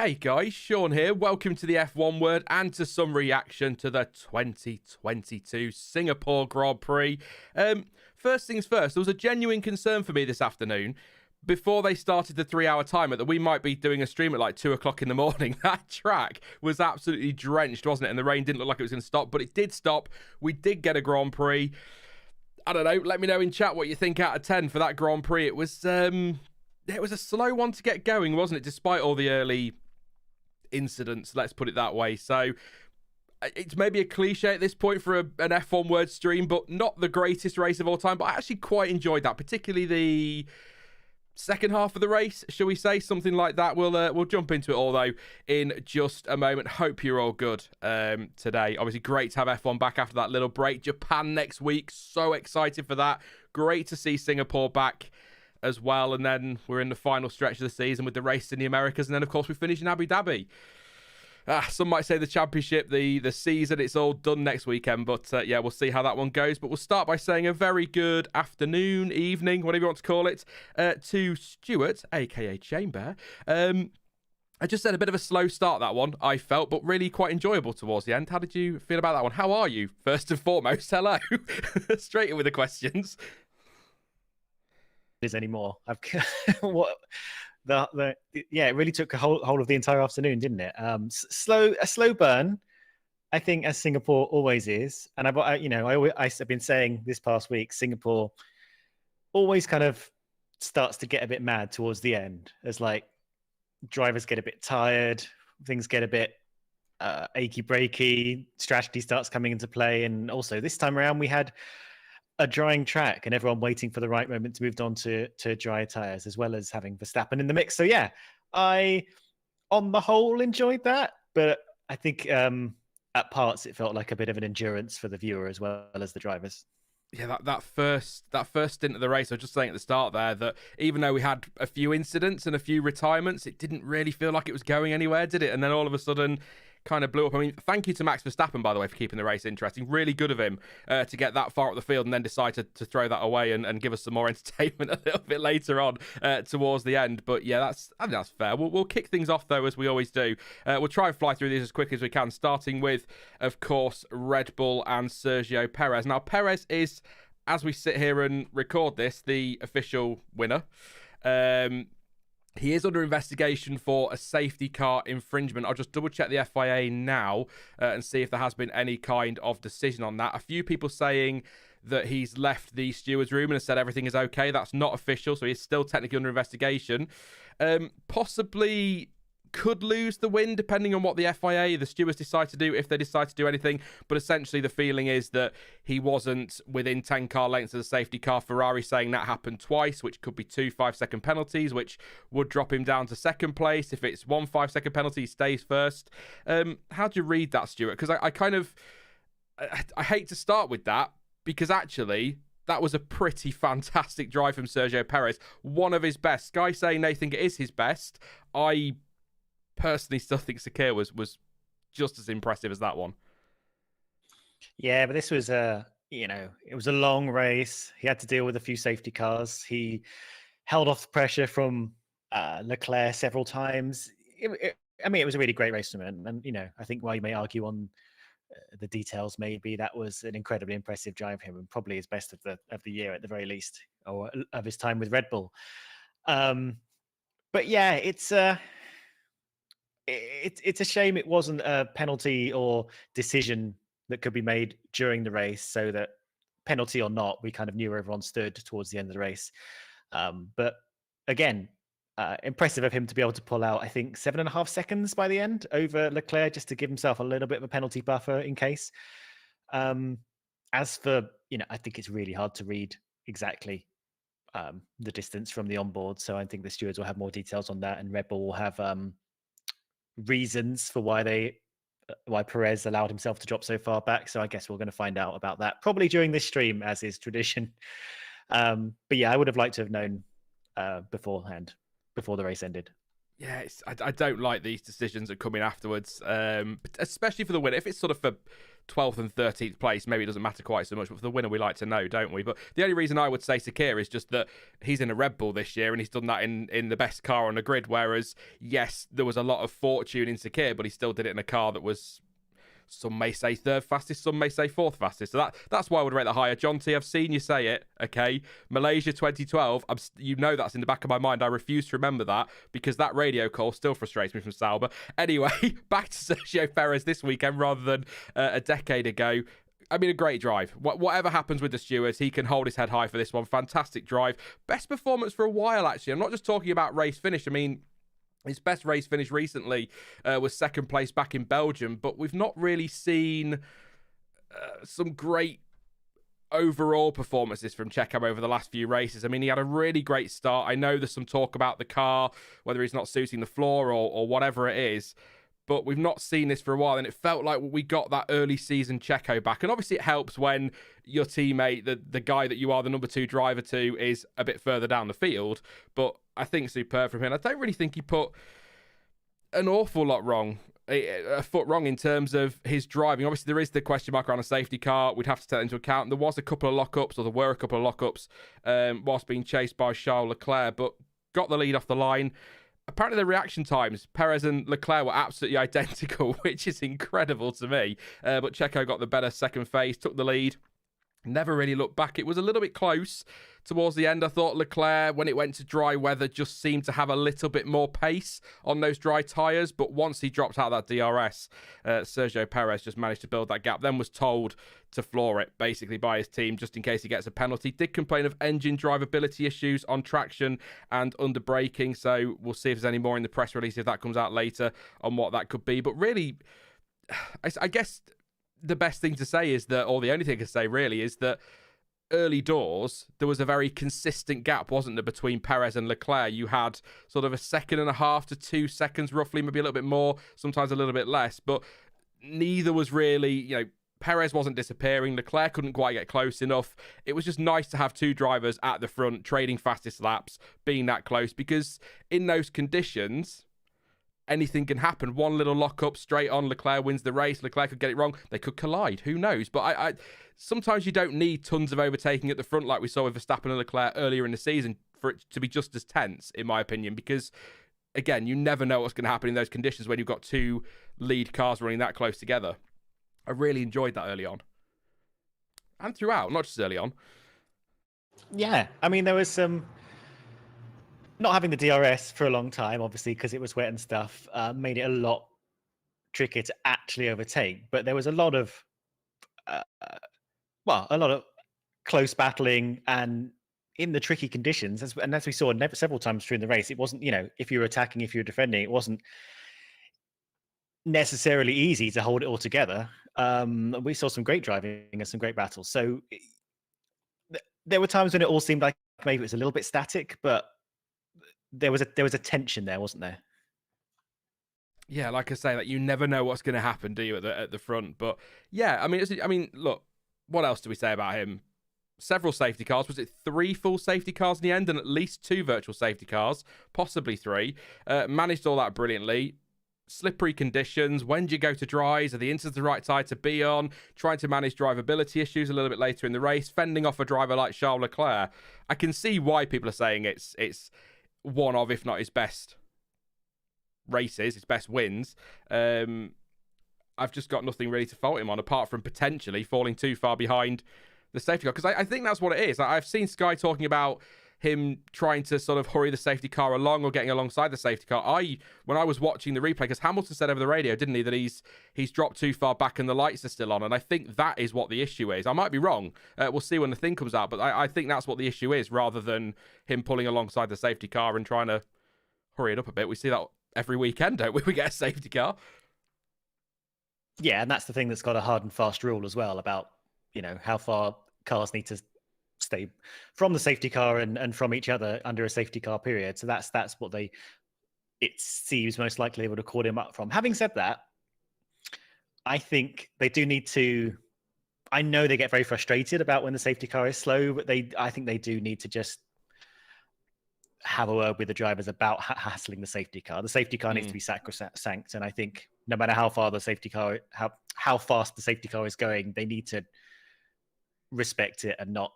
Hey guys, Sean here. Welcome to the F1 Word and to some reaction to the 2022 Singapore Grand Prix. First things first, there was a genuine concern for me this afternoon before they started the 3-hour timer that we might be doing a stream at like 2 o'clock in the morning. That track was absolutely drenched, wasn't it? And the rain didn't look like it was going to stop, but it did stop. We did get a Grand Prix. I don't know. Let me know in chat what you think out of 10 for that Grand Prix. It was a slow one to get going, wasn't it? Despite all the early incidents, let's put it that way. So it's maybe a cliche at this point for an F1 Word stream, but not the greatest race of all time. But I actually quite enjoyed that, particularly the second half of the race, shall we say, something like that. We'll jump into it all though in just a moment. Hope you're all good today. Obviously great to have F1 back after that little break. Japan next week, so excited for that. Great to see Singapore back as well, and then we're in the final stretch of the season with the race in the Americas, and then of course we finish in Abu Dhabi. Some might say the championship, the season, it's all done next weekend, but yeah, we'll see how that one goes. But we'll start by saying a very good afternoon, evening, whatever you want to call it, to Stuart, aka Chamber. I just said a bit of a slow start, that one, I felt, but really quite enjoyable towards the end. How did you feel about that one? How are you, first and foremost? Hello. Straight in with the questions. Is anymore. It really took a whole of the entire afternoon, didn't it? A slow burn, I think, as Singapore always is. And I've been saying this past week, Singapore always kind of starts to get a bit mad towards the end, as like drivers get a bit tired, things get a bit achy breaky, strategy starts coming into play, and also this time around we had a drying track and everyone waiting for the right moment to move on to dry tires, as well as having Verstappen in the mix. So yeah, I on the whole enjoyed that, but I think at parts it felt like a bit of an endurance for the viewer as well as the drivers. Yeah, that first stint of the race, I was just saying at the start there that even though we had a few incidents and a few retirements, it didn't really feel like it was going anywhere, did it? And then all of a sudden kind of blew up. I mean, thank you to Max Verstappen, by the way, for keeping the race interesting. Really good of him to get that far up the field and then decide to throw that away and give us some more entertainment a little bit later on towards the end. But yeah, I think that's fair. We'll kick things off, though, as we always do. We'll try and fly through these as quick as we can, starting with, of course, Red Bull and Sergio Perez. Now, Perez is, as we sit here and record this, the official winner. He is under investigation for a safety car infringement. I'll just double check the FIA now and see if there has been any kind of decision on that. A few people saying that he's left the steward's room and has said everything is okay. That's not official, so he's still technically under investigation. Possibly could lose the win depending on what the FIA, the stewards, decide to do, if they decide to do anything. But essentially the feeling is that he wasn't within 10 car lengths of the safety car. Ferrari saying that happened twice, which could be 2 5-second penalties, which would drop him down to second place. If it's 1 5-second penalty, he stays first. How do you read that, Stuart? Because I hate to start with that, because actually that was a pretty fantastic drive from Sergio Perez. One of his best. Sky saying they think it is his best. I personally still think Sakir was just as impressive as that one. Yeah, but this was it was a long race. He had to deal with a few safety cars. He held off pressure from Leclerc several times. It was a really great race from him. And I think while you may argue on the details, maybe that was an incredibly impressive drive from him, and probably his best of the year at the very least, or of his time with Red Bull. But yeah, it's a shame it wasn't a penalty or decision that could be made during the race, so that penalty or not, we kind of knew where everyone stood towards the end of the race. But again, impressive of him to be able to pull out, I think, 7.5 seconds by the end over Leclerc, just to give himself a little bit of a penalty buffer in case. As for, I think it's really hard to read exactly the distance from the onboard. So I think the stewards will have more details on that, and Red Bull will have reasons for why Perez allowed himself to drop so far back. So I guess we're going to find out about that probably during this stream, as is tradition. But yeah, I would have liked to have known beforehand, before the race ended. Yeah, I don't like these decisions that come in afterwards, especially for the winner. If it's sort of for 12th and 13th place, maybe it doesn't matter quite so much, but for the winner, we like to know, don't we? But the only reason I would say Sakir is just that he's in a Red Bull this year and he's done that in the best car on the grid, whereas, yes, there was a lot of fortune in Sakir, but he still did it in a car that was, some may say third fastest, some may say fourth fastest. So that's why I would rate that higher. John T, I've seen you say it, okay? Malaysia 2012, you know that's in the back of my mind. I refuse to remember that because that radio call still frustrates me from Sauber. Anyway, back to Sergio Perez this weekend rather than a decade ago. I mean, a great drive. Whatever happens with the stewards, he can hold his head high for this one. Fantastic drive. Best performance for a while, actually. I'm not just talking about race finish. I mean, his best race finish recently was second place back in Belgium, but we've not really seen some great overall performances from Checo over the last few races. I mean, he had a really great start. I know there's some talk about the car, whether he's not suiting the floor or whatever it is, but we've not seen this for a while, and it felt like we got that early season Checo back. And obviously it helps when your teammate, the guy that you are the number 2 driver to, is a bit further down the field. But I think superb from him. I don't really think he put an awful lot wrong, a foot wrong in terms of his driving. Obviously, there is the question mark around a safety car. We'd have to take that into account. There was a couple of lockups, or there were a couple of lockups whilst being chased by Charles Leclerc, but got the lead off the line. Apparently, the reaction times, Perez and Leclerc were absolutely identical, which is incredible to me. But Checo got the better second phase, took the lead. Never really looked back. It was a little bit close towards the end. I thought Leclerc, when it went to dry weather, just seemed to have a little bit more pace on those dry tyres. But once he dropped out of that DRS, Sergio Perez just managed to build that gap. Then was told to floor it, basically, by his team, just in case he gets a penalty. Did complain of engine drivability issues on traction and under braking. So we'll see if there's any more in the press release, if that comes out later, on what that could be. But really, I guess the best thing to say is that, or the only thing I can say really, is that early doors, there was a very consistent gap, wasn't there, between Perez and Leclerc? You had sort of a 1.5 seconds to 2 seconds, roughly, maybe a little bit more, sometimes a little bit less, but neither was really, Perez wasn't disappearing. Leclerc couldn't quite get close enough. It was just nice to have 2 drivers at the front, trading fastest laps, being that close, because in those conditions, anything can happen. One little lock-up straight on, Leclerc wins the race. Leclerc could get it wrong. They could collide. Who knows? But I sometimes you don't need tons of overtaking at the front like we saw with Verstappen and Leclerc earlier in the season for it to be just as tense, in my opinion, because, again, you never know what's going to happen in those conditions when you've got 2 lead cars running that close together. I really enjoyed that early on. And throughout, not just early on. Yeah, I mean, there was some... Not having the DRS for a long time, obviously, because it was wet and stuff, made it a lot trickier to actually overtake. But there was a lot of, close battling, and in the tricky conditions, as we saw several times during the race, it wasn't, if you were attacking, if you were defending, it wasn't necessarily easy to hold it all together. We saw some great driving and some great battles. So there were times when it all seemed like maybe it was a little bit static, but there was a tension there, wasn't there? Yeah, like I say, that you never know what's going to happen, do you, at the front? But yeah, I mean, look, what else do we say about him? Several safety cars. Was it 3 full safety cars in the end, and at least 2 virtual safety cars, possibly 3? Managed all that brilliantly. Slippery conditions. When do you go to dries? Are the inters the right side to be on? Trying to manage drivability issues a little bit later in the race. Fending off a driver like Charles Leclerc. I can see why people are saying it's one of, if not his best races, his best wins. I've just got nothing really to fault him on, apart from potentially falling too far behind the safety car. Because I think that's what it is. I've seen Sky talking about him trying to sort of hurry the safety car along or getting alongside the safety car. When I was watching the replay, because Hamilton said over the radio, didn't he, that he's dropped too far back and the lights are still on. And I think that is what the issue is. I might be wrong. We'll see when the thing comes out. But I think that's what the issue is, rather than him pulling alongside the safety car and trying to hurry it up a bit. We see that every weekend, don't we? We get a safety car. Yeah, and that's the thing that's got a hard and fast rule as well about, how far cars need to stay from the safety car and from each other under a safety car period. So that's what it seems most likely they would have called him up from. Having said that, I think they do need to, I know they get very frustrated about when the safety car is slow, but I think they do need to just have a word with the drivers about hassling the safety car. The safety car needs to be sacrosanct, and I think no matter how far the safety car, how fast the safety car is going, they need to respect it and not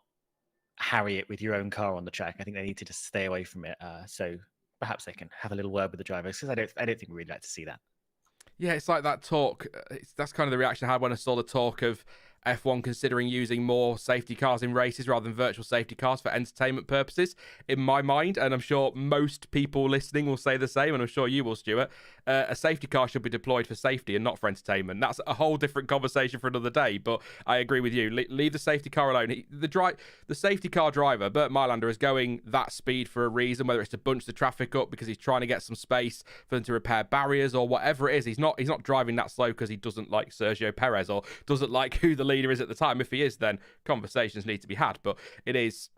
harry it with your own car on the track. I think they need to just stay away from it. So perhaps they can have a little word with the drivers, because I don't think we really like to see that. Yeah, it's like that talk. That's kind of the reaction I had when I saw the talk of F1 considering using more safety cars in races rather than virtual safety cars for entertainment purposes. In my mind, and I'm sure most people listening will say the same, and I'm sure you will, Stuart, a safety car should be deployed for safety and not for entertainment. That's a whole different conversation for another day, but I agree with you. Leave the safety car alone. The safety car driver, Bert Mylander, is going that speed for a reason, whether it's to bunch the traffic up because he's trying to get some space for them to repair barriers or whatever it is. He's not driving that slow because he doesn't like Sergio Perez or doesn't like who the leader is at the time. If he is, then conversations need to be had, but it is...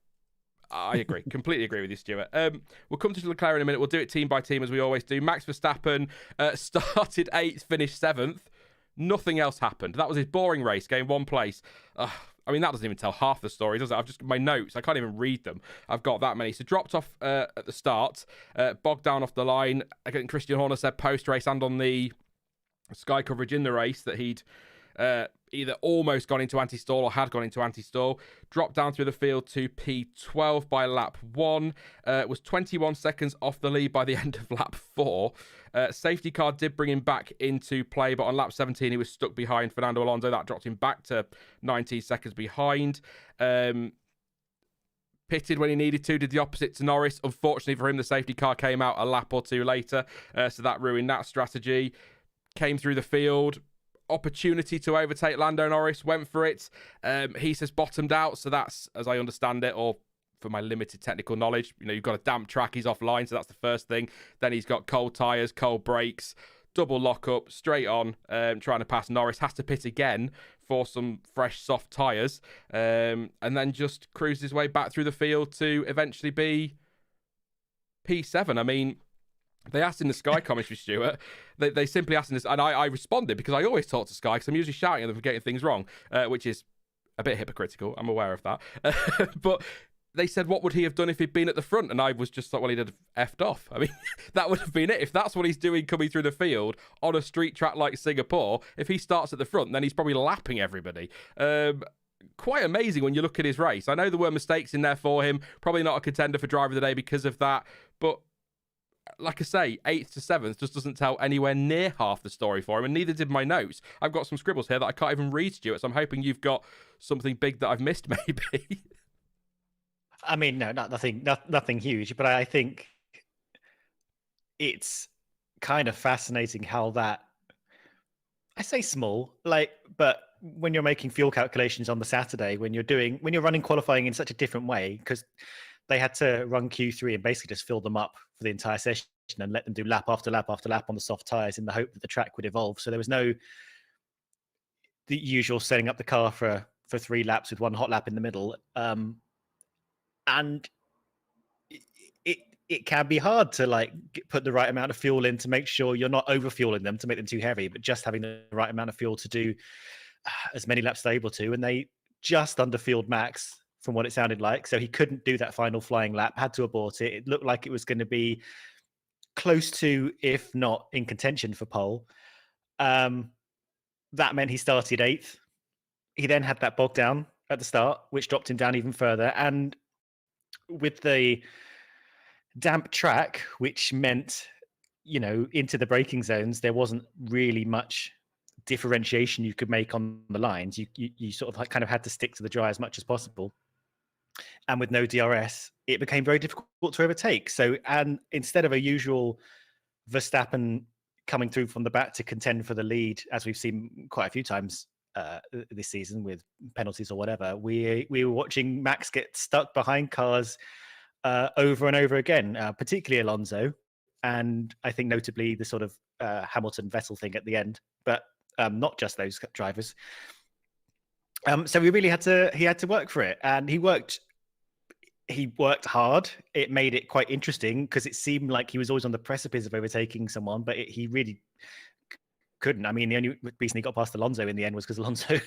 I agree. Completely agree with you, Stuart. We'll come to Leclerc in a minute. We'll do it team by team as we always do. Max Verstappen started 8th, finished 7th. Nothing else happened. That was his boring race, gained 1 place. I mean, that doesn't even tell half the story, does it? I've just my notes. I can't even read them. I've got that many. So dropped off at the start, bogged down off the line. Again, Christian Horner said post-race and on the Sky coverage in the race that he'd either almost gone into anti-stall or had gone into anti-stall. Dropped down through the field to P12 by lap 1. Was 21 seconds off the lead by the end of lap 4. Safety car did bring him back into play, but on lap 17 he was stuck behind Fernando Alonso. That dropped him back to 19 seconds behind. Pitted when he needed to, did the opposite to Norris. Unfortunately for him, the safety car came out a lap or two later, so that ruined that strategy. Came through the field, opportunity to overtake Lando Norris, went for it. He says bottomed out, so that's, as I understand it, or for my limited technical knowledge, you've got a damp track, he's offline, so that's the first thing. Then he's got cold tyres, cold brakes, double lock-up, straight on, trying to pass Norris, has to pit again for some fresh, soft tyres, and then just cruised his way back through the field to eventually be P7. I mean, they asked in the Sky commentary, Stuart, they simply asked in this, and I responded because I always talk to Sky because I'm usually shouting at them for getting things wrong, which is a bit hypocritical. I'm aware of that. But they said, what would he have done if he'd been at the front? And I was just like, well, he'd have effed off. I mean, that would have been it. If that's what he's doing coming through the field on a street track like Singapore, if he starts at the front, then he's probably lapping everybody. Quite amazing when you look at his race. I know there were mistakes in there for him. Probably not a contender for driver of the day because of that. But like I say, 8th to 7th just doesn't tell anywhere near half the story for him, and neither did my notes. I've got some scribbles here that I can't even read, Stuart, so I'm hoping you've got something big that I've missed, maybe. I mean, no, nothing huge, but I think it's kind of fascinating how that, I say small, but when you're making fuel calculations on the Saturday, when you're running qualifying in such a different way, because they had to run Q3 and basically just fill them up for the entire session and let them do lap after lap after lap on the soft tyres in the hope that the track would evolve. So there was no the usual setting up the car for 3 laps with 1 hot lap in the middle. And it can be hard to put the right amount of fuel in to make sure you're not over fueling them to make them too heavy, but just having the right amount of fuel to do as many laps as they're able to. And they just underfueled Max from what it sounded like. So he couldn't do that final flying lap, had to abort it. It looked like it was going to be close to, if not in contention for pole. That meant he started 8th. He then had that bog down at the start, which dropped him down even further. And with the damp track, which meant, into the braking zones, there wasn't really much differentiation you could make on the lines. You sort of kind of had to stick to the dry as much as possible. And with no DRS, it became very difficult to overtake. So, and instead of a usual Verstappen coming through from the back to contend for the lead, as we've seen quite a few times this season with penalties or whatever, we were watching Max get stuck behind cars over and over again, particularly Alonso, and I think notably the sort of Hamilton-Vettel thing at the end, but not just those drivers. So he had to work for it, and he worked hard. It made it quite interesting because it seemed like he was always on the precipice of overtaking someone, but he really couldn't. I mean, the only reason he got past Alonso in the end was because Alonso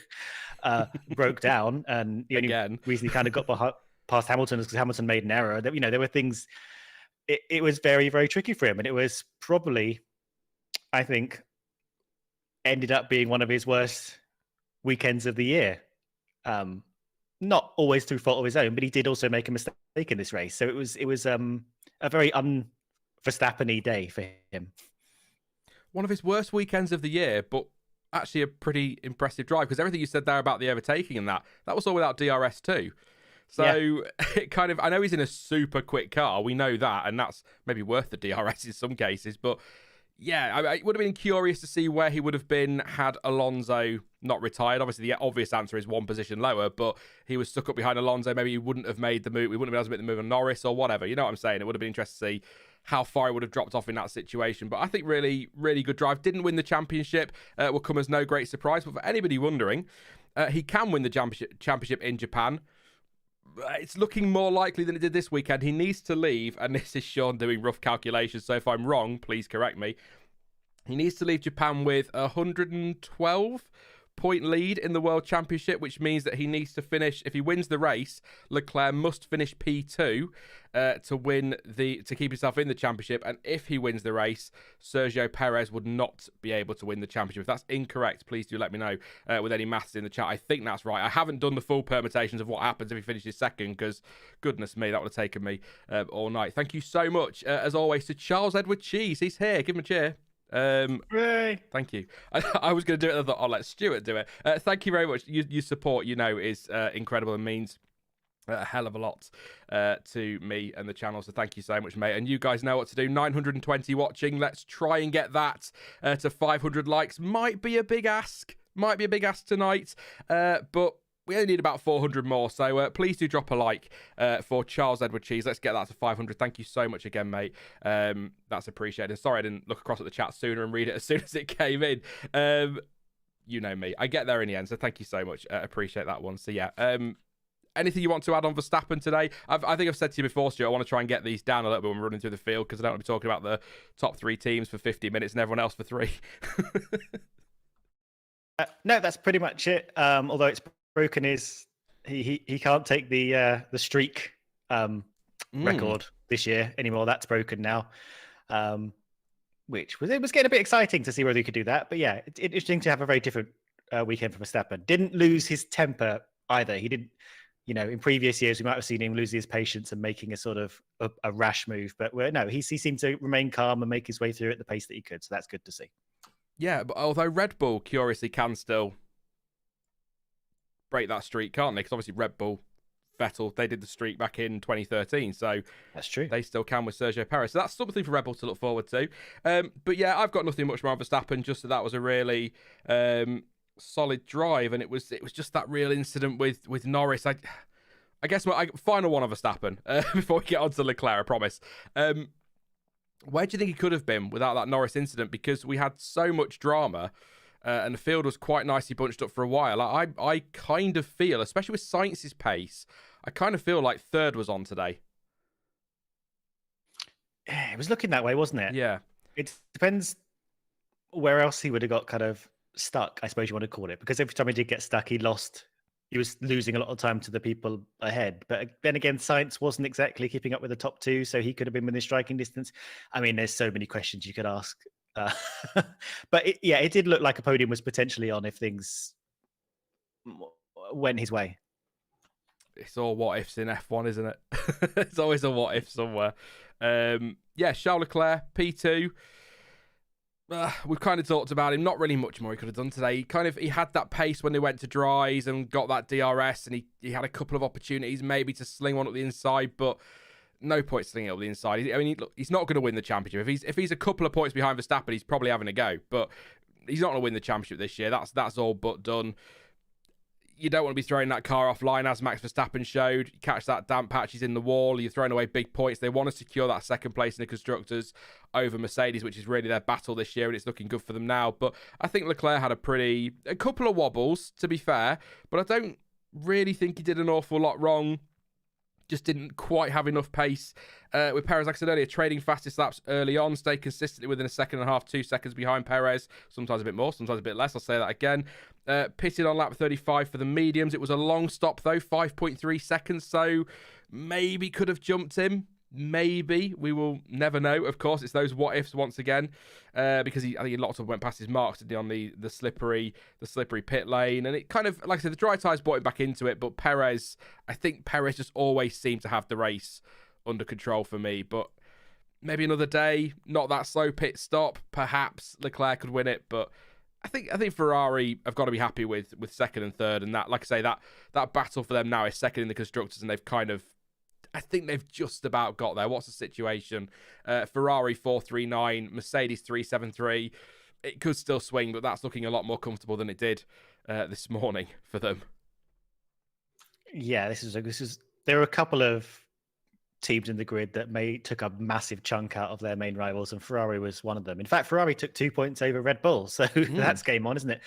broke down, and the only reason he kind of got past Hamilton is because Hamilton made an error. There were things. It was very, very tricky for him, and it was probably, I think, ended up being one of his worst weekends of the year. Not always through fault of his own, but he did also make a mistake in this race. So it was a very Verstappen-y day for him. One of his worst weekends of the year, but actually a pretty impressive drive, because everything you said there about the overtaking and that was all without DRS too. So it kind of, I know he's in a super quick car, we know that, and that's maybe worth the DRS in some cases, but yeah, it would have been curious to see where he would have been had Alonso not retired. Obviously, the obvious answer is one position lower, but he was stuck up behind Alonso. Maybe he wouldn't have made the move. We wouldn't have been able to make the move on Norris or whatever. You know what I'm saying? It would have been interesting to see how far he would have dropped off in that situation. But I think really, really good drive. Didn't win the championship. Will come as no great surprise. But for anybody wondering, he can win the championship in Japan. It's looking more likely than it did this weekend. He needs to leave, and this is Sean doing rough calculations, so if I'm wrong, please correct me. He needs to leave Japan with a 112-point lead in the World Championship, which means that he needs to finish, if he wins the race, Leclerc must finish P2 to keep himself in the championship, and if he wins the race, Sergio Perez would not be able to win the championship. If that's incorrect, please do let me know with any maths in the chat. I think that's right. I haven't done the full permutations of what happens if he finishes second, because goodness me, that would have taken me all night. Thank you so much, as always, to Charles Edward Cheese. He's here. Give him a cheer. Thank you. I was going to do it. I thought I'll let Stuart do it. Thank you very much. Your support, is incredible and means a hell of a lot to me and the channel. So thank you so much, mate. And you guys know what to do. 920 watching. Let's try and get that to 500 likes. Might be a big ask. Tonight. But we only need about 400 more, so please do drop a like for Charles Edward Cheese. Let's get that to 500. Thank you so much again, mate. That's appreciated. Sorry I didn't look across at the chat sooner and read it as soon as it came in. You know me. I get there in the end, so thank you so much. Appreciate that one. So, yeah. Anything you want to add on Verstappen today? I think I've said to you before, Stuart, I want to try and get these down a little bit when we're running through the field, because I don't want to be talking about the top three teams for 50 minutes and everyone else for 3. No, that's pretty much it. Although it's broken, is he can't take the streak record this year anymore. That's broken now, which was getting a bit exciting to see whether he could do that. But yeah, it's interesting to have a very different weekend for Verstappen. Didn't lose his temper either. He didn't, in previous years we might have seen him losing his patience and making a sort of a rash move. But no, he seemed to remain calm and make his way through at the pace that he could. So that's good to see. Yeah, but although Red Bull curiously can still break that streak, can't they? Because obviously Red Bull, Vettel, they did the streak back in 2013, so that's true. They still can with Sergio Perez. So that's something for Red Bull to look forward to. But yeah, I've got nothing much more on Verstappen. Just that was a really solid drive, and it was just that real incident with Norris. I guess my final one on Verstappen before we get on to Leclerc, I promise. Where do you think he could have been without that Norris incident? Because we had so much drama. And the field was quite nicely bunched up for a while. I kind of feel, especially with Sainz's pace, I kind of feel like third was on today. It was looking that way, wasn't it? Yeah. It depends where else he would have got kind of stuck, I suppose you want to call it. Because every time he did get stuck, he was losing a lot of time to the people ahead. But then again, Sainz wasn't exactly keeping up with the top two, so he could have been within striking distance. I mean, there's so many questions you could ask. But it did look like a podium was potentially on if things went his way. It's all what ifs in F1, isn't it? It's always a what if somewhere. Charles Leclerc, P2. We've kind of talked about him. Not really much more he could have done today. He had that pace when they went to dries and got that DRS, and he had a couple of opportunities maybe to sling one up the inside, but no point slinging it up the inside. I mean, look, he's not going to win the championship. If he's a couple of points behind Verstappen, he's probably having a go. But he's not going to win the championship this year. That's all but done. You don't want to be throwing that car offline, as Max Verstappen showed. You catch that damp patches in the wall. You're throwing away big points. They want to secure that second place in the Constructors over Mercedes, which is really their battle this year, and it's looking good for them now. But I think Leclerc had a couple of wobbles, to be fair, but I don't really think he did an awful lot wrong. Just didn't quite have enough pace with Perez. Like I said earlier, trading fastest laps early on, stay consistently within a second and a half, 2 seconds behind Perez. Sometimes a bit more, sometimes a bit less. I'll say that again. Pitted on lap 35 for the mediums. It was a long stop, though, 5.3 seconds. So maybe could have jumped him. Maybe. We will never know. Of course, it's those what ifs once again, because I think he lots of went past his marks, didn't he, on the slippery pit lane, and it kind of, like I said, the dry tyres brought him back into it. But I think Perez just always seemed to have the race under control for me. But maybe another day, not that slow pit stop. Perhaps Leclerc could win it, but I think Ferrari have got to be happy with second and third, and that, like I say, that battle for them now is second in the constructors, and they've kind of, I think they've just about got there. What's the situation? Ferrari 439, Mercedes 373. It could still swing, but that's looking a lot more comfortable than it did this morning for them. Yeah, there are a couple of teams in the grid that took a massive chunk out of their main rivals, and Ferrari was one of them. In fact, Ferrari took 2 points over Red Bull, so that's game on, isn't it?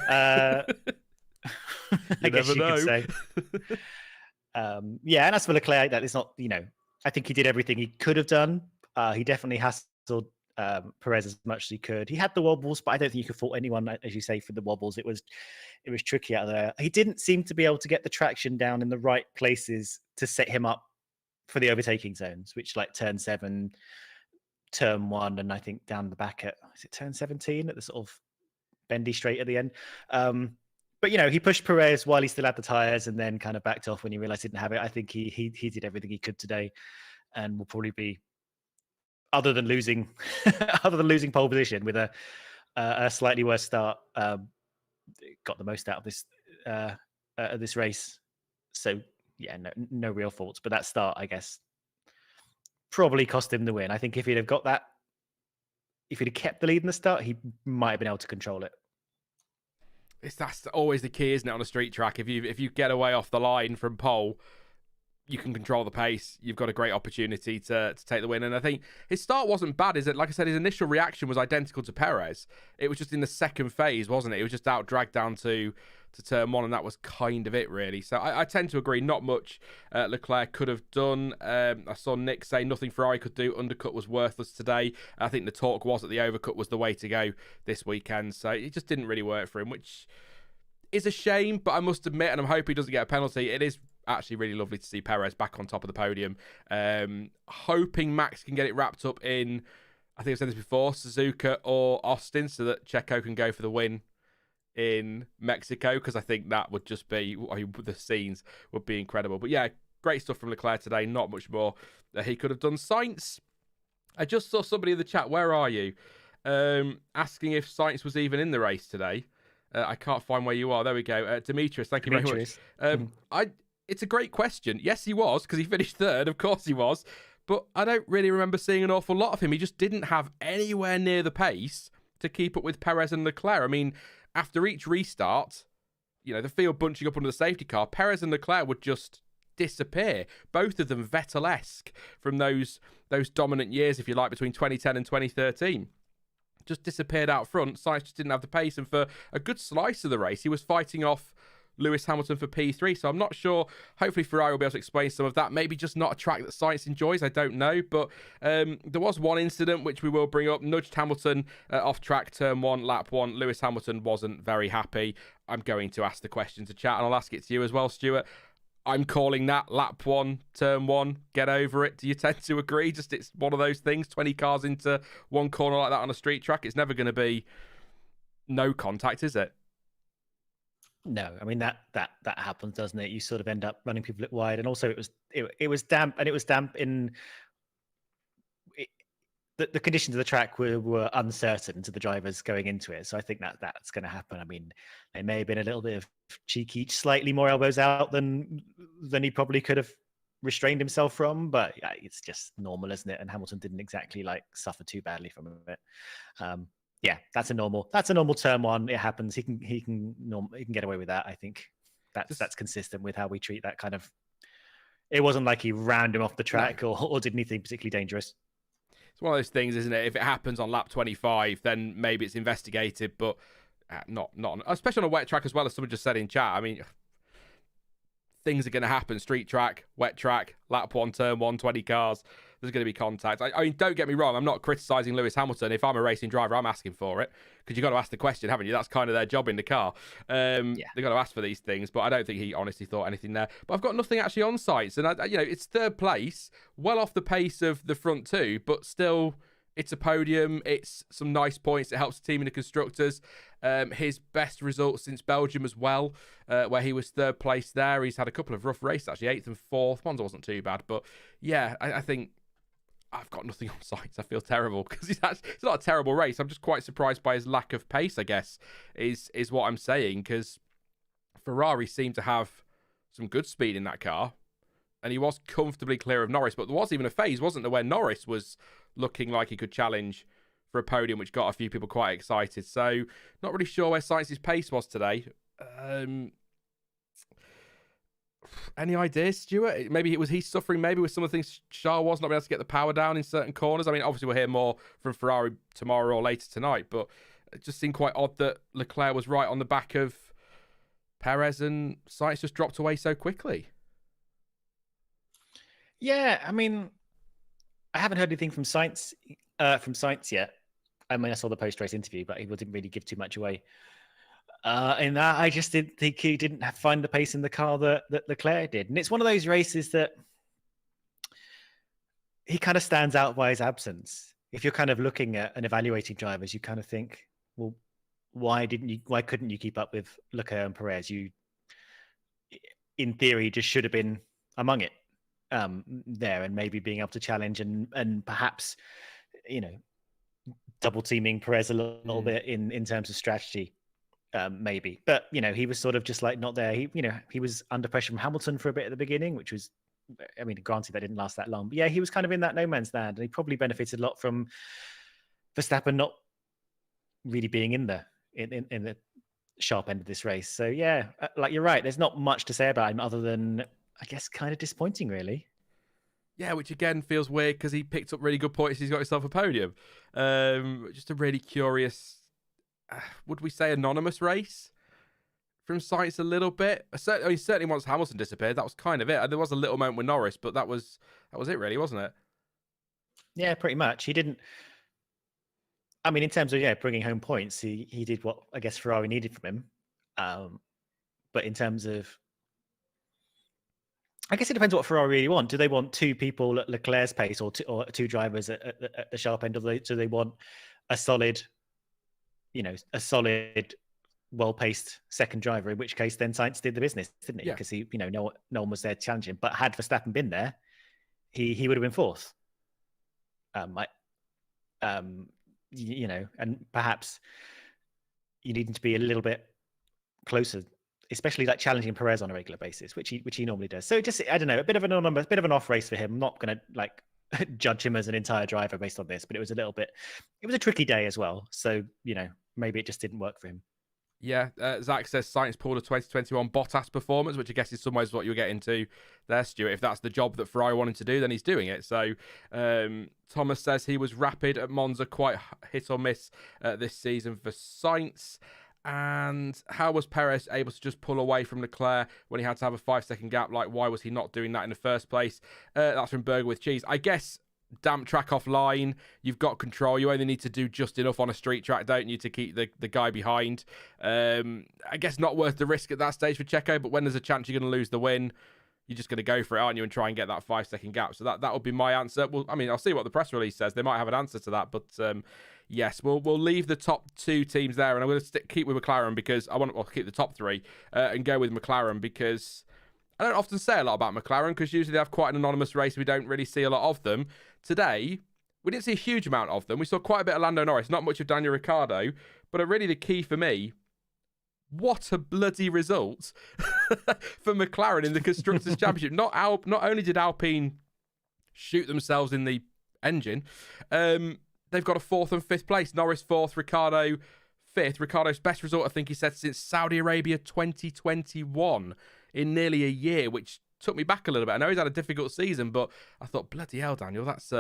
I guess you could say. Yeah, and as for Leclerc, that is not, I think he did everything he could have done. He definitely hassled Perez as much as he could. He had the wobbles, but I don't think you could fault anyone, as you say, for the wobbles. It was tricky out there. He didn't seem to be able to get the traction down in the right places to set him up for the overtaking zones, which like turn 7, turn 1, and I think down the back at, is it turn 17 at the sort of bendy straight at the end. But, he pushed Perez while he still had the tyres and then kind of backed off when he realised he didn't have it. I think he did everything he could today, and will probably be, other than losing pole position with a slightly worse start, got the most out of this race. So, yeah, no real faults. But that start, I guess, probably cost him the win. I think if he'd have got that, if he'd have kept the lead in the start, he might have been able to control it. That's always the key, isn't it, on a street track? If you get away off the line from pole, you can control the pace. You've got a great opportunity to take the win. And I think his start wasn't bad, is it? Like I said, his initial reaction was identical to Perez. It was just in the second phase, wasn't it? It was just out dragged down to turn 1, and that was kind of it, really. So I tend to agree. Not much Leclerc could have done. I saw Nick say nothing Ferrari could do. Undercut was worthless today. I think the talk was that the overcut was the way to go this weekend. So it just didn't really work for him, which is a shame. But I must admit, and I'm hoping he doesn't get a penalty, it is actually really lovely to see Perez back on top of the podium. Hoping Max can get it wrapped up in, I think I've said this before, Suzuka or Austin, so that Checo can go for the win in Mexico, because I think that would just be, the scenes would be incredible. But yeah, great stuff from Leclerc today. Not much more that he could have done. Sainz, I just saw somebody in the chat, where are you, asking if Sainz was even in the race today. I can't find where you are. There we go. Demetrius, thank you very much. It's a great question. Yes, he was, because he finished third. Of course he was. But I don't really remember seeing an awful lot of him. He just didn't have anywhere near the pace to keep up with Perez and Leclerc. I mean, after each restart, the field bunching up under the safety car, Perez and Leclerc would just disappear. Both of them Vettel-esque from those dominant years, if you like, between 2010 and 2013. Just disappeared out front. Sainz just didn't have the pace, and for a good slice of the race, he was fighting off Lewis Hamilton for P3, so I'm not sure. Hopefully Ferrari will be able to explain some of that. Maybe just not a track that Sainz enjoys, I don't know. But there was one incident which we will bring up. Nudged Hamilton off track, turn 1, lap 1. Lewis Hamilton wasn't very happy. I'm going to ask the question to chat, and I'll ask it to you as well, Stuart. I'm calling that lap 1, turn 1, get over it. Do you tend to agree? Just, it's one of those things, 20 cars into one corner like that on a street track. It's never going to be no contact, is it? No, I mean that happens, doesn't it? You sort of end up running people wide, and also it was damp, and it was damp in the conditions of the track were uncertain to the drivers going into it. So I think that's going to happen. I mean, there may have been a little bit of cheek each, slightly more elbows out than he probably could have restrained himself from, but yeah, it's just normal, isn't it? And Hamilton didn't exactly suffer too badly from it. Yeah, that's a normal turn 1. It happens. He can get away with that. I think that's consistent with how we treat that kind of. It wasn't like he rammed him off the track or did anything particularly dangerous. It's one of those things, isn't it? If it happens on lap 25, then maybe it's investigated, but not especially on a wet track as well, as someone just said in chat. I mean, things are going to happen. Street track, wet track, lap 1, turn 1, 20 cars. there's going to be contact. I mean, don't get me wrong, I'm not criticising Lewis Hamilton. If I'm a racing driver, I'm asking for it, because you've got to ask the question, haven't you? That's kind of their job in the car. They've got to ask for these things, but I don't think he honestly thought anything there. But I've got nothing actually on Sainz, and it's third place, well off the pace of the front two, but still, it's a podium. It's some nice points. It helps the team in the constructors. His best result since Belgium as well, where he was third place there. He's had a couple of rough races, actually, 8th and 4th. Ones wasn't too bad, but yeah, I think I've got nothing on Sainz. I feel terrible because it's not a terrible race. I'm just quite surprised by his lack of pace, I guess, is what I'm saying, because Ferrari seemed to have some good speed in that car, and he was comfortably clear of Norris, but there was even a phase, wasn't there, where Norris was looking like he could challenge for a podium, which got a few people quite excited. So, not really sure where Sainz's pace was today. Any ideas, Stuart? Maybe he's suffering maybe with some of the things Charles was, not being able to get the power down in certain corners. I mean, obviously we'll hear more from Ferrari tomorrow or later tonight, but it just seemed quite odd that Leclerc was right on the back of Perez and Sainz just dropped away so quickly. Yeah, I mean, I haven't heard anything from Sainz yet. I mean, I saw the post-race interview, but he didn't really give too much away. And I just didn't think he didn't find the pace in the car that Leclerc did. And it's one of those races that he kind of stands out by his absence. If you're kind of looking at and evaluating drivers, you kind of think, well, why couldn't you keep up with Leclerc and Perez? You, in theory, just should have been among it there, and maybe being able to challenge and perhaps, double teaming Perez a little bit in terms of strategy. Maybe, but he was sort of just like not there. He was under pressure from Hamilton for a bit at the beginning, which was, I mean, granted that didn't last that long, but yeah, he was kind of in that no man's land, and he probably benefited a lot from Verstappen not really being in the sharp end of this race. So yeah, like you're right. There's not much to say about him other than, I guess, kind of disappointing, really. Yeah, which again feels weird because he picked up really good points. He's got himself a podium. Just a really curious. Would we say anonymous race from Sainz a little bit? Certainly once Hamilton disappeared, that was kind of it. There was a little moment with Norris, but that was it really, wasn't it? Yeah, pretty much. He didn't. I mean, in terms of bringing home points, he did what I guess Ferrari needed from him. But in terms of, I guess it depends what Ferrari really want. Do they want two people at Leclerc's pace, or two drivers at the sharp end of the? Do they want a solid, well-paced second driver? In which case, then Sainz did the business, didn't he? Because he, no one was there to challenge him. But had Verstappen been there, he would have been fourth. And perhaps you need to be a little bit closer, especially like challenging Perez on a regular basis, which he normally does. So just, I don't know, a bit of an off race for him. I'm not going to judge him as an entire driver based on this, but it was a tricky day as well. So, maybe it just didn't work for him. Yeah, Zach says Sainz pulled a 2021 Bottas performance, which I guess is some ways what you're getting to there, Stuart. If that's the job that Ferrari wanted to do, then he's doing it. So Thomas says he was rapid at Monza, quite hit or miss this season for Sainz. And how was Perez able to just pull away from Leclerc when he had to have a 5-second gap? Like, why was he not doing that in the first place? That's from Burger with Cheese. I guess damp track offline, you've got control. You only need to do just enough on a street track, don't you, to keep the guy behind. I guess not worth the risk at that stage for Checo, but when there's a chance you're going to lose the win, you're just going to go for it, aren't you, and try and get that 5-second gap. So that would be my answer. Well, I mean, I'll see what the press release says. They might have an answer to that, but yes, we'll leave the top two teams there, and I'm going to keep with McLaren because I want to keep the top three and go with McLaren because I don't often say a lot about McLaren because usually they have quite an anonymous race. We don't really see a lot of them. Today, we didn't see a huge amount of them. We saw quite a bit of Lando Norris, not much of Daniel Ricciardo, but really the key for me, what a bloody result for McLaren in the Constructors' Championship. Not only did Alpine shoot themselves in the engine, they've got a 4th and 5th place. Norris 4th, Ricciardo 5th. Ricciardo's best result, I think he said, since Saudi Arabia 2021 in nearly a year, which took me back a little bit. I know he's had a difficult season, but I thought, bloody hell, Daniel, that's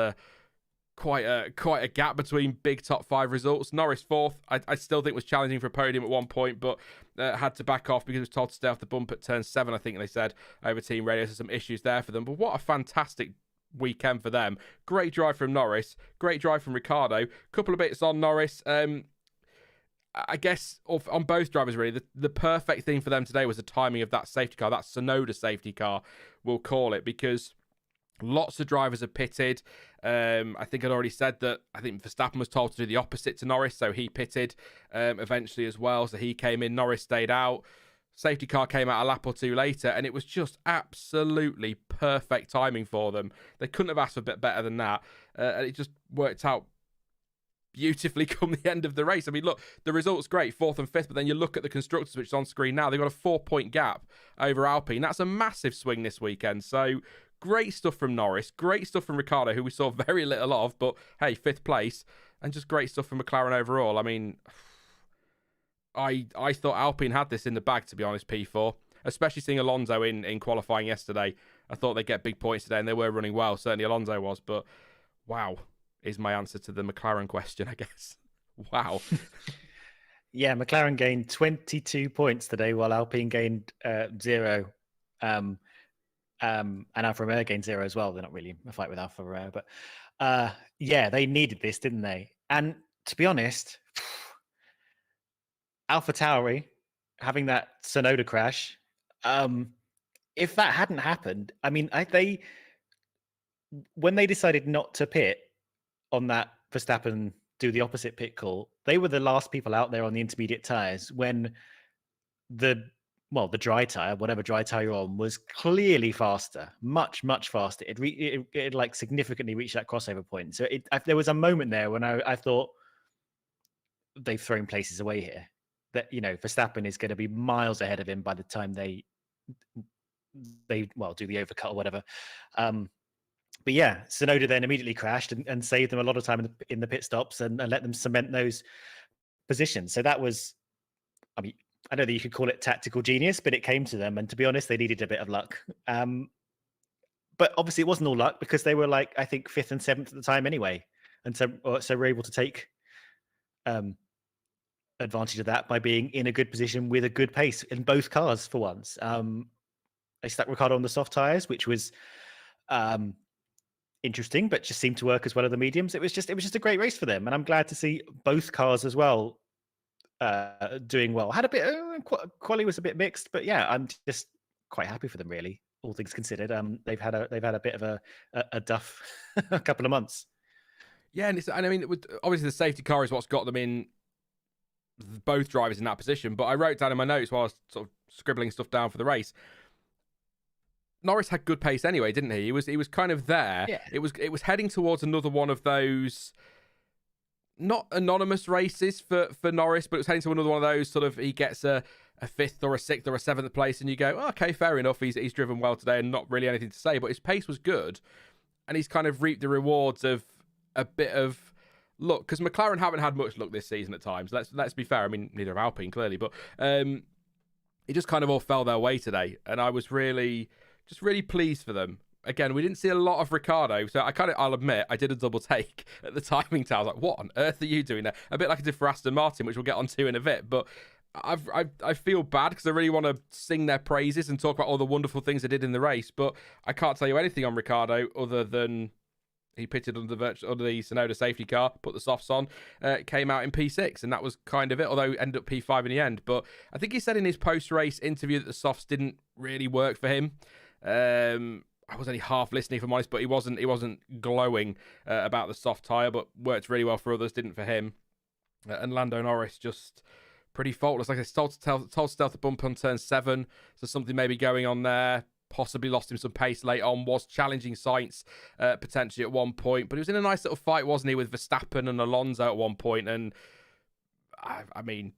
quite a gap between big top 5 results. Norris 4th, I still think was challenging for a podium at one point, but had to back off because he was told to stay off the bump at turn 7, I think they said, over team radio. So some issues there for them. But what a fantastic weekend for them. Great drive from Norris, great drive from Ricciardo. Couple of bits on Norris. I guess on both drivers, really, the perfect thing for them today was the timing of that safety car, that Tsunoda safety car, we'll call it, because lots of drivers have pitted. I think I'd already said that I think Verstappen was told to do the opposite to Norris, so he pitted eventually as well. So he came in, Norris stayed out. Safety car came out a lap or two later, and it was just absolutely perfect timing for them. They couldn't have asked for a bit better than that. And it just worked out beautifully come the end of the race. I mean, look, the result's great, 4th and 5th, but then you look at the constructors, which is on screen now, they've got a 4-point gap over Alpine. That's a massive swing this weekend. So great stuff from Norris, great stuff from Ricciardo, who we saw very little of, but hey, 5th place, and just great stuff from McLaren overall. I mean, I thought Alpine had this in the bag, to be honest, P4, especially seeing Alonso in qualifying yesterday. I thought they'd get big points today, and they were running well. Certainly Alonso was, but wow is my answer to the McLaren question, I guess. Wow. Yeah, McLaren gained 22 points today, while Alpine gained 0. And Alfa Romeo gained 0 as well. They're not really a fight with Alfa Romeo, but yeah, they needed this, didn't they? And to be honest, AlphaTauri having that Tsunoda crash, if that hadn't happened, I mean, when they decided not to pit on that Verstappen do the opposite pit call, they were the last people out there on the intermediate tyres when the dry tyre, whatever dry tyre you're on, was clearly faster, much faster. It like significantly reached that crossover point. So there was a moment there when I thought they've thrown places away here. That, Verstappen is going to be miles ahead of him by the time they do the overcut or whatever. But yeah, Tsunoda then immediately crashed and saved them a lot of time in the pit stops and let them cement those positions. So that was, I mean, I don't think you could call it tactical genius, but it came to them. And to be honest, they needed a bit of luck. But obviously it wasn't all luck, because they were like, I think 5th and 7th at the time anyway. And so we're able to take advantage of that by being in a good position with a good pace in both cars for once. They stuck Ricciardo on the soft tyres, which was interesting, but just seemed to work as well as the mediums. It was just a great race for them, and I'm glad to see both cars as well doing well. Had a bit quali was a bit mixed, but yeah, I'm just quite happy for them, really, all things considered. They've had a bit of a duff a couple of months. Yeah, and I mean, obviously the safety car is what's got them in, both drivers in that position. But I wrote down in my notes while I was sort of scribbling stuff down for the race, Norris had good pace anyway, didn't he? He was kind of there. Yeah. It was heading towards another one of those, not anonymous races for Norris, but it was heading to another one of those sort of, he gets a 5th or a 6th or a 7th place, and you go, oh, okay, fair enough. He's driven well today and not really anything to say, but his pace was good, and he's kind of reaped the rewards of a bit of luck, because McLaren haven't had much luck this season at times. Let's be fair. I mean, neither have Alpine clearly, but it just kind of all fell their way today, and I was really pleased for them. Again, we didn't see a lot of Ricciardo, so I'll admit, I did a double take at the timing tower. I was like, what on earth are you doing there? A bit like I did for Aston Martin, which we'll get onto in a bit, but I feel bad because I really want to sing their praises and talk about all the wonderful things they did in the race, but I can't tell you anything on Ricciardo other than he pitted under the Tsunoda safety car, put the softs on, came out in P6, and that was kind of it, although ended up P5 in the end. But I think he said in his post-race interview that the softs didn't really work for him. I was only half listening, if I'm honest, but he wasn't glowing about the soft tyre, but worked really well for others, didn't for him. And Lando Norris just pretty faultless. Like I said, told Stealth to bump on turn 7, so something maybe going on there. Possibly lost him some pace late on, was challenging Sainz potentially at one point, but he was in a nice little fight, wasn't he, with Verstappen and Alonso at one point, and I mean,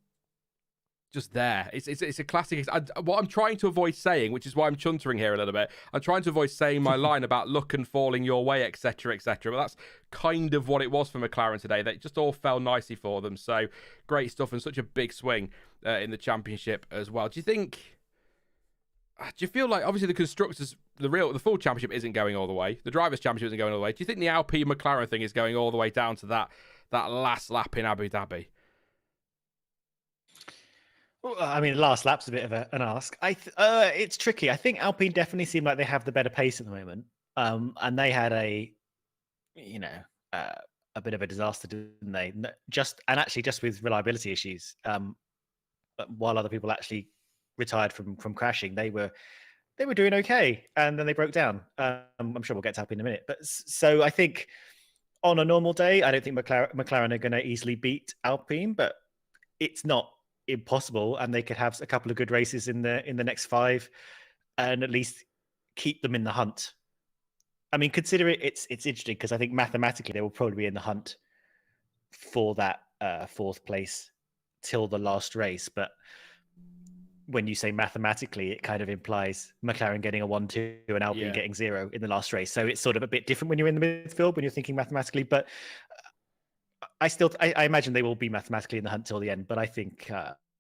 just there. It's a classic. What I'm trying to avoid saying, which is why I'm chuntering here a little bit, I'm trying to avoid saying my line about luck and falling your way, etc., etc., but that's kind of what it was for McLaren today. They just all fell nicely for them, so great stuff, and such a big swing in the championship as well. Do you feel like, obviously the constructors, the full championship isn't going all the way, the drivers' championship isn't going all the way, do you think the Alpine McLaren thing is going all the way down to that last lap in Abu Dhabi? Well, I mean, the last lap's a bit of an ask. It's tricky. I think Alpine definitely seem like they have the better pace at the moment. And they had you know, uh, a bit of a disaster, didn't they? Just with reliability issues. While other people actually retired from crashing, they were doing okay, and then they broke down. I'm sure we'll get to Alpine in a minute. But so I think on a normal day, I don't think McLaren are going to easily beat Alpine, but it's not impossible, and they could have a couple of good races in the next 5, and at least keep them in the hunt. I mean, consider it's interesting because I think mathematically they will probably be in the hunt for that 4th place till the last race. But when you say mathematically, it kind of implies McLaren getting a 1-2 and Alpine getting 0 in the last race. So it's sort of a bit different when you're in the midfield, when you're thinking mathematically. But I imagine they will be mathematically in the hunt till the end. But I think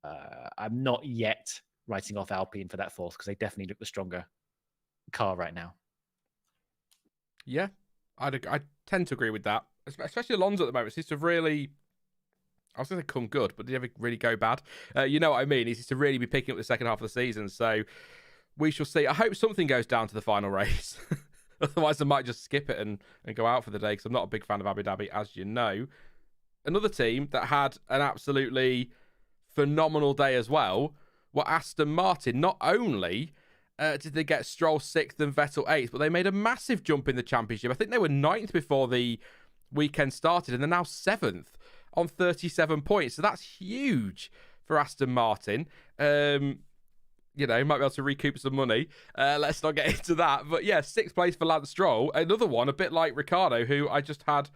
I'm not yet writing off Alpine for that 4th because they definitely look the stronger car right now. Yeah, I tend to agree with that. Especially Alonso at the moment seems to have really, I was going to come good, but did he ever really go bad? You know what I mean? He seems to really be picking up the second half of the season. So we shall see. I hope something goes down to the final race. Otherwise, I might just skip it and go out for the day because I'm not a big fan of Abu Dhabi, as you know. Another team that had an absolutely phenomenal day as well were Aston Martin. Not only did they get Stroll 6th and Vettel 8th, but they made a massive jump in the championship. I think they were 9th before the weekend started, and they're now 7th on 37 points. So that's huge for Aston Martin. You know, might be able to recoup some money. Let's not get into that. But yeah, 6th place for Lance Stroll. Another one, a bit like Ricciardo, who I just had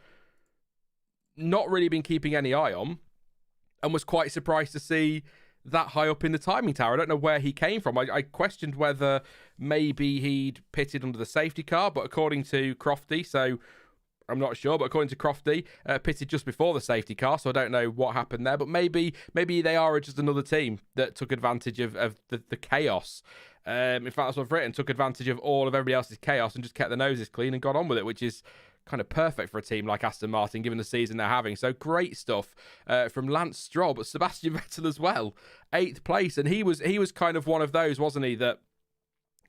not really been keeping any eye on and was quite surprised to see that high up in the timing tower. I don't know where he came from. I questioned whether maybe he'd pitted under the safety car, but according to Crofty, so I'm not sure, but according to Crofty, pitted just before the safety car, so I don't know what happened there, but maybe they are just another team that took advantage of the chaos. In fact, that's what I've written, took advantage of all of everybody else's chaos and just kept their noses clean and got on with it, which is kind of perfect for a team like Aston Martin, given the season they're having. So great stuff from Lance Stroll, but Sebastian Vettel as well, 8th place, and he was kind of one of those, wasn't he, that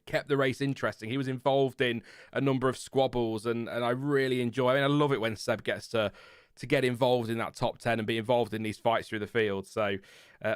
kept the race interesting. He was involved in a number of squabbles, and I really enjoy. I mean, I love it when Seb gets to get involved in that top 10 and be involved in these fights through the field. So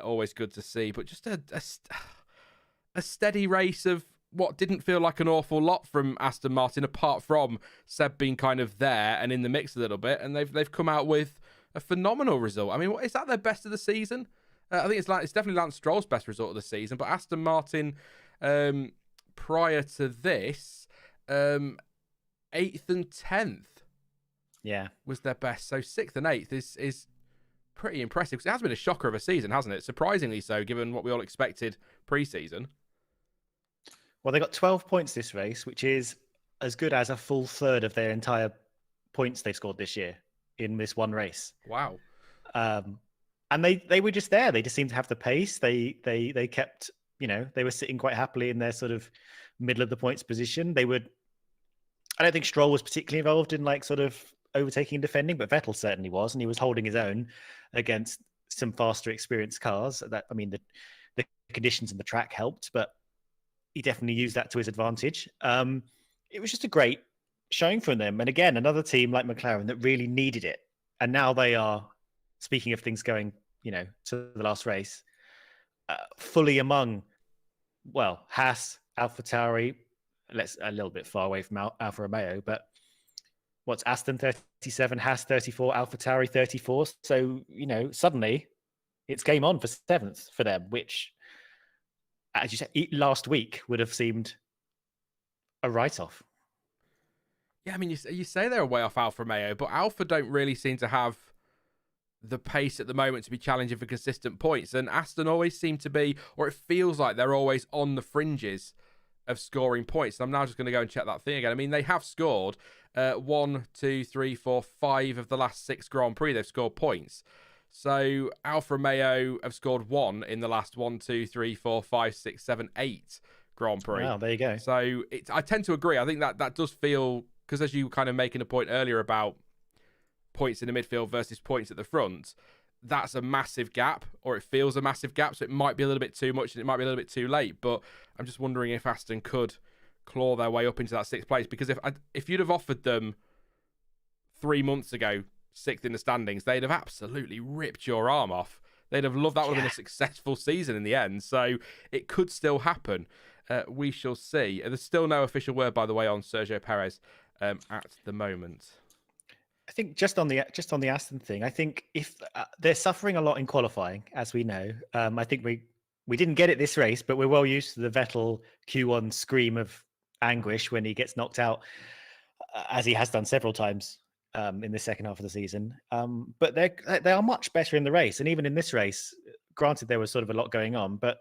always good to see. But just a steady race of what didn't feel like an awful lot from Aston Martin, apart from Seb being kind of there and in the mix a little bit, and they've come out with a phenomenal result. I mean, is that their best of the season? I think it's definitely Lance Stroll's best result of the season, but Aston Martin, prior to this, 8th and 10th, was their best. So 6th and 8th is pretty impressive, because it has been a shocker of a season, hasn't it? Surprisingly so, given what we all expected pre-season. Well, they got 12 points this race, which is as good as a full third of their entire points they've scored this year in this one race. Wow. And they were just there. They just seemed to have the pace. They kept, you know, they were sitting quite happily in their sort of middle of the points position. I don't think Stroll was particularly involved in like sort of overtaking and defending, but Vettel certainly was, and he was holding his own against some faster, experienced cars. The conditions in the track helped, but he definitely used that to his advantage. It was just a great showing from them. And again, another team like McLaren that really needed it. And now they are, speaking of things going, you know, to the last race, fully among, well, Haas, AlphaTauri, a little bit far away from Alfa Romeo, but what's Aston 37, Haas 34, AlphaTauri 34. So, you know, suddenly it's game on for 7th for them, which, as you said, last week would have seemed a write-off. Yeah, I mean, you say they're way off Alfa Romeo, but Alfa don't really seem to have the pace at the moment to be challenging for consistent points. And Aston always seem to be, or it feels like they're always on the fringes of scoring points. And I'm now just going to go and check that thing again. I mean, they have scored 1, 2, 3, 4, 5 of the last 6 Grand Prix. They've scored points. So Alfa Romeo have scored 1 in the last 1, 2, 3, 4, 5, 6, 7, 8 Grand Prix. Wow, there you go. So I tend to agree. I think that does feel, because as you kind of making a point earlier about points in the midfield versus points at the front, that's a massive gap, or it feels a massive gap. So it might be a little bit too much and it might be a little bit too late. But I'm just wondering if Aston could claw their way up into that 6th place. Because if you'd have offered them 3 months ago 6th in the standings, they'd have absolutely ripped your arm off. They'd have loved that. Would have been a successful season in the end. So it could still happen. We shall see. There's still no official word, by the way, on Sergio Perez at the moment. I think just on the Aston thing, I think if they're suffering a lot in qualifying, as we know, I think we didn't get it this race, but we're well used to the Vettel Q1 scream of anguish when he gets knocked out, as he has done several times in the second half of the season. But they are much better in the race, and even in this race, granted there was sort of a lot going on, but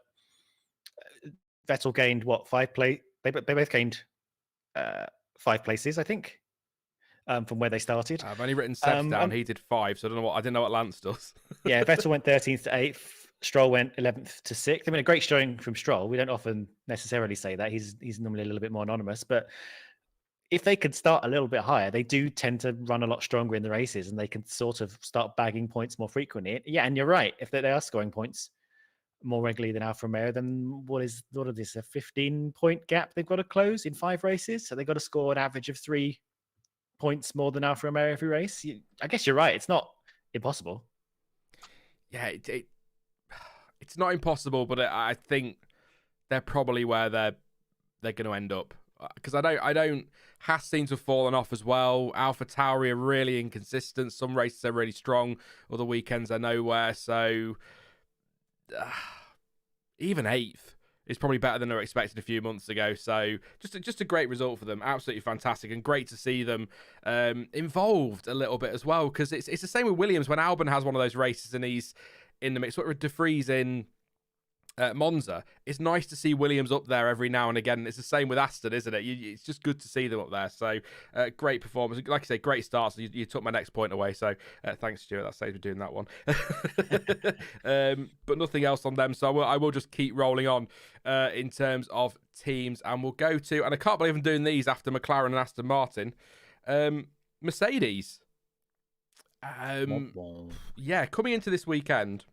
Vettel gained 5 place. They both gained 5 places, I think. From where they started. I've only written Seb's down. He did 5, so I didn't know what Lance does. Yeah, Vettel went 13th to 8th. Stroll went 11th to 6th. I mean, a great showing from Stroll. We don't often necessarily say that. He's normally a little bit more anonymous. But if they could start a little bit higher, they do tend to run a lot stronger in the races, and they can sort of start bagging points more frequently. Yeah, and you're right. If they are scoring points more regularly than Alfa Romeo, then what is this, a 15-point gap they've got to close in 5 races? So they've got to score an average of 3 points more than Alfa Romeo every race. I guess you're right. It's not impossible. Yeah, it's not impossible, but I think they're probably where they're going to end up. Because I don't. Haas seems to have fallen off as well. AlphaTauri are really inconsistent. Some races are really strong, other weekends are nowhere. So even 8th is probably better than they were expected a few months ago. So just a great result for them. Absolutely fantastic, and great to see them involved a little bit as well. Because it's the same with Williams when Albon has one of those races and he's in the mix. What with De Vries in Monza, it's nice to see Williams up there every now and again. It's the same with Aston, isn't it? It's just good to see them up there. So great performance. Like I say, great start. So you took my next point away. So thanks, Stuart. That saves me doing that one. But nothing else on them. So I will just keep rolling on in terms of teams, and we'll go to, and I can't believe I'm doing these after McLaren and Aston Martin. Mercedes. Yeah, coming into this weekend,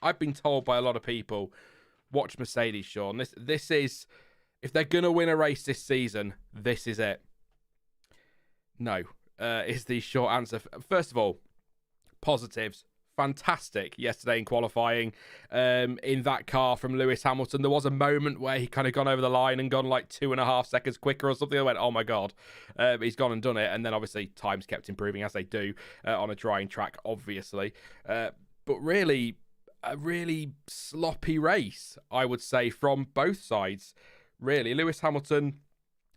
I've been told by a lot of people, watch Mercedes, Sean. This is, if they're going to win a race this season, this is it. No, is the short answer. First of all, positives. Fantastic yesterday in qualifying in that car from Lewis Hamilton. There was a moment where he kind of gone over the line and gone like 2.5 seconds quicker or something. I went, oh my God, he's gone and done it. And then obviously times kept improving as they do on a drying track, obviously. But really, a really sloppy race, I would say, from both sides. Really, Lewis Hamilton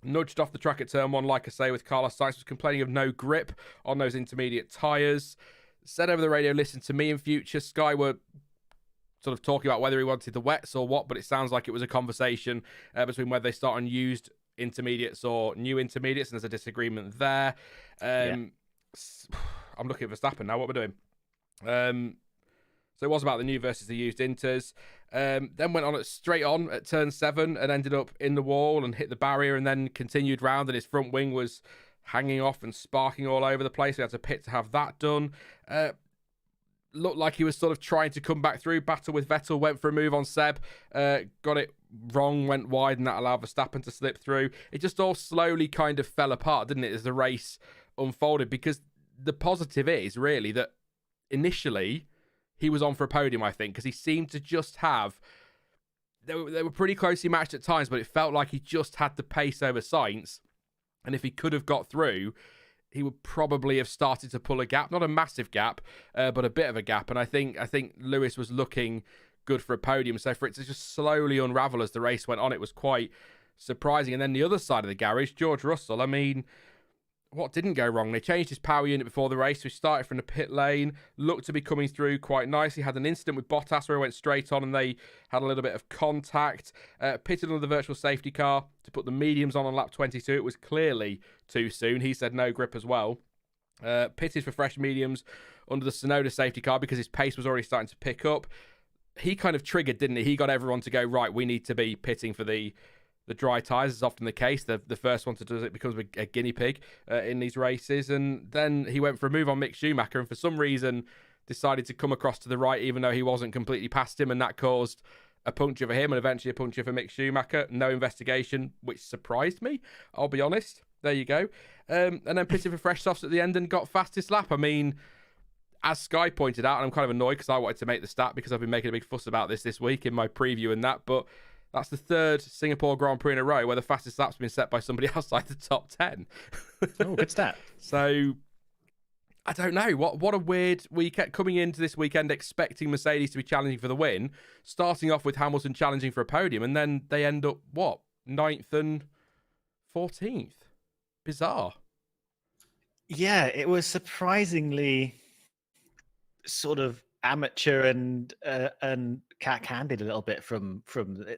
nudged off the track at turn 1, like I say, with Carlos Sainz, was complaining of no grip on those intermediate tyres. Said over the radio, listen to me in future. Sky were sort of talking about whether he wanted the wets or what, but it sounds like it was a conversation between whether they start on used intermediates or new intermediates, and there's a disagreement there. I'm looking at Verstappen now. What we're doing? So it was about the new versus the used inters. Then went on straight on at turn 7 and ended up in the wall and hit the barrier, and then continued round, and his front wing was hanging off and sparking all over the place. We had to pit to have that done. Looked like he was sort of trying to come back through. Battle with Vettel, went for a move on Seb. Got it wrong, went wide, and that allowed Verstappen to slip through. It just all slowly kind of fell apart, didn't it, as the race unfolded? Because the positive is really that initially he was on for a podium, I think, because he seemed to just have... They were pretty closely matched at times, but it felt like he just had the pace over Sainz. And if he could have got through, he would probably have started to pull a gap. Not a massive gap, but a bit of a gap. And I think Lewis was looking good for a podium. So for it to just slowly unravel as the race went on, it was quite surprising. And then the other side of the garage, George Russell, I mean, what didn't go wrong? They changed his power unit before the race. We started from the pit lane, looked to be coming through quite nicely. Had an incident with Bottas where he went straight on and they had a little bit of contact. Pitted under the virtual safety car to put the mediums on lap 22. It was clearly too soon. He said no grip as well. Pitted for fresh mediums under the Sonoda safety car because his pace was already starting to pick up. He kind of triggered, didn't he? He got everyone to go, right, we need to be pitting for the dry tyres, is often the case. The first one to do it becomes a guinea pig in these races. And then he went for a move on Mick Schumacher and for some reason decided to come across to the right even though he wasn't completely past him, and that caused a puncture for him and eventually a puncture for Mick Schumacher. No investigation, which surprised me, I'll be honest. There you go. And then pitted for fresh softs at the end and got fastest lap. I mean, as Sky pointed out, and I'm kind of annoyed because I wanted to make the stat because I've been making a big fuss about this week in my preview and that, but that's the third Singapore Grand Prix in a row where the fastest lap's been set by somebody outside the top 10. Oh, good stat. So, I don't know. What a weird weekend. Coming into this weekend expecting Mercedes to be challenging for the win, starting off with Hamilton challenging for a podium, and then they end up, 9th and 14th? Bizarre. Yeah, it was surprisingly sort of amateur and cack-handed a little bit from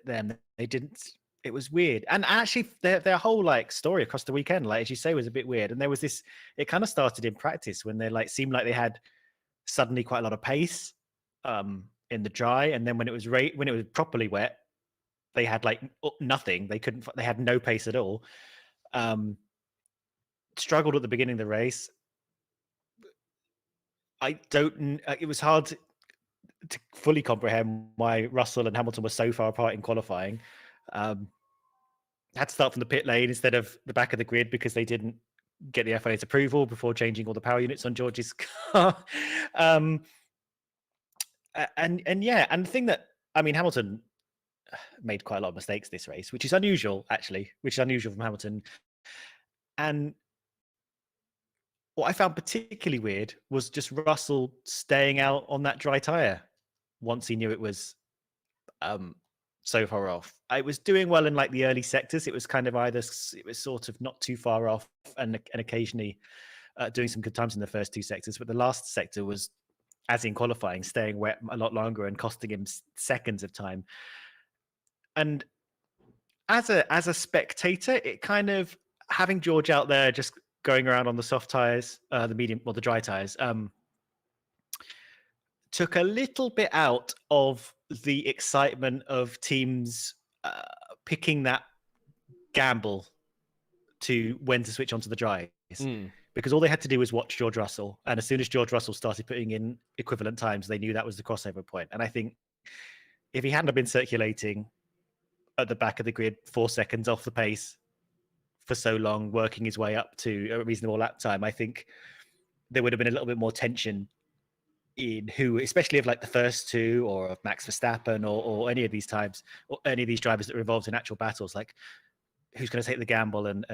them. They didn't. It was weird, and actually their whole like story across the weekend, like as you say, was a bit weird. And there was this. It kind of started in practice when they like seemed like they had suddenly quite a lot of pace in the dry, and then when it was properly wet, they had like nothing. They couldn't. They had no pace at all. Struggled at the beginning of the race. It was hard to fully comprehend why Russell and Hamilton were so far apart in qualifying. Had to start from the pit lane instead of the back of the grid because they didn't get the FIA's approval before changing all the power units on George's car. And the thing that, I mean, Hamilton made quite a lot of mistakes this race, which is unusual from Hamilton. And what I found particularly weird was just Russell staying out on that dry tyre once he knew it was so far off. I was doing well in like the early sectors. It was kind of it was sort of not too far off and occasionally doing some good times in the first two sectors. But the last sector was, as in qualifying, staying wet a lot longer and costing him seconds of time. And as a spectator, it kind of, having George out there just going around on the soft tires, the dry tires, took a little bit out of the excitement of teams picking that gamble to when to switch onto the dries. Because all they had to do was watch George Russell. And as soon as George Russell started putting in equivalent times, they knew that was the crossover point. And I think if he hadn't been circulating at the back of the grid 4 seconds off the pace for so long, working his way up to a reasonable lap time, I think there would have been a little bit more tension in who, especially of like the first two, or of Max Verstappen, or any of these times, or any of these drivers that were involved in actual battles, like who's going to take the gamble and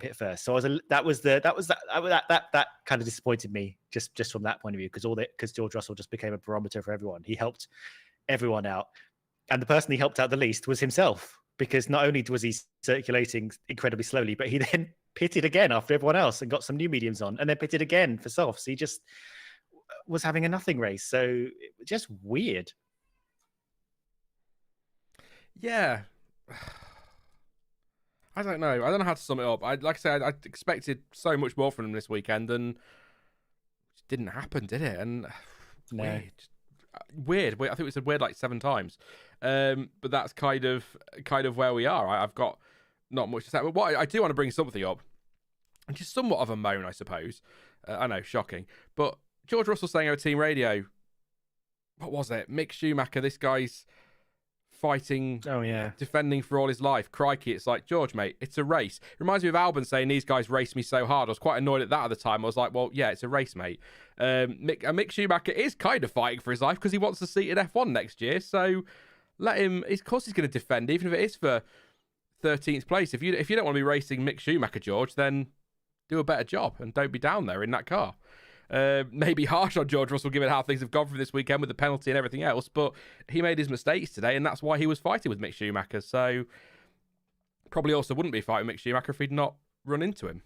pit first. So that kind of disappointed me just from that point of view, because George Russell just became a barometer for everyone. He helped everyone out, and the person he helped out the least was himself, because not only was he circulating incredibly slowly, but he then pitted again after everyone else and got some new mediums on, and then pitted again for softs. He just was having a nothing race. So just weird. Yeah. I don't know. I don't know how to sum it up. Like I said, I expected so much more from him this weekend, and it didn't happen, did it? And no. Weird. I think we said weird like 7 times. But that's kind of where we are. I've got not much to say. But what I do want to bring something up, which is somewhat of a moan, I suppose. I know, shocking. But George Russell saying over team radio, what was it? Mick Schumacher, this guy's fighting, defending for all his life. Crikey, it's like, George, mate, it's a race. It reminds me of Albon saying, these guys race me so hard. I was quite annoyed at that at the time. I was like, well, yeah, it's a race, mate. Mick Schumacher is kind of fighting for his life because he wants a seat in F1 next year. So let him, of course he's going to defend, even if it is for 13th place. If you don't want to be racing Mick Schumacher, George, then do a better job and don't be down there in that car. Maybe harsh on George Russell given how things have gone for this weekend with the penalty and everything else, but he made his mistakes today, and that's why he was fighting with Mick Schumacher. So probably also wouldn't be fighting Mick Schumacher if he'd not run into him.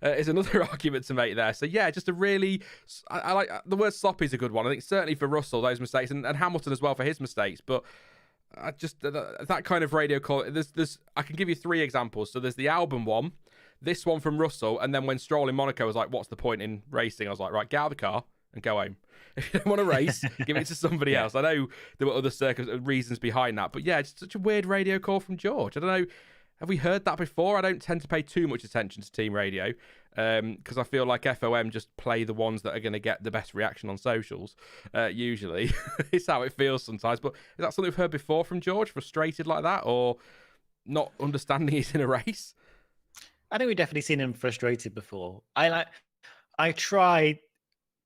Is another argument to make there. So yeah, just a really, I like the word sloppy is a good one. I think certainly for Russell those mistakes, and Hamilton as well for his mistakes. But I just that kind of radio call. There's I can give you 3 examples. So there's the Albon one. This one from Russell, and then when Stroll in Monaco was like, what's the point in racing? I was like, right, get out of the car and go home. If you don't want to race, give it to somebody else. I know there were other reasons behind that, but yeah, just such a weird radio call from George. I don't know, have we heard that before? I don't tend to pay too much attention to team radio, because I feel like FOM just play the ones that are going to get the best reaction on socials. Usually, it's how it feels sometimes. But is that something we've heard before from George? Frustrated like that, or not understanding he's in a race? I think we've definitely seen him frustrated before. I try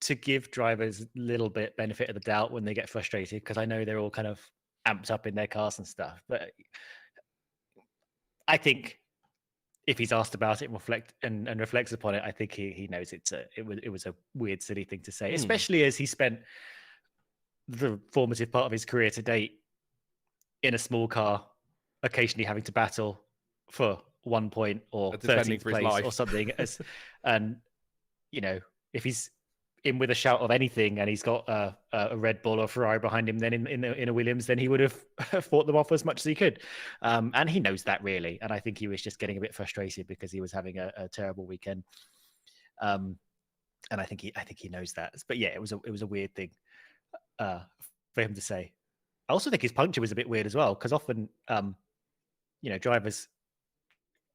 to give drivers a little bit benefit of the doubt when they get frustrated, because I know they're all kind of amped up in their cars and stuff. But I think if he's asked about it and reflects upon it, I think he knows it was a weird, silly thing to say, especially as he spent the formative part of his career to date in a small car, occasionally having to battle for 1 point or 13th place or something. And if he's in with a shout of anything and he's got a Red Bull or Ferrari behind him, then in a Williams, then he would have fought them off as much as he could. And he knows that, really. And I think he was just getting a bit frustrated because he was having a terrible weekend. And I think he knows that. But yeah, it was a weird thing for him to say. I also think his puncture was a bit weird as well, because often drivers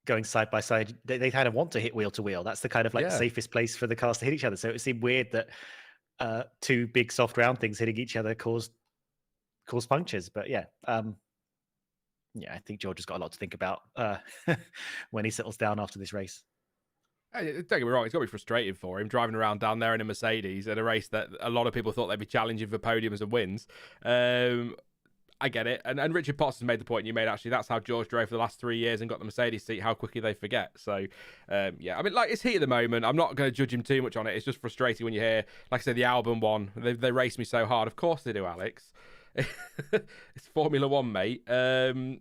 going side by side, they kind of want to hit wheel to wheel. That's the kind of the safest place for the cars to hit each other. So it seemed weird that two big soft round things hitting each other caused punctures. But I think George has got a lot to think about when he settles down after this race. Don't get me wrong, it's got to be frustrating for him driving around down there in a Mercedes at a race that a lot of people thought they'd be challenging for podiums and wins. I get it. And Richard Potts has made the point you made, actually. That's how George drove for the last 3 years and got the Mercedes seat, how quickly they forget. So, I mean, it's heat at the moment. I'm not going to judge him too much on it. It's just frustrating when you hear, like I said, the Albon one. They race me so hard. Of course they do, Alex. It's Formula One, mate. I'm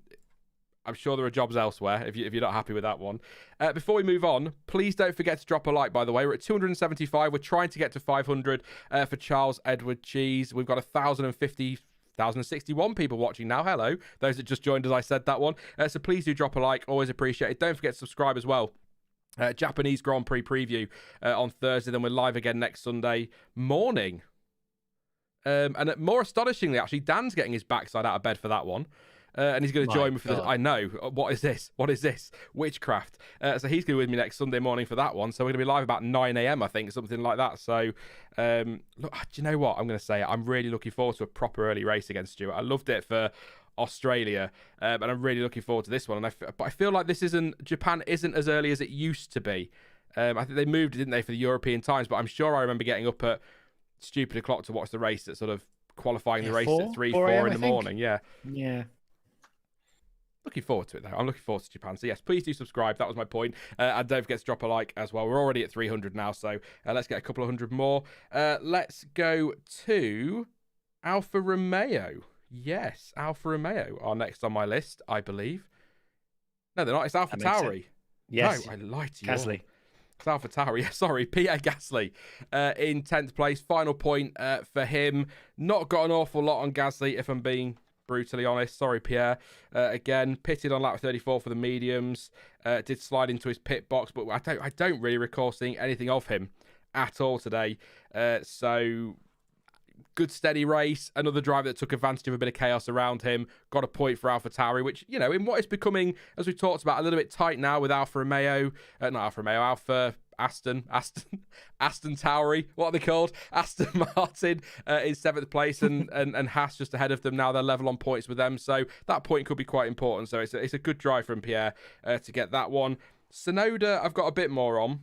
sure there are jobs elsewhere if you're not happy with that one. Before we move on, please don't forget to drop a like, by the way. We're at 275. We're trying to get to 500 for Charles Edward Cheese. We've got 1,061 people watching now. Hello. Those that just joined as I said that one. So please do drop a like. Always appreciate it. Don't forget to subscribe as well. Japanese Grand Prix preview on Thursday. Then we're live again next Sunday morning. And more astonishingly, actually, Dan's getting his backside out of bed for that one. And he's going to join me for this. I know. What is this? Witchcraft. So he's going to be with me next Sunday morning for that one. So we're going to be live about 9 a.m, I think, something like that. So, look, do you know what? I'm going to say it. I'm really looking forward to a proper early race against Stuart. I loved it for Australia, and I'm really looking forward to this one. But I feel like Japan isn't as early as it used to be. I think they moved, didn't they, for the European times? But I'm sure I remember getting up at stupid o'clock to watch the race at sort of qualifying the race at 4 in the morning. Yeah. Looking forward to it, though. I'm looking forward to Japan. So, yes, please do subscribe. That was my point. And don't forget to drop a like as well. We're already at 300 now, so let's get a couple of hundred more. Let's go to Alfa Romeo. Yes, Alfa Romeo are next on my list, I believe. No, they're not. It's AlphaTauri. Yes. No, I lied to you. Gasly. It's AlphaTauri. Sorry, Pierre Gasly in 10th place. Final point for him. Not got an awful lot on Gasly, if I'm being brutally honest. Sorry, Pierre. Again, pitted on lap 34 for the mediums. Did slide into his pit box, but I don't really recall seeing anything of him at all today. So good steady race. Another driver that took advantage of a bit of chaos around him. Got a point for AlphaTauri, which, in what is becoming, as we talked about, a little bit tight now with Aston Tauri, what are they called? Aston Martin in 7th place, and Haas just ahead of them now. They're level on points with them, so that point could be quite important. So it's a good drive from Pierre to get that one. Tsunoda, I've got a bit more on.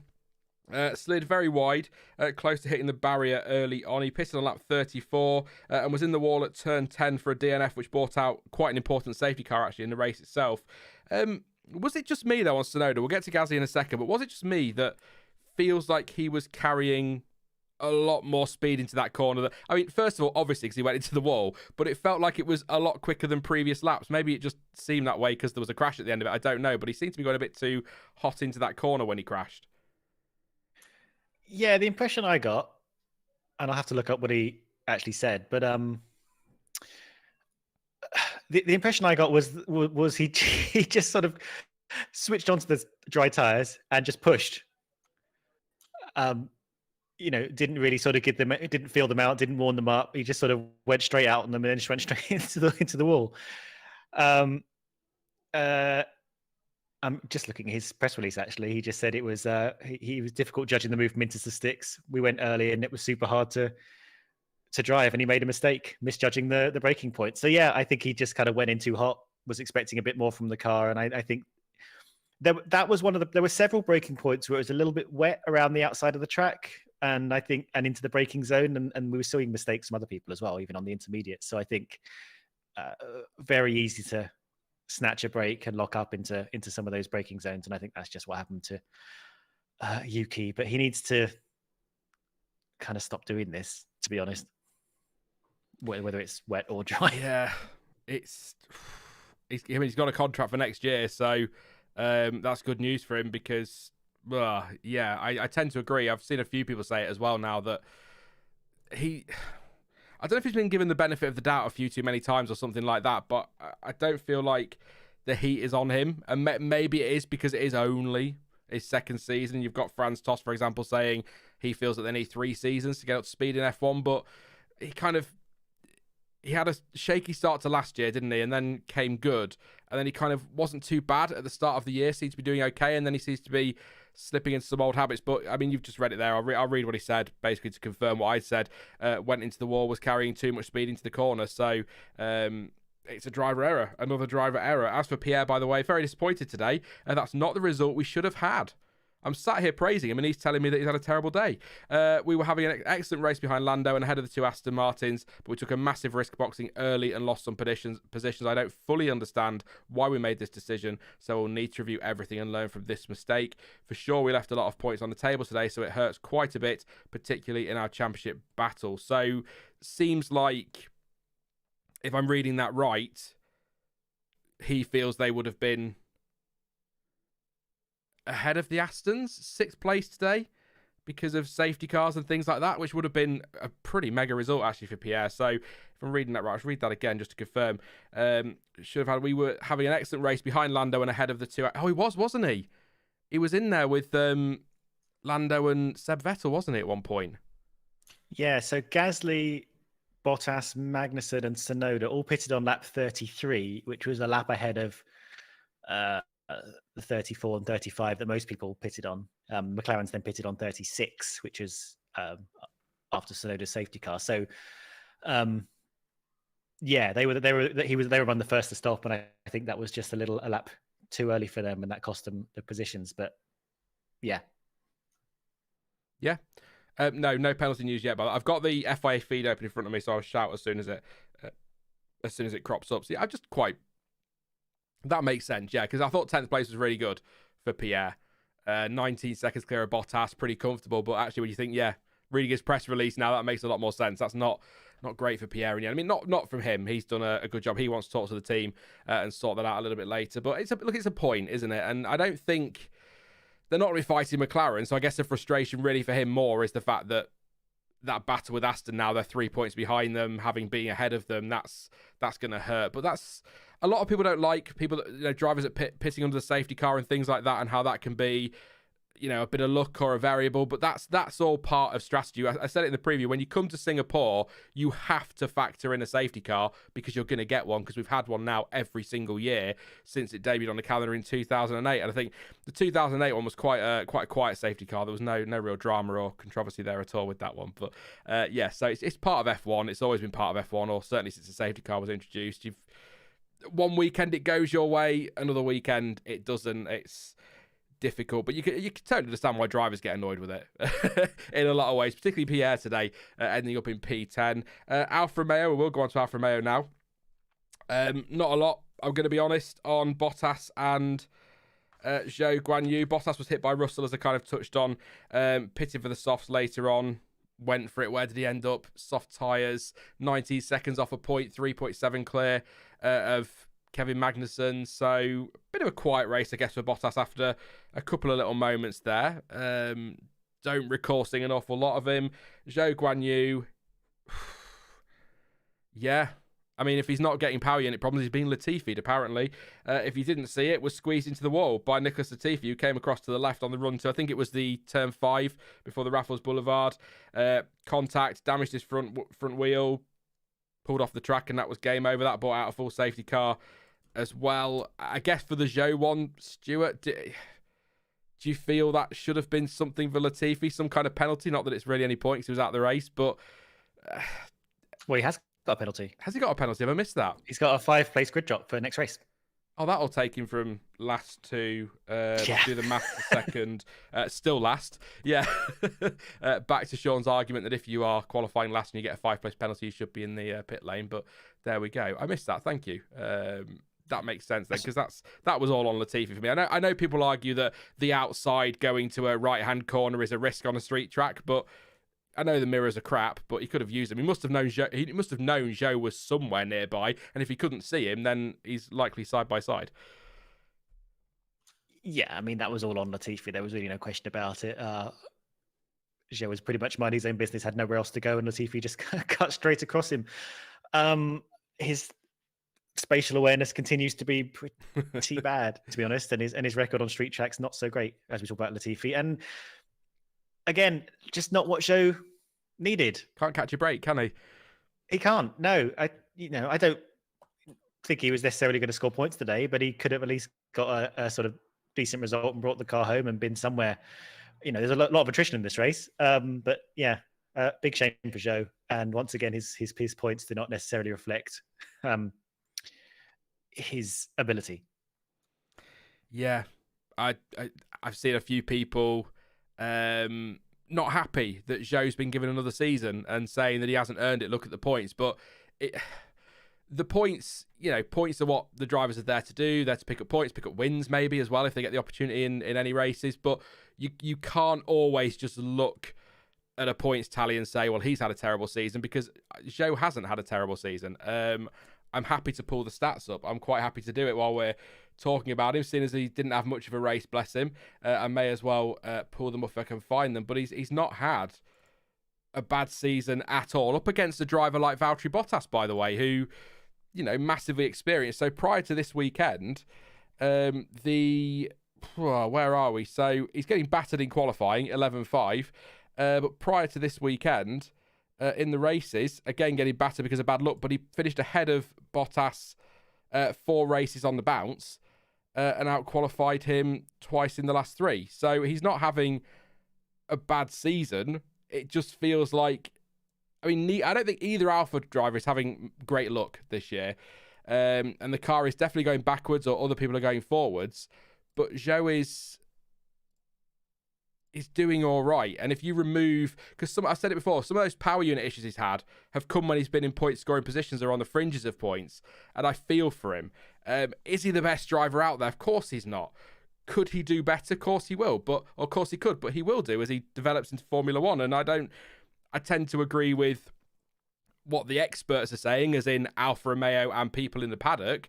Slid very wide, close to hitting the barrier early on. He pitted on lap 34 and was in the wall at turn 10 for a DNF, which brought out quite an important safety car actually in the race itself. Was it just me though on Tsunoda? We'll get to Gasly in a second, but was it just me that feels like he was carrying a lot more speed into that corner? I mean, first of all, obviously because he went into the wall, but it felt like it was a lot quicker than previous laps. Maybe it just seemed that way because there was a crash at the end of it. I don't know, but he seemed to be going a bit too hot into that corner when he crashed. Yeah, the impression I got, and I'll have to look up what he actually said, but the impression I got was he just sort of switched onto the dry tires and just pushed. Didn't really sort of didn't feel them out, didn't warm them up. He just sort of went straight out on them and then just went straight into the wall. I'm just looking at his press release. Actually, he just said it was he was difficult judging the movement into the sticks. We went early, and it was super hard to drive, and he made a mistake misjudging the braking point. So yeah, I think he just kind of went in too hot. Was expecting a bit more from the car, and I think that was one of the. There were several braking points where it was a little bit wet around the outside of the track, and I think into the braking zone, and we were seeing mistakes from other people as well, even on the intermediate. So I think very easy to snatch a brake and lock up into some of those braking zones, and I think that's just what happened to Yuki. But he needs to kind of stop doing this, to be honest, whether it's wet or dry. Yeah, he's got a contract for next year, so that's good news for him because, yeah, I tend to agree. I've seen a few people say it as well now that I don't know if he's been given the benefit of the doubt a few too many times or something like that, but I don't feel like the heat is on him. And maybe it is because it is only his second season. You've got Franz Tost, for example, saying he feels that they need 3 seasons to get up to speed in F1, but he had a shaky start to last year, didn't he? And then came good. And then he kind of wasn't too bad at the start of the year, seemed to be doing okay, and then he seems to be slipping into some old habits. But, I mean, you've just read it there. I'll read what he said, basically to confirm what I said. Went into the wall, was carrying too much speed into the corner. So, it's a driver error, another driver error. As for Pierre, by the way, very disappointed today. And that's not the result we should have had. I'm sat here praising him, and he's telling me that he's had a terrible day. We were having an excellent race behind Lando and ahead of the 2 Aston Martins, but we took a massive risk boxing early and lost some positions. I don't fully understand why we made this decision, so we'll need to review everything and learn from this mistake. For sure, we left a lot of points on the table today, so it hurts quite a bit, particularly in our championship battle. So, seems like, if I'm reading that right, he feels they would have been ahead of the Astons, 6th place today, because of safety cars and things like that, which would have been a pretty mega result actually for Pierre. So if I'm reading that right, I'll read that again just to confirm. We were having an excellent race behind Lando and ahead of the 2. Oh, he was, wasn't he? He was in there with Lando and Seb Vettel, wasn't he, at one point? Yeah, so Gasly, Bottas, Magnussen, and Tsunoda all pitted on lap 33, which was a lap ahead of the 34 and 35 that most people pitted on. McLaren's then pitted on 36, which is after Tsunoda's safety car. So, yeah, they were on the first to stop, and I think that was just a lap too early for them, and that cost them the positions. But yeah. No penalty news yet, but I've got the FIA feed open in front of me, so I'll shout as soon as it crops up. See, I'm just quite. That makes sense, yeah, because I thought 10th place was really good for Pierre. 19 seconds clear of Bottas, pretty comfortable. But actually, when you think, yeah, reading his press release now, that makes a lot more sense. That's not great for Pierre in the end. I mean, not from him. He's done a good job. He wants to talk to the team and sort that out a little bit later. But it's a point, isn't it? And I don't think they're not really fighting McLaren. So I guess the frustration really for him more is the fact that battle with Aston now, they're 3 points behind them, having been ahead of them. That's going to hurt. But that's. A lot of people don't like drivers at pitting under the safety car and things like that, and how that can be, a bit of luck or a variable. But that's all part of strategy. I said it in the preview. When you come to Singapore, you have to factor in a safety car because you're going to get one, because we've had one now every single year since it debuted on the calendar in 2008. And I think the 2008 one was quite a quiet safety car. There was no real drama or controversy there at all with that one. But so it's part of F1. It's always been part of F1, or certainly since the safety car was introduced. One weekend it goes your way, another weekend it doesn't. It's difficult, but you can totally understand why drivers get annoyed with it in a lot of ways, particularly Pierre today, ending up in P10. Alfa Romeo, we'll go on to Alfa Romeo now. Not a lot, I'm going to be honest, on Bottas and Zhou Guanyu. Bottas was hit by Russell, as I kind of touched on, pitted for the softs later on. Went for it. Where did he end up? Soft tyres, 19 seconds off a point, 3.7 clear of Kevin Magnussen. So a bit of a quiet race, I guess, for Bottas after a couple of little moments there. Don't recall seeing an awful lot of him. Zhou Guanyu, yeah. I mean, if he's not getting power unit problems, he's being Latifi'd, apparently. If you didn't see it, was squeezed into the wall by Nicholas Latifi, who came across to the left on the run to, I think it was the turn 5 before the Raffles Boulevard. Contact, damaged his front wheel, pulled off the track, and that was game over. That brought out a full safety car. as well. I guess for the Zhou one, Stuart, do you feel that should have been something for Latifi, some kind of penalty? Not that it's really any point because he was out of the race, but... Well, he has got a penalty. Has he got a penalty? Have I missed that? He's got a 5-place grid drop for next race. Oh, that'll take him from last to do the math a second. Still last. Yeah. Back to Sean's argument that if you are qualifying last and you get a 5-place penalty, you should be in the pit lane. But there we go. I missed that. Thank you. That makes sense then, because that was all on Latifi for me. I know people argue that the outside going to a right-hand corner is a risk on a street track, but I know the mirrors are crap, but he could have used them. He must have known Zhou was somewhere nearby, and if he couldn't see him, then he's likely side by side. Yeah, I mean, that was all on Latifi. There was really no question about it. Zhou was pretty much minding his own business, had nowhere else to go, and Latifi just cut straight across him. His spatial awareness continues to be pretty bad, to be honest, and his record on street tracks not so great, as we talk about Latifi. And again, just not what Zhou needed. Can't catch a break, can he? He can't. No, I don't think he was necessarily going to score points today, but he could have at least got a sort of decent result and brought the car home and been somewhere. There's a lot of attrition in this race. But yeah, big shame for Zhou. And once again, his points do not necessarily reflect his ability. Yeah, I've seen a few people not happy that Zhou's been given another season and saying that he hasn't earned it. Look at the points, but the points, points are what the drivers are there to do. They're to pick up points, pick up wins maybe as well if they get the opportunity in any races. But you can't always just look at a points tally and say, well, he's had a terrible season, because Zhou hasn't had a terrible season. I'm happy to pull the stats up. I'm quite happy to do it while we're talking about him, seeing as he didn't have much of a race, bless him. I may as well pull them up if I can find them. But he's not had a bad season at all. Up against a driver like Valtteri Bottas, by the way, who, massively experienced. So prior to this weekend, where are we? So he's getting battered in qualifying, 11.5. But prior to this weekend, in the races, again getting battered because of bad luck, but he finished ahead of Bottas 4 races on the bounce and out-qualified him twice in the last 3. So he's not having a bad season. It just feels like, I don't think either Alfa driver is having great luck this year. And the car is definitely going backwards, or other people are going forwards. But Zhou is doing all right. And if you remove, because I said it before, some of those power unit issues he's had have come when he's been in point scoring positions or on the fringes of points. And I feel for him. Is he the best driver out there? Of course he's not. Could he do better? Of course he will. But of course he could. But he will do as he develops into Formula One. And I tend to agree with what the experts are saying, as in Alfa Romeo and people in the paddock.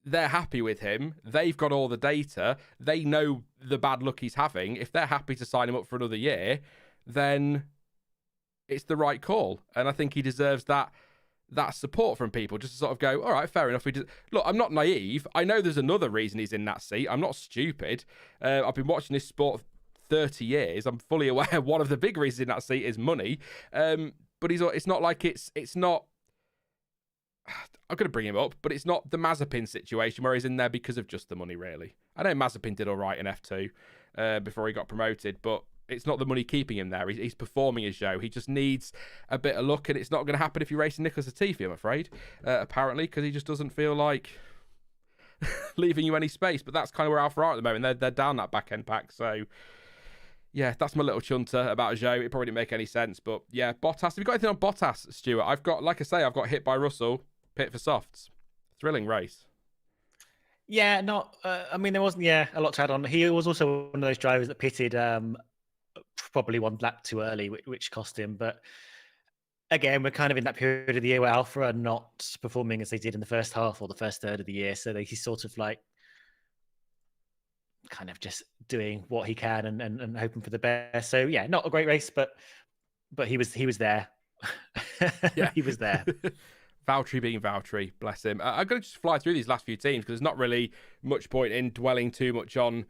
They're happy with him. They've got all the data. They know the bad luck he's having. If they're happy to sign him up for another year, then it's the right call. And I think he deserves that support from people, just to sort of go, all right, fair enough. Look, I'm not naive. I know there's another reason he's in that seat. I'm not stupid. I've been watching this sport 30 years. I'm fully aware one of the big reasons in that seat is money. But it's not like it's not. I'm going to bring him up, but it's not the Mazepin situation where he's in there because of just the money, really. I know Mazepin did all right in F2 before he got promoted, but it's not the money keeping him there. He's performing as Zhou. He just needs a bit of luck, and it's not going to happen if you're racing Nicholas Latifi, I'm afraid, apparently, because he just doesn't feel like leaving you any space. But that's kind of where Alfa are at the moment. They're down that back-end pack, so... Yeah, that's my little chunter about Zhou. It probably didn't make any sense, but yeah, Bottas. Have you got anything on Bottas, Stuart? I've got hit by Russell, pit for softs. Thrilling race. Yeah, there wasn't a lot to add on. He was also one of those drivers that pitted probably one lap too early, which cost him. But again, we're kind of in that period of the year where Alfa are not performing as they did in the first half or the first third of the year. So he's sort of like kind of just doing what he can and hoping for the best. So yeah, not a great race, but he was there. Yeah, he was there. Valtteri being Valtteri, bless him. I'm going to just fly through these last few teams because there's not really much point in dwelling too much on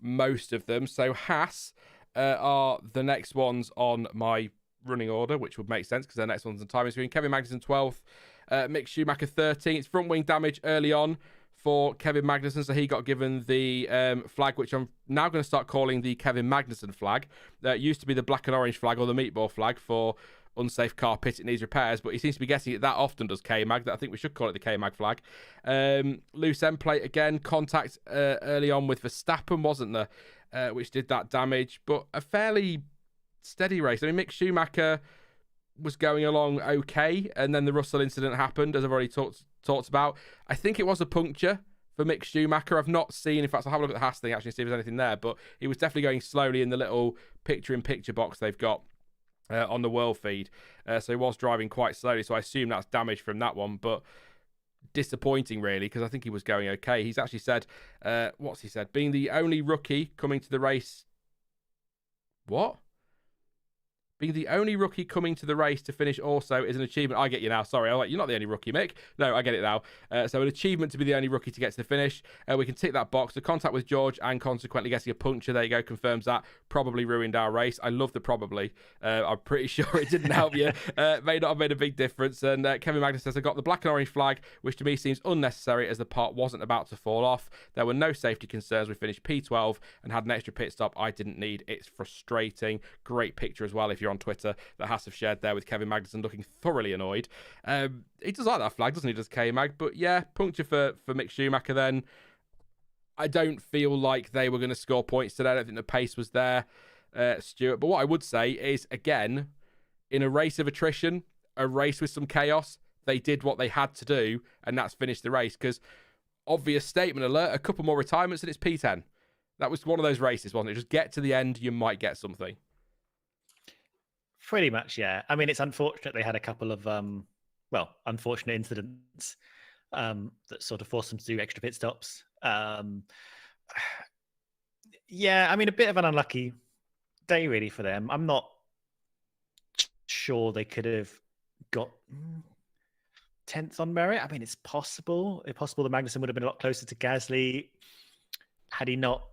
most of them. So Haas are the next ones on my running order, which would make sense because their next one's on timing screen. Kevin Magnussen 12th, Mick Schumacher 13th. Front wing damage early on for Kevin Magnussen, so he got given the flag, which I'm now going to start calling the Kevin Magnussen flag. It used to be the black and orange flag or the meatball flag for unsafe car pit, it needs repairs, but he seems to be getting it that often, does K-Mag, that I think we should call it the K-Mag flag. Loose end plate again, contact early on with Verstappen, wasn't there, which did that damage, but a fairly steady race. I mean, Mick Schumacher was going along okay, and then the Russell incident happened, as I've already talked about. I think it was a puncture for Mick Schumacher. I've not seen, in fact, I'll have a look at the Haas thing actually and see if there's anything there, but he was definitely going slowly in the little picture-in-picture box they've got on the world feed. So he was driving quite slowly, so I assume that's damage from that one, but disappointing really, because I think he was going okay. He's actually said, what's he said? Being the only rookie coming to the race... What? Being the only rookie coming to the race to finish also is an achievement. I get you now. Sorry, you're not the only rookie, Mick. No, I get it now. So an achievement to be the only rookie to get to the finish. We can tick that box. The contact with George and consequently getting a puncture, there you go, confirms that. Probably ruined our race. I love the probably. I'm pretty sure it didn't help you. May not have made a big difference. And Kevin Magnussen says, I got the black and orange flag, which to me seems unnecessary as the part wasn't about to fall off. There were no safety concerns. We finished P12 and had an extra pit stop I didn't need. It's frustrating. Great picture as well if you're on Twitter that Haas have shared there with Kevin Magnussen looking thoroughly annoyed. He does like that flag, doesn't he, does K-Mag? But yeah, puncture for Mick Schumacher then. I don't feel like they were going to score points today. I don't think the pace was there, Stuart. But what I would say is, again, in a race of attrition, a race with some chaos, they did what they had to do, and that's finish the race. Because, obvious statement alert, a couple more retirements and it's P10. That was one of those races, wasn't it? Just get to the end, you might get something. Pretty much, yeah. I mean, it's unfortunate they had a couple of, unfortunate incidents that sort of forced them to do extra pit stops. Yeah, I mean, a bit of an unlucky day, really, for them. I'm not sure they could have got 10th on merit. I mean, it's possible. It's possible that Magnussen would have been a lot closer to Gasly had he not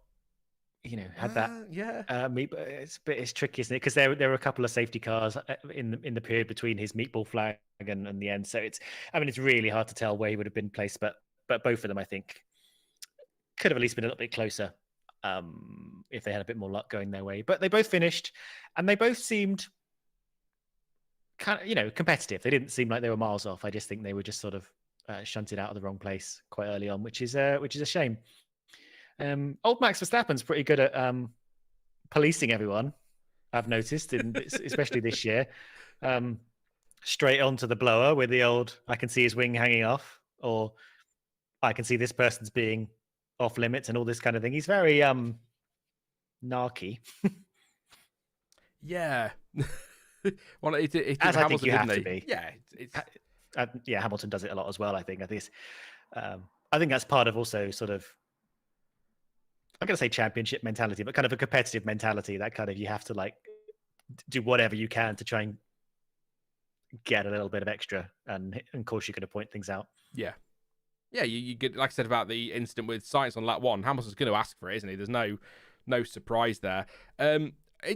had that. It's tricky, isn't it? Because there were a couple of safety cars in the period between his meatball flag and the end. So it's really hard to tell where he would have been placed. But both of them, I think, could have at least been a little bit closer if they had a bit more luck going their way. But they both finished, and they both seemed kind of competitive. They didn't seem like they were miles off. I just think they were just sort of shunted out of the wrong place quite early on, which is a shame. Old Max Verstappen's pretty good at policing everyone, I've noticed, especially this year. Straight onto the blower with the old, I can see his wing hanging off, or I can see this person's being off limits and all this kind of thing. He's very narky. Yeah. Well, it as Hamilton, I think you have didn't to he? be. Yeah. Hamilton does it a lot as well, I think. I think that's part of also sort of, I'm going to say championship mentality, but kind of a competitive mentality, that kind of, you have to like do whatever you can to try and get a little bit of extra. And of course, you're going to point things out. Yeah. Yeah, you get, like I said about the incident with Sainz on lap 1, Hamilton's going to ask for it, isn't he? There's no surprise there.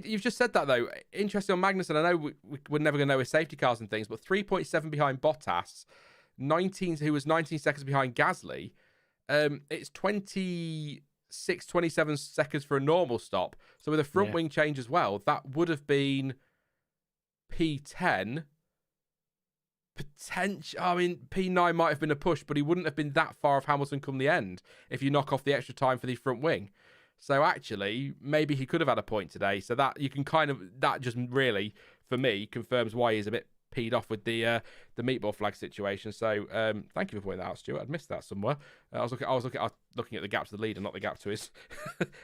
You've just said that, though. Interesting on Magnussen. I know we're never going to know his safety cars and things, but 3.7 behind Bottas, who was 19 seconds behind Gasly. It's 27 seconds for a normal stop. So with a front wing change as well, that would have been P10. I mean, P9 might have been a push, but he wouldn't have been that far off Hamilton come the end if you knock off the extra time for the front wing. So actually, maybe he could have had a point today. So that you can that just really, for me, confirms why he's a bit peed off with the meatball flag situation. So thank you for pointing that out, Stuart. I'd missed that somewhere. I was looking at the gap to the leader, not the gap to his.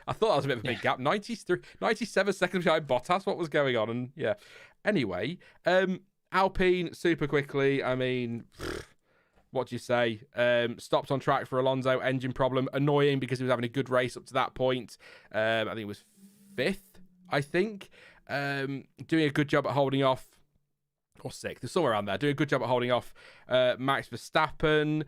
I thought that was a bit of a big gap. 97 seconds behind Bottas. What was going on? And yeah. Anyway, Alpine super quickly. I mean, what do you say? Stopped on track for Alonso. Engine problem. Annoying because he was having a good race up to that point. I think it was 5th. I think doing a good job at holding off. Or 6th, they're somewhere around there. Doing a good job at holding off Max Verstappen.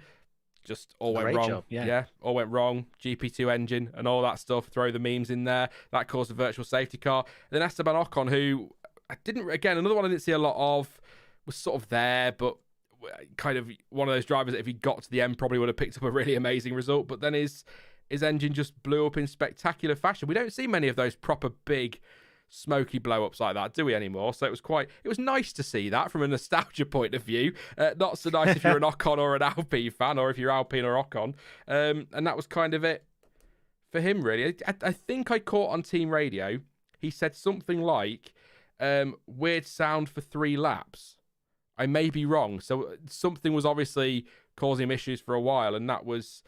Just all went wrong. Job, yeah, all went wrong. GP2 engine and all that stuff. Throw the memes in there. That caused a virtual safety car. And then Esteban Ocon, who I didn't, again, another one I didn't see a lot of, was sort of there, but kind of one of those drivers that if he got to the end probably would have picked up a really amazing result, but then his engine just blew up in spectacular fashion. We don't see many of those proper big smoky blow-ups like that, do we, anymore? So it was nice to see that from a nostalgia point of view. Not so nice if you're an Ocon or an Alpine fan, or if you're Alpine or Ocon. And that was kind of it for him, really. I think I caught on team radio, he said something like, weird sound for 3 laps. I may be wrong. So something was obviously causing him issues for a while, and that was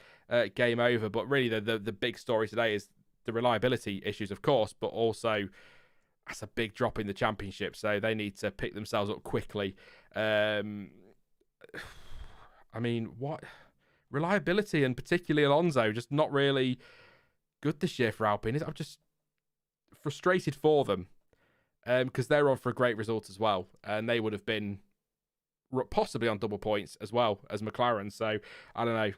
game over. But really, the big story today is the reliability issues, of course, but also that's a big drop in the championship. So they need to pick themselves up quickly. I mean, what reliability, and particularly Alonso, just not really good this year for Alpine. I'm just frustrated for them because they're on for a great result as well, and they would have been possibly on double points as well as McLaren. So I don't know.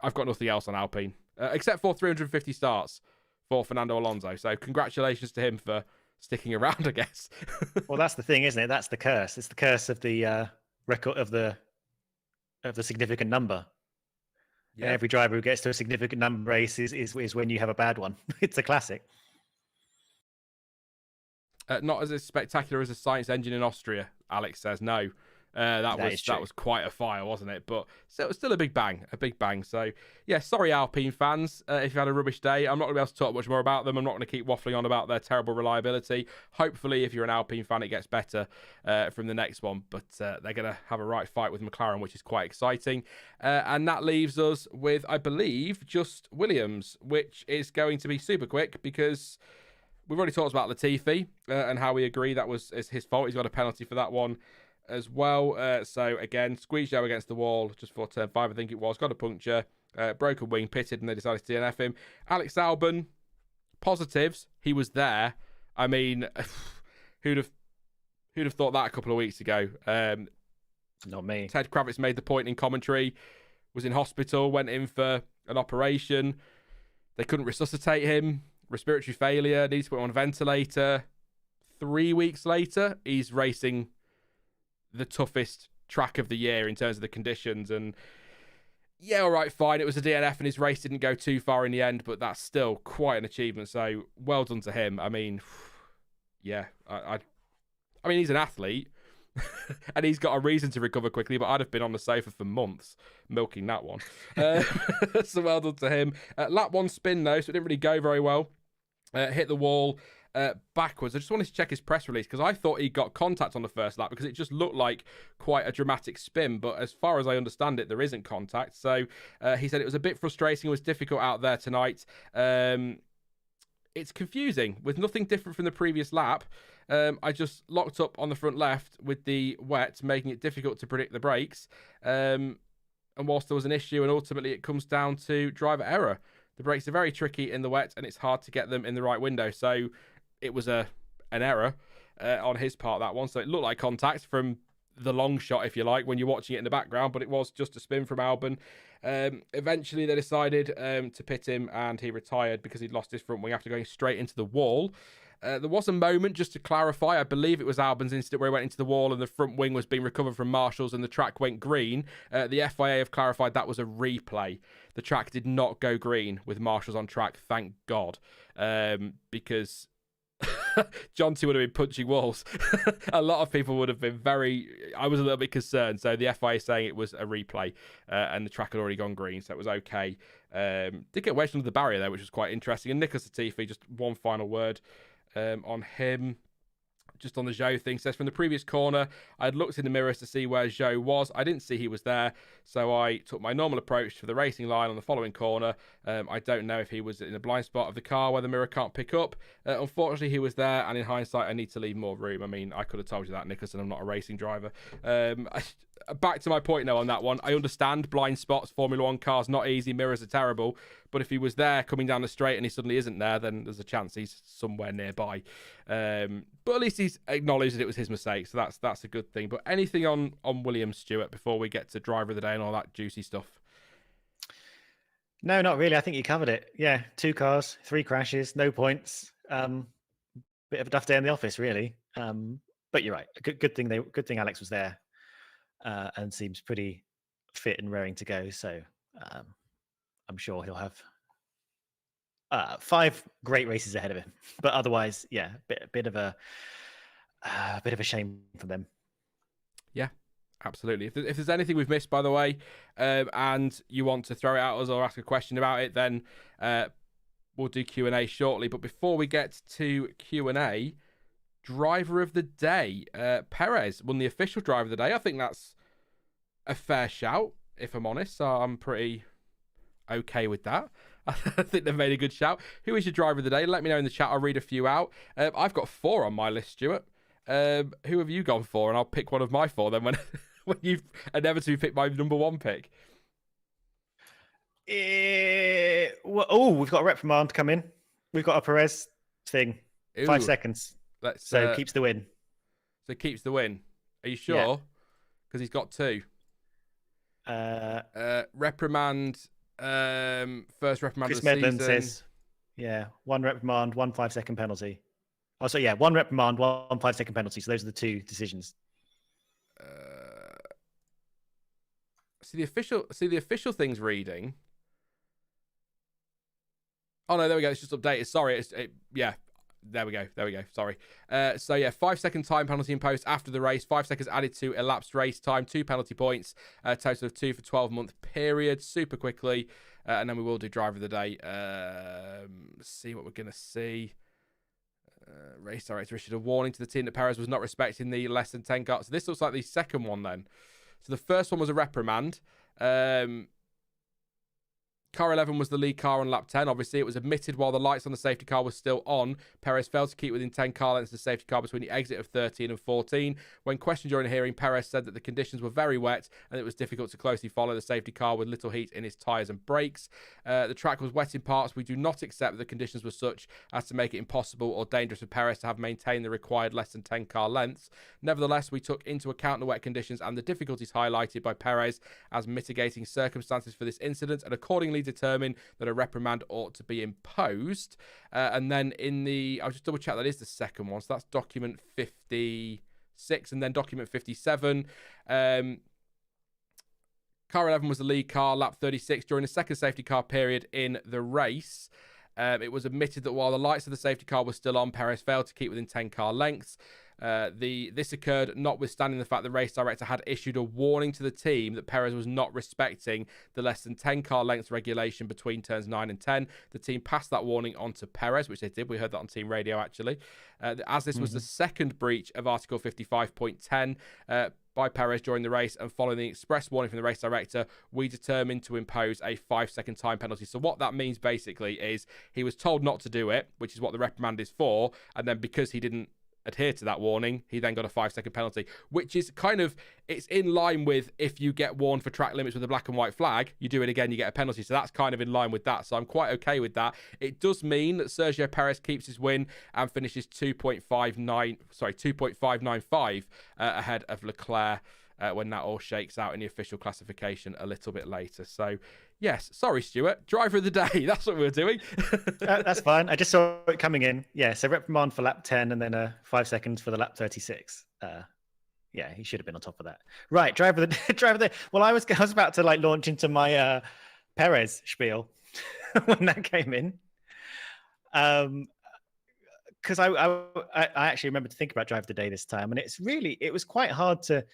I've got nothing else on Alpine except for 350 starts for Fernando Alonso. So congratulations to him for sticking around, I guess. Well, that's the thing, isn't it? That's the curse. It's the curse of the record of the significant number. Yeah. And every driver who gets to a significant number race is when you have a bad one. It's a classic. Not as spectacular as a Sainz engine in Austria, Alex says. No. That was quite a fire, wasn't it? But still a big bang. So, yeah, sorry, Alpine fans, if you had a rubbish day. I'm not going to be able to talk much more about them. I'm not going to keep waffling on about their terrible reliability. Hopefully, if you're an Alpine fan, it gets better from the next one. But they're going to have a right fight with McLaren, which is quite exciting. And that leaves us with, I believe, just Williams, which is going to be super quick because we've already talked about Latifi and how we agree that was his fault. He's got a penalty for that one as well. So again, squeezed Joe against the wall just before turn 5, I think it was. Got a puncture, broken wing, pitted, and they decided to DNF him. Alex Albon, positives. He was there. I mean, who'd have thought that a couple of weeks ago? Not me. Ted Kravitz made the point in commentary. Was in hospital, went in for an operation. They couldn't resuscitate him. Respiratory failure. Needs to put him on a ventilator. 3 weeks later, he's racing the toughest track of the year in terms of the conditions. And yeah, all right, fine. It was a DNF and his race didn't go too far in the end, but that's still quite an achievement. So well done to him. I mean, yeah, I mean, he's an athlete and he's got a reason to recover quickly, but I'd have been on the sofa for months milking that one. So well done to him. Lap 1 spin though, so it didn't really go very well. Hit the wall backwards. I just wanted to check his press release because I thought he got contact on the first lap because it just looked like quite a dramatic spin, but as far as I understand it, there isn't contact. So he said it was a bit frustrating. It was difficult out there tonight. It's confusing with nothing different from the previous lap. I just locked up on the front left with the wet, making it difficult to predict the brakes. And whilst there was an issue, and ultimately it comes down to driver error. The brakes are very tricky in the wet, and it's hard to get them in the right window. So it was an error on his part, that one. So it looked like contact from the long shot, if you like, when you're watching it in the background, but it was just a spin from Albon. Eventually, they decided to pit him, and he retired because he'd lost his front wing after going straight into the wall. There was a moment, just to clarify, I believe it was Albon's incident where he went into the wall and the front wing was being recovered from marshals and the track went green. The FIA have clarified that was a replay. The track did not go green with marshals on track, thank God, because John T would have been punching walls. A lot of people would have been I was a little bit concerned. So the FIA saying it was a replay and the track had already gone green, so it was okay. Did get wedged under the barrier there, which was quite interesting. And Nicholas Latifi, just one final word on him. Just on the Zhou thing, says from the previous corner, I had looked in the mirrors to see where Zhou was. I didn't see he was there, so I took my normal approach to the racing line on the following corner. I don't know if he was in a blind spot of the car where the mirror can't pick up. Unfortunately, he was there, and in hindsight, I need to leave more room. I mean, I could have told you that, Nicholas, and I'm not a racing driver. Back to my point now on that one. I understand blind spots, Formula One cars, not easy, mirrors are terrible. But if he was there coming down the straight and he suddenly isn't there, then there's a chance he's somewhere nearby. But at least he's acknowledged that it was his mistake, so that's a good thing. But anything on Williams, Stuart, before we get to driver of the day and all that juicy stuff? No, not really. I think you covered it. Yeah, 2 cars, 3 crashes, no points. Bit of a duff day in the office, really. But you're right. Good thing Alex was there. and seems pretty fit and raring to go. So I'm sure he'll have 5 great races ahead of him. But otherwise, yeah, bit of a shame for them. Yeah, absolutely. If there's anything we've missed, by the way, and you want to throw it at us or ask a question about it, then we'll do Q&A shortly. But before we get to Q&A, driver of the day, Perez won the official driver of the day. I think that's a fair shout, if I'm honest. So I'm pretty okay with that. I think they've made a good shout. Who is your driver of the day? Let me know in the chat. I'll read a few out. I've got 4 on my list, Stuart. Who have you gone for? And I'll pick one of my 4 then when you've inevitably picked my number 1 pick. We've got a reprimand come in. We've got a Perez thing. Ooh. 5 seconds. Keeps the win. So keeps the win. Are you sure? Because he's got 2. Reprimand. First reprimand Chris of the Medland season. Says, 1 reprimand, 1 5-second penalty. Oh, so 1 reprimand, 1 5-second penalty. So those are the 2 decisions. See the official thing's reading. Oh no, there we go. It's just updated. Sorry, there we go. Sorry. 5-second time penalty imposed after the race. 5 seconds added to elapsed race time. 2 penalty points. A total of 2 for 12-month period. Super quickly, and then we will do driver of the day. See what we're gonna see. Race director issued a warning to the team that Perez was not respecting the less than 10 car. So this looks like the second one then. So the first one was a reprimand. Car 11 was the lead car on lap 10. Obviously, it was admitted while the lights on the safety car were still on. Perez failed to keep within 10 car lengths of the safety car between the exit of 13 and 14. When questioned during the hearing, Perez said that the conditions were very wet and it was difficult to closely follow the safety car with little heat in its tyres and brakes. The track was wet in parts. We do not accept that the conditions were such as to make it impossible or dangerous for Perez to have maintained the required less than 10 car lengths. Nevertheless, we took into account the wet conditions and the difficulties highlighted by Perez as mitigating circumstances for this incident and accordingly determined that a reprimand ought to be imposed. And then I'll just double check that is the second one. So that's document 56 and then document 57. Car 11 was the lead car, lap 36. During the second safety car period in the race, it was admitted that while the lights of the safety car were still on, Perez failed to keep within 10 car lengths. This occurred notwithstanding the fact the race director had issued a warning to the team that Perez was not respecting the less than 10 car lengths regulation between turns 9 and 10. The team passed that warning on to Perez, which they did. We heard that on team radio, actually. As this was the second breach of Article 55.10 by Perez during the race and following the express warning from the race director, we determined to impose a 5-second time penalty. So what that means basically is he was told not to do it, which is what the reprimand is for, and then because he didn't adhere to that warning, he then got a 5-second penalty, which is it's in line with if you get warned for track limits with a black and white flag, you do it again, you get a penalty. So that's kind of in line with that. So I'm quite okay with that. It does mean that Sergio Perez keeps his win and finishes 2.595 ahead of Leclerc when that all shakes out in the official classification a little bit later. So yes, sorry, Stuart. Driver of the day. That's what we were doing. That's fine. I just saw it coming in. Yeah, so reprimand for lap 10 and then 5 seconds for the lap 36. Yeah, he should have been on top of that. Right, driver of the day. Well, I was about to launch into my Perez spiel when that came in. Because I actually remember to think about driver of the day this time, and it was quite hard to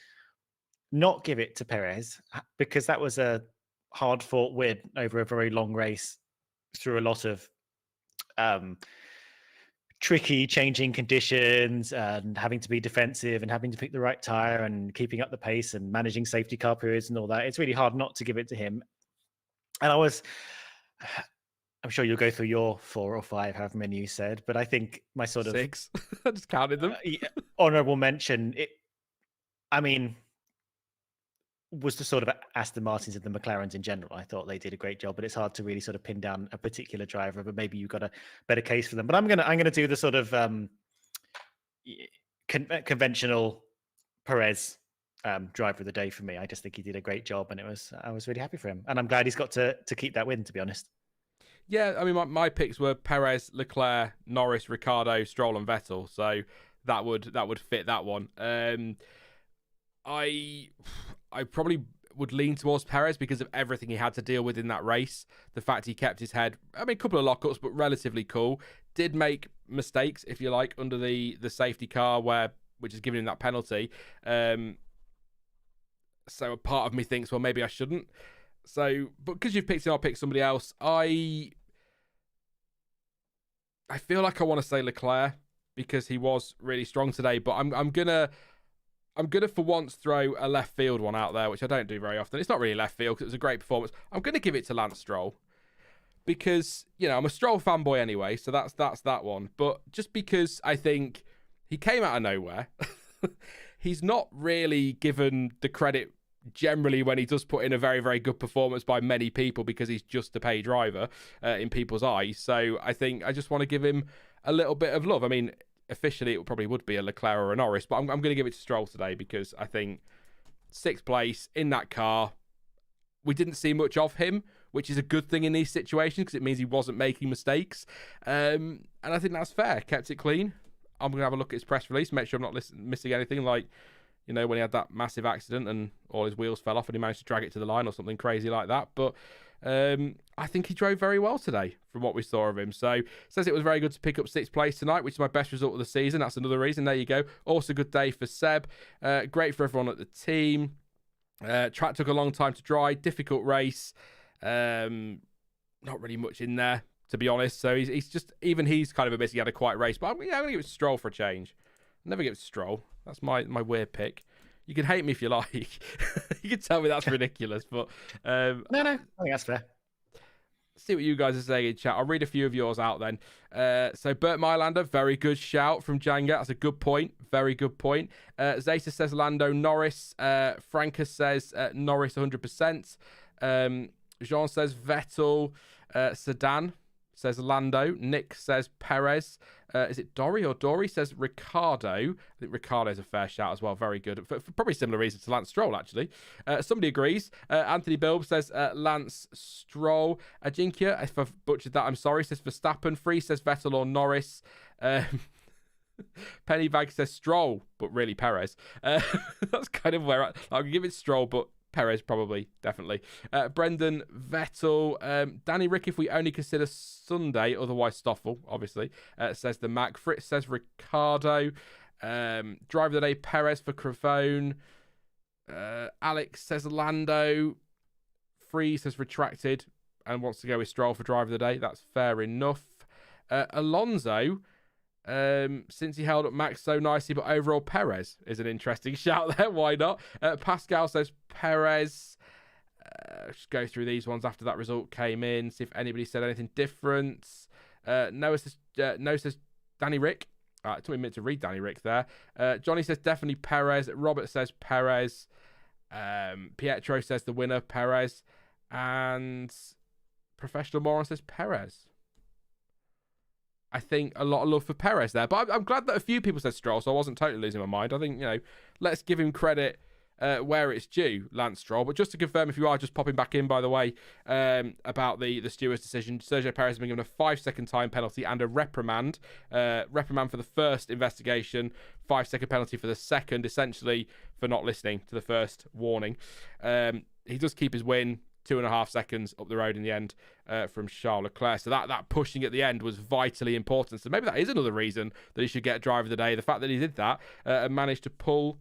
not give it to Perez because that was a hard-fought win over a very long race through a lot of tricky changing conditions and having to be defensive and having to pick the right tire and keeping up the pace and managing safety car periods and all that. It's really hard not to give it to him. And I'm sure you'll go through your 4 or 5, however many you said, but I think my sort of 6, I just counted them. Honorable mention, was the sort of Aston Martins and the McLarens in general. I thought they did a great job, but it's hard to really sort of pin down a particular driver, but maybe you've got a better case for them. But I'm gonna do the sort of conventional Perez driver of the day for me. I just think he did a great job, and I was really happy for him, and I'm glad he's got to keep that win, to be honest. Yeah, I mean, my picks were Perez, Leclerc, Norris, Ricciardo, Stroll, and Vettel. So that would fit that one. I probably would lean towards Perez because of everything he had to deal with in that race. The fact he kept his head, I mean, a couple of lockups, but relatively cool. Did make mistakes, if you like, under the safety car, which is giving him that penalty. So a part of me thinks, well, maybe I shouldn't. So, but because you've picked him, I'll pick somebody else. I feel like I want to say Leclerc because he was really strong today, but I'm gonna for once throw a left field one out there, which I don't do very often. It's not really left field because it was a great performance. I'm gonna give it to Lance Stroll because, you know, I'm a Stroll fanboy anyway, so that's that one. But just because I think he came out of nowhere, he's not really given the credit generally when he does put in a very, very good performance by many people because he's just a pay driver in people's eyes. So I think I just want to give him a little bit of love. I mean, officially it probably would be a Leclerc or a Norris, but I'm going to give it to Stroll today because I think 6th place in that car, we didn't see much of him, which is a good thing in these situations because it means he wasn't making mistakes. And I think that's fair. Kept it clean. I'm going to have a look at his press release, make sure I'm not missing anything like, you know, when he had that massive accident and all his wheels fell off and he managed to drag it to the line or something crazy like that. But I think he drove very well today from what we saw of him. So says it was very good to pick up 6th place tonight, which is my best result of the season. That's another reason. There you go. Also good day for Seb. Great for everyone at the team. Track took a long time to dry. Difficult race. Not really much in there, to be honest. So he's just, even he's kind of a miss. He had a quiet race. But I'm going to give it to Stroll for a change. I'll never give it to Stroll. That's my weird pick. You can hate me if you like. You can tell me that's ridiculous, but no, I think that's fair. See what you guys are saying in chat. I'll read a few of yours out then. So Bert Mylander, very good shout from Janga. That's a good point. Very good point. Zeta says Lando Norris. Franca says Norris 100%. Jean says Vettel. Sedan says Lando. Nick says Perez. Is it Dory or Dory? Says Ricardo. I think Ricardo's a fair shout as well. Very good. For probably similar reasons to Lance Stroll, actually. Somebody agrees. Anthony Bilb says Lance Stroll. Ajinkya, if I've butchered that, I'm sorry, says Verstappen. Free says Vettel or Norris. Pennybag says Stroll, but really Perez. That's kind of where I'll give it Stroll, but Perez probably, definitely. Brendan Vettel. Danny Rick, if we only consider Sunday, otherwise Stoffel, obviously, says the Mac. Fritz says Ricardo. Driver of the day, Perez for Cravone. Alex says Lando. Free says retracted and wants to go with Stroll for driver of the day. That's fair enough. Alonso, since he held up Max so nicely, but overall Perez is an interesting shout there. Why not? Pascal says Perez. Just go through these ones after that result came in. See if anybody said anything different. Noah says Danny Rick. It took me a minute to read Danny Rick there. Johnny says definitely Perez. Robert says Perez. Pietro says the winner, Perez. And Professional Moron says Perez. I think a lot of love for Perez there. But I'm glad that a few people said Stroll, so I wasn't totally losing my mind. I think, let's give him credit where it's due, Lance Stroll. But just to confirm, if you are just popping back in, by the way, about the stewards' decision, Sergio Perez has been given a 5-second time penalty and a reprimand. Reprimand for the first investigation, 5-second penalty for the second, essentially for not listening to the first warning. He does keep his win. 2.5 seconds up the road in the end from Charles Leclerc. So that pushing at the end was vitally important. So maybe that is another reason that he should get driver of the day. The fact that he did that and managed to pull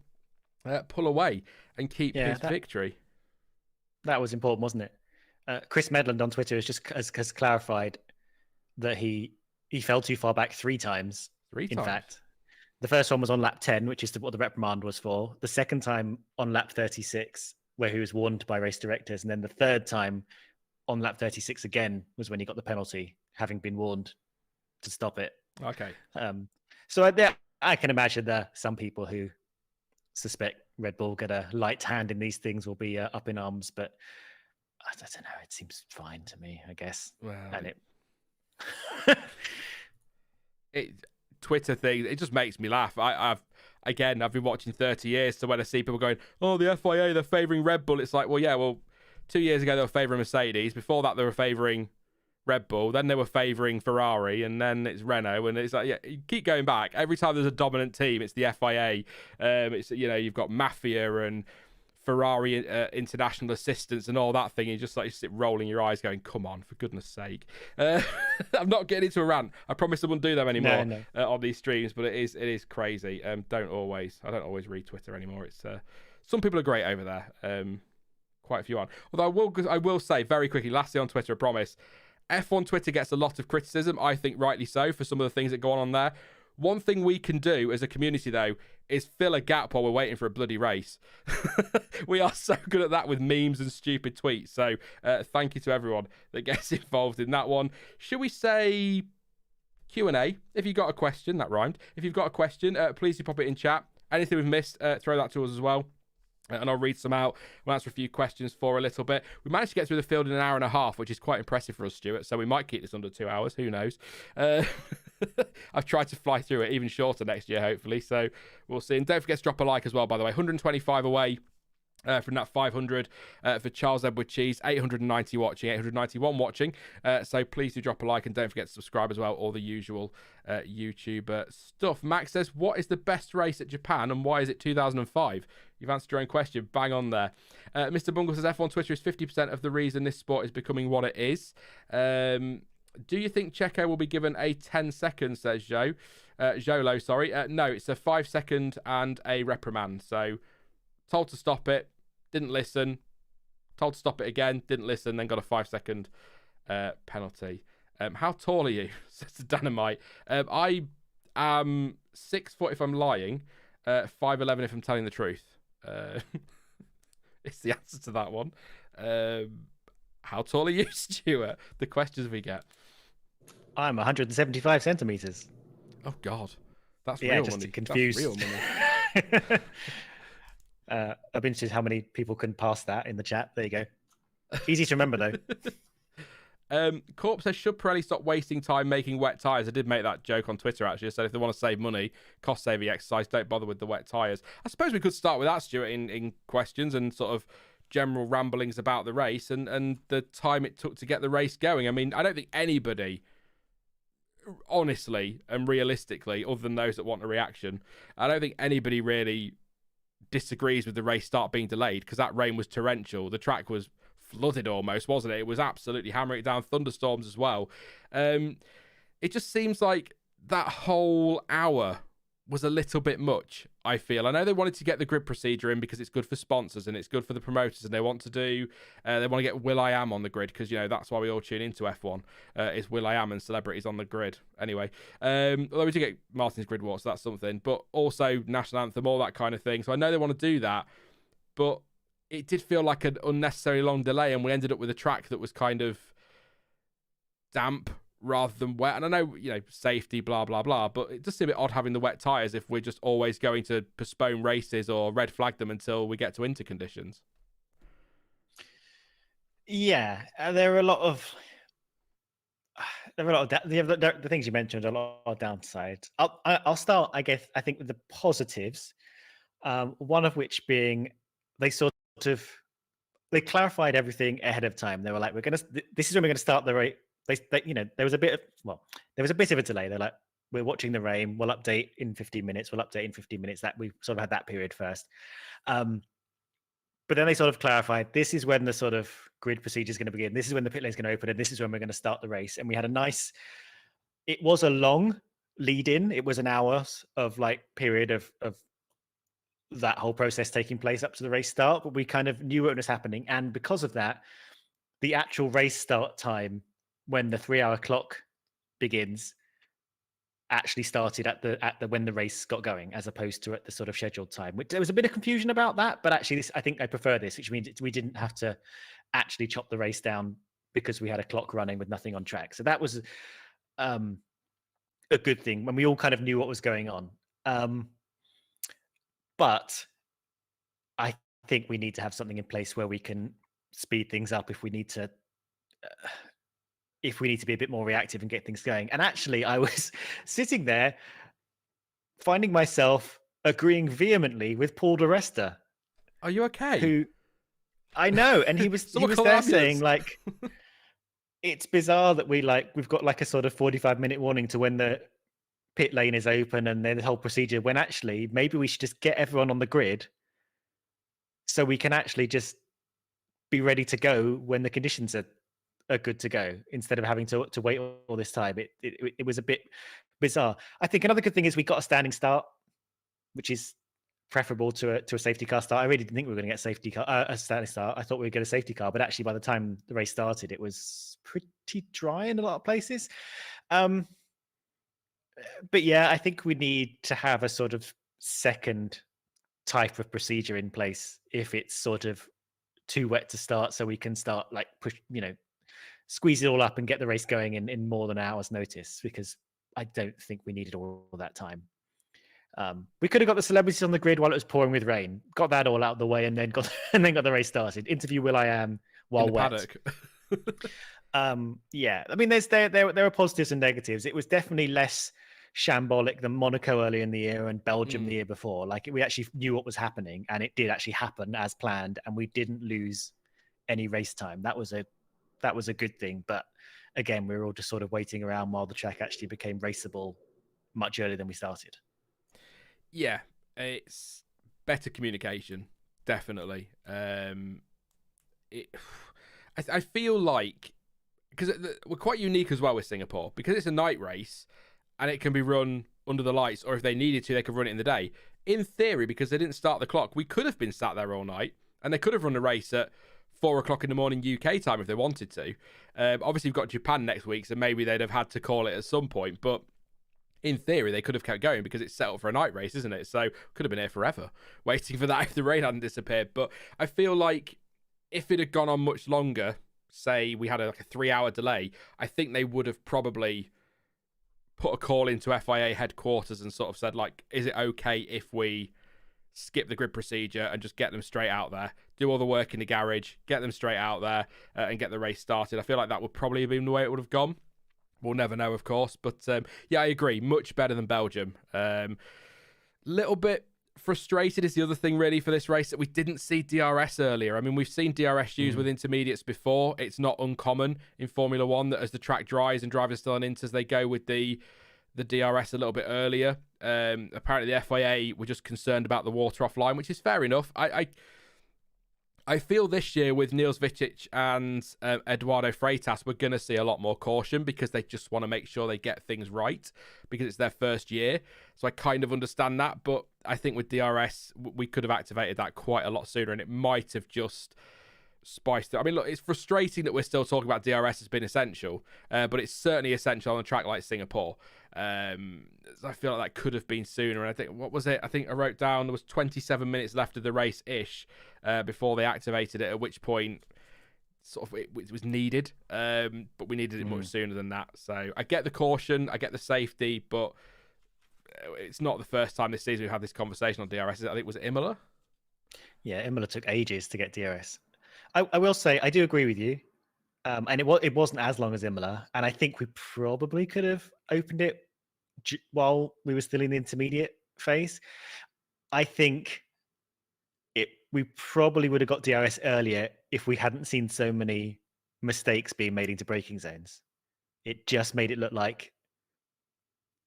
away and keep his victory. That was important, wasn't it? Chris Medland on Twitter has clarified that he fell too far back 3 times. In fact, the first one was on lap 10, which is what the reprimand was for. The second time on lap 36, where he was warned by race directors. And then the third time on lap 36 again was when he got the penalty, having been warned to stop it. Okay. So I can imagine that some people who suspect Red Bull get a light hand in these things will be up in arms, but I don't know. It seems fine to me, I guess. Well, and Twitter thing, it just makes me laugh. I've been watching 30 years, so when I see people going, oh, the FIA, they're favouring Red Bull, it's like, well, 2 years ago they were favouring Mercedes. Before that, they were favouring Red Bull, then they were favouring Ferrari, and then it's Renault, and it's like, yeah, you keep going back. Every time there's a dominant team, it's the FIA. It's, you know, you've got Mafia and Ferrari international assistants and all that thing. You just like sit rolling your eyes, going, "Come on, for goodness sake!" I'm not getting into a rant. I promise I wouldn't do them anymore on these streams, but it is crazy. I don't always read Twitter anymore. It's some people are great over there. Quite a few on. Although I will say very quickly, lastly on Twitter, I promise. F1 Twitter gets a lot of criticism, I think rightly so, for some of the things that go on there. One thing we can do as a community, though, is fill a gap while we're waiting for a bloody race. We are so good at that with memes and stupid tweets. So thank you to everyone that gets involved in that one. Should we say Q&A? If you've got a question, that rhymed. If you've got a question, please do pop it in chat. Anything we've missed, throw that to us as well. And I'll read some out. We'll answer a few questions for a little bit. We managed to get through the field in an hour and a half, which is quite impressive for us, Stuart. So we might keep this under 2 hours. Who knows? I've tried to fly through it even shorter next year, hopefully. So we'll see. And don't forget to drop a like as well, by the way. 125 away from that 500 for Charles Edward Cheese. 890 watching, 891 watching. So please do drop a like and don't forget to subscribe as well. All the usual YouTuber stuff. Max says, what is the best race at Japan and why is it 2005? You've answered your own question. Bang on there. Mr. Bungle says, F1 Twitter is 50% of the reason this sport is becoming what it is. Do you think Checo will be given a 10 seconds, says Jolo, sorry. No, it's a 5 second and a reprimand. So told to stop it, didn't listen. Told to stop it again, didn't listen, then got a 5 second penalty. How tall are you? Says the Dynamite. I am 6 foot if I'm lying, 5'11" if I'm telling the truth. It's the answer to that one. How tall are you, Stuart? The questions we get. I'm 175 centimeters. Oh God, that's real just money. Confused. That's real money. I've been interested how many people can pass that in the chat. There you go. Easy to remember though. Corp says, should Pirelli stop wasting time making wet tyres? I did make that joke on Twitter, actually. I said if they want to save money, cost-saving exercise, don't bother with the wet tyres. I suppose we could start with that, Stuart, in questions and sort of general ramblings about the race and the time it took to get the race going. I mean, I don't think anybody, honestly and realistically, other than those that want a reaction, I don't think anybody really disagrees with the race start being delayed because that rain was torrential. The track was flooded almost, wasn't it? It was absolutely hammering it down, thunderstorms as well. It just seems like that whole hour was a little bit much, I feel. I know they wanted to get the grid procedure in because it's good for sponsors and it's good for the promoters, and they want to get Will.i.am on the grid because, you know, that's why we all tune into F1, is Will.i.am and celebrities on the grid. Anyway, although we do get Martin's Grid Walk, so that's something, but also National Anthem, all that kind of thing. So I know they want to do that, but it did feel like an unnecessary long delay, and we ended up with a track that was kind of damp rather than wet. And I know, you know, safety, blah, blah, blah, but it does seem a bit odd having the wet tyres if we're just always going to postpone races or red flag them until we get to winter conditions. Yeah, there are a lot of the things you mentioned, a lot of downsides. I'll start, I guess, I think with the positives, one of which being they clarified everything ahead of time. They were like, this is when we're going to start the race. There was a bit of a delay. They're like, we're watching the rain. We'll update in 15 minutes. That we sort of had that period first. But then they sort of clarified, this is when the sort of grid procedure is going to begin. This is when the pit lane is going to open, and this is when we're going to start the race. And we had it was a long lead in. It was an hour of like period of that whole process taking place up to the race start, but we kind of knew what was happening. And because of that, the actual race start time, when the 3 hour clock begins, actually started at the when the race got going, as opposed to at the sort of scheduled time. There was a bit of confusion about that, but actually I think I prefer this, which means we didn't have to actually chop the race down because we had a clock running with nothing on track. So that was a good thing when we all kind of knew what was going on. But I think we need to have something in place where we can speed things up if we need to be a bit more reactive and get things going. And actually, I was sitting there finding myself agreeing vehemently with Paul di Resta. Are you okay? Who I know, and he was there saying like it's bizarre that we've got like a sort of 45-minute warning to when the pit lane is open and then the whole procedure, when actually maybe we should just get everyone on the grid so we can actually just be ready to go when the conditions are good to go, instead of having to wait all this time. It was a bit bizarre. I think another good thing is we got a standing start, which is preferable to a safety car start. I really didn't think we were going to get a standing start. I thought we would get a safety car, but actually by the time the race started, it was pretty dry in a lot of places. But yeah, I think we need to have a sort of second type of procedure in place if it's sort of too wet to start, so we can start like squeeze it all up and get the race going in more than an hour's notice, because I don't think we needed all that time. We could have got the celebrities on the grid while it was pouring with rain, got that all out of the way, and then got the race started. Interview Will.i.am while wet. Yeah, I mean, there are positives and negatives. It was definitely less shambolic than Monaco earlier in the year and Belgium the year before. Like, we actually knew what was happening, and it did actually happen as planned, and we didn't lose any race time. That was a good thing. But again, we were all just sort of waiting around while the track actually became raceable much earlier than we started. Yeah, it's better communication, definitely. I feel like, because we're quite unique as well with Singapore, because it's a night race and it can be run under the lights, or if they needed to, they could run it in the day. In theory, because they didn't start the clock, we could have been sat there all night, and they could have run a race at 4 o'clock in the morning UK time if they wanted to. Obviously, we've got Japan next week, so maybe they'd have had to call it at some point, but in theory, they could have kept going because it's set up for a night race, isn't it? So could have been here forever waiting for that if the rain hadn't disappeared. But I feel like if it had gone on much longer, say we had a 3-hour delay, I think they would have probably put a call into FIA headquarters and sort of said, like, is it okay if we skip the grid procedure and just get them straight out there, do all the work in the garage, get them straight out there and get the race started? I feel like that would probably have been the way it would have gone. We'll never know, of course. But yeah, I agree. Much better than Belgium. Little bit frustrated is the other thing, really, for this race, that we didn't see DRS earlier. I mean, we've seen DRS used with intermediates before. It's not uncommon in Formula One that as the track dries and drivers are still on inters, they go with the DRS a little bit earlier. Apparently, the FIA were just concerned about the water offline, which is fair enough. I feel this year with Niels Vicic and Eduardo Freitas, we're going to see a lot more caution because they just want to make sure they get things right because it's their first year. So I kind of understand that. But I think with DRS, we could have activated that quite a lot sooner, and it might have just spiced it. I mean, look, it's frustrating that we're still talking about DRS as being essential, but it's certainly essential on a track like Singapore. I feel like that could have been sooner. And I think, what was it? I think I wrote down there was 27 minutes left of the race-ish before they activated it, at which point sort of it was needed. But we needed it much sooner than that. So I get the caution, I get the safety, but it's not the first time this season we've had this conversation on DRS. I think it was Imola. Yeah, Imola took ages to get DRS. I will say, I do agree with you. And it wasn't as long as Imola. And I think we probably could have opened it while we were still in the intermediate phase. I think we probably would have got DRS earlier if we hadn't seen so many mistakes being made into braking zones. It just made it look like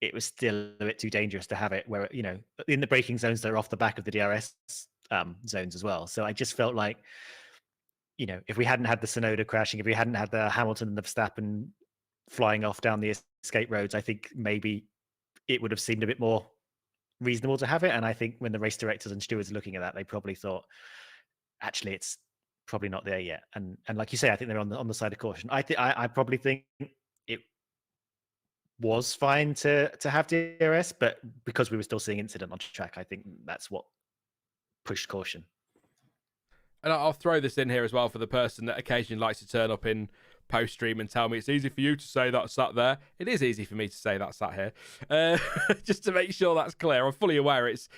it was still a bit too dangerous to have it where, in the braking zones that are off the back of the DRS zones as well. So I just felt like, if we hadn't had the Tsunoda crashing, if we hadn't had the Hamilton and the Verstappen flying off down the escape roads, I think maybe it would have seemed a bit more reasonable to have it. And I think when the race directors and stewards are looking at that, they probably thought, actually, it's probably not there yet. And like you say, I think they're on the side of caution. I probably think it was fine to have DRS, but because we were still seeing incident on track, I think that's what pushed caution. And I'll throw this in here as well for the person that occasionally likes to turn up in post-stream and tell me it's easy for you to say that sat there. It is easy for me to say that sat here. Just to make sure that's clear. I'm fully aware it's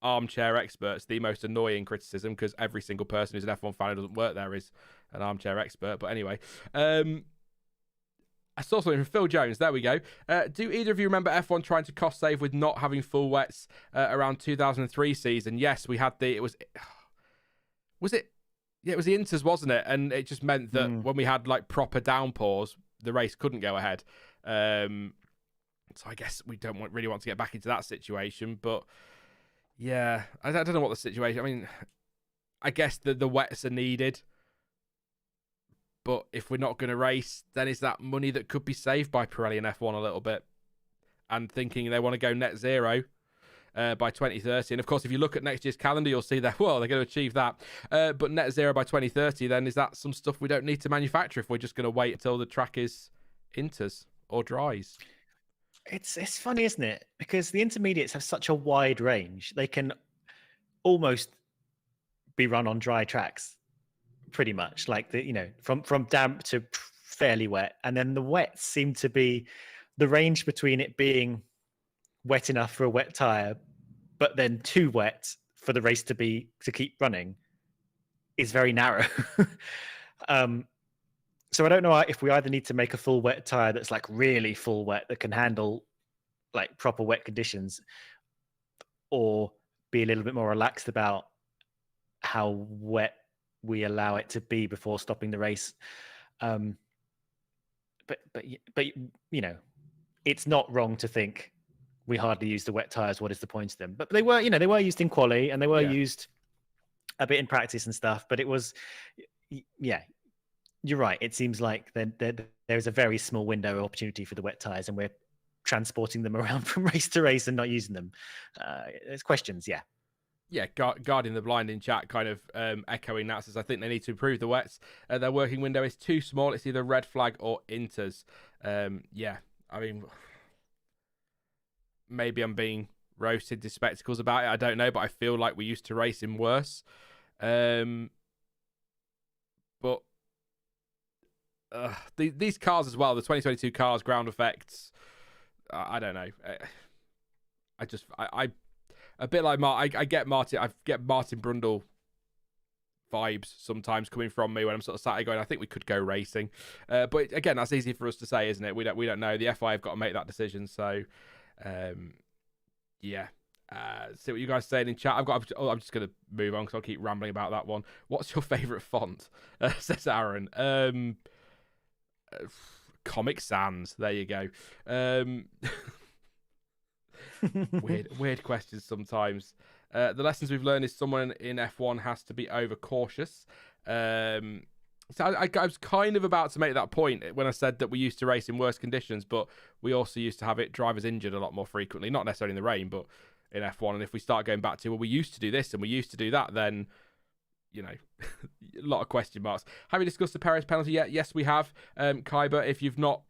armchair experts, the most annoying criticism, because every single person who's an F1 fan who doesn't work there is an armchair expert. But anyway, I saw something from Phil Jones. There we go. Do either of you remember F1 trying to cost save with not having full wets around 2003 season? Yes, we had was it Yeah, it was the Inters, wasn't it? And it just meant that when we had like proper downpours, the race couldn't go ahead. So I guess we don't really want to get back into that situation. But yeah, I don't know what the situation. I mean, I guess the wets are needed. But if we're not going to race, then is that money that could be saved by Pirelli and F1 a little bit? And thinking they want to go net zero by 2030. And of course, if you look at next year's calendar, you'll see that, well, they're going to achieve that. But net zero by 2030, then is that some stuff we don't need to manufacture if we're just going to wait until the track is inters or dries? It's funny, isn't it? Because the intermediates have such a wide range. They can almost be run on dry tracks, pretty much, like from damp to fairly wet. And then the wets seem to be the range between it being wet enough for a wet tire, but then too wet for the race to keep running is very narrow. So I don't know if we either need to make a full wet tire that's like really full wet that can handle like proper wet conditions, or be a little bit more relaxed about how wet we allow it to be before stopping the race. But it's not wrong to think we hardly use the wet tires. What is the point of them? But they were used in quali and they were used a bit in practice and stuff. But it was, you're right. It seems like there's a very small window of opportunity for the wet tires, and we're transporting them around from race to race and not using them. There's questions, yeah. Yeah, Guarding the Blind in chat kind of echoing that, says I think they need to improve the wets. Their working window is too small. It's either red flag or inters. Yeah, I mean, maybe I'm being roasted to spectacles about it. I don't know, but I feel like we used to race in worse. But these cars as well, the 2022 cars, ground effects, I don't know. I a bit like I get Martin Brundle vibes sometimes coming from me when I'm sort of sat here going, I think we could go racing. But again, that's easy for us to say, isn't it? We don't know. The FI have got to make that decision. So, yeah. See what you guys saying in chat. I'm just going to move on because I'll keep rambling about that one. What's your favourite font? Says Aaron. Comic Sans. There you go. Weird questions sometimes. The lessons we've learned is someone in F1 has to be overcautious. So I was kind of about to make that point when I said that we used to race in worse conditions, but we also used to have drivers injured a lot more frequently, not necessarily in the rain, but in F1. And if we start going back to, well, we used to do this and we used to do that, then, a lot of question marks. Have we discussed the Perez penalty yet? Yes, we have. Kyber, if you've not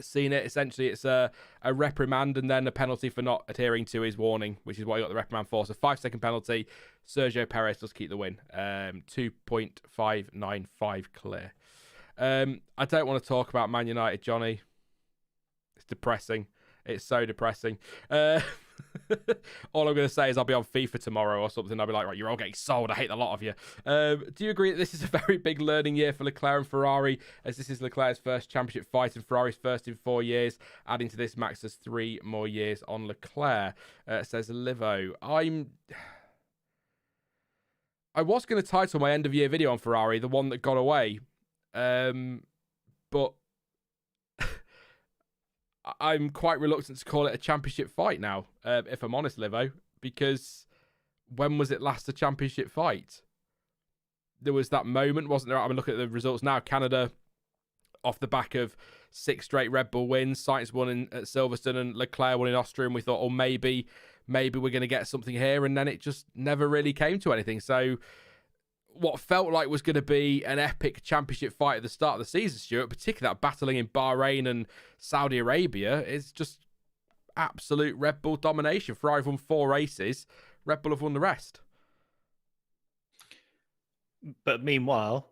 seen it, essentially it's a reprimand and then a penalty for not adhering to his warning, which is what he got the reprimand for. So 5-second penalty. Sergio Perez does keep the win. 2.595 clear. I don't want to talk about Man United, Johnny. It's depressing. It's so depressing. All I'm going to say is I'll be on FIFA tomorrow or something. I'll be like, right, you're all getting sold. I hate the lot of you. Do you agree that this is a very big learning year for Leclerc and Ferrari, as this is Leclerc's first championship fight and Ferrari's first in 4 years? Adding to this, Max has 3 more years on Leclerc, says Livo. I was going to title my end of year video on Ferrari, the one that got away. But I'm quite reluctant to call it a championship fight now, if I'm honest, Livo, because when was it last a championship fight? There was that moment, wasn't there? I mean, look at the results now. Canada, off the back of 6 straight Red Bull wins, Sainz won at Silverstone and Leclerc won in Austria, and we thought, oh, maybe we're going to get something here, and then it just never really came to anything. So what felt like was going to be an epic championship fight at the start of the season, Stuart, particularly that battling in Bahrain and Saudi Arabia, is just absolute Red Bull domination. Ferrari have won 4 races. Red Bull have won the rest. But meanwhile,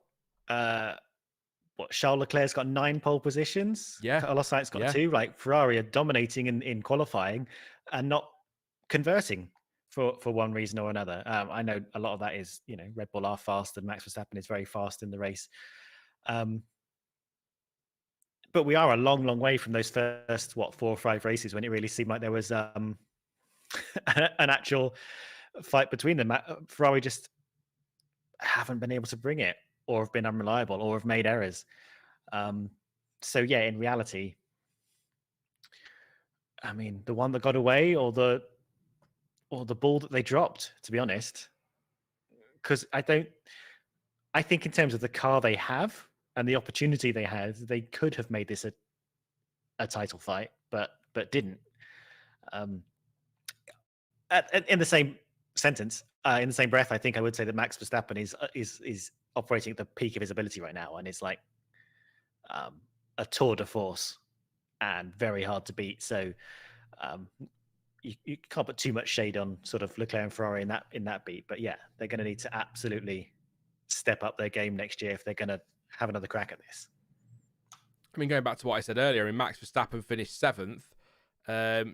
Charles Leclerc's got 9 pole positions. Yeah. Carlos Sainz got 2. Like Ferrari are dominating in qualifying and not converting for one reason or another. I know a lot of that is, Red Bull are fast and Max Verstappen is very fast in the race. But we are a long, long way from those first, 4 or 5 races when it really seemed like there was an actual fight between them. Ferrari just haven't been able to bring it, or have been unreliable, or have made errors. So yeah, in reality, I mean, the one that got away, or the ball that they dropped, to be honest, because I think in terms of the car they have and the opportunity they had, they could have made this a title fight, but didn't. In the same sentence, in the same breath, I think I would say that Max Verstappen is operating at the peak of his ability right now, and it's like a tour de force and very hard to beat. So you can't put too much shade on sort of Leclerc and Ferrari in that beat. But yeah, they're going to need to absolutely step up their game next year if they're going to have another crack at this. I mean, going back to what I said earlier, I mean, Max Verstappen finished 7th,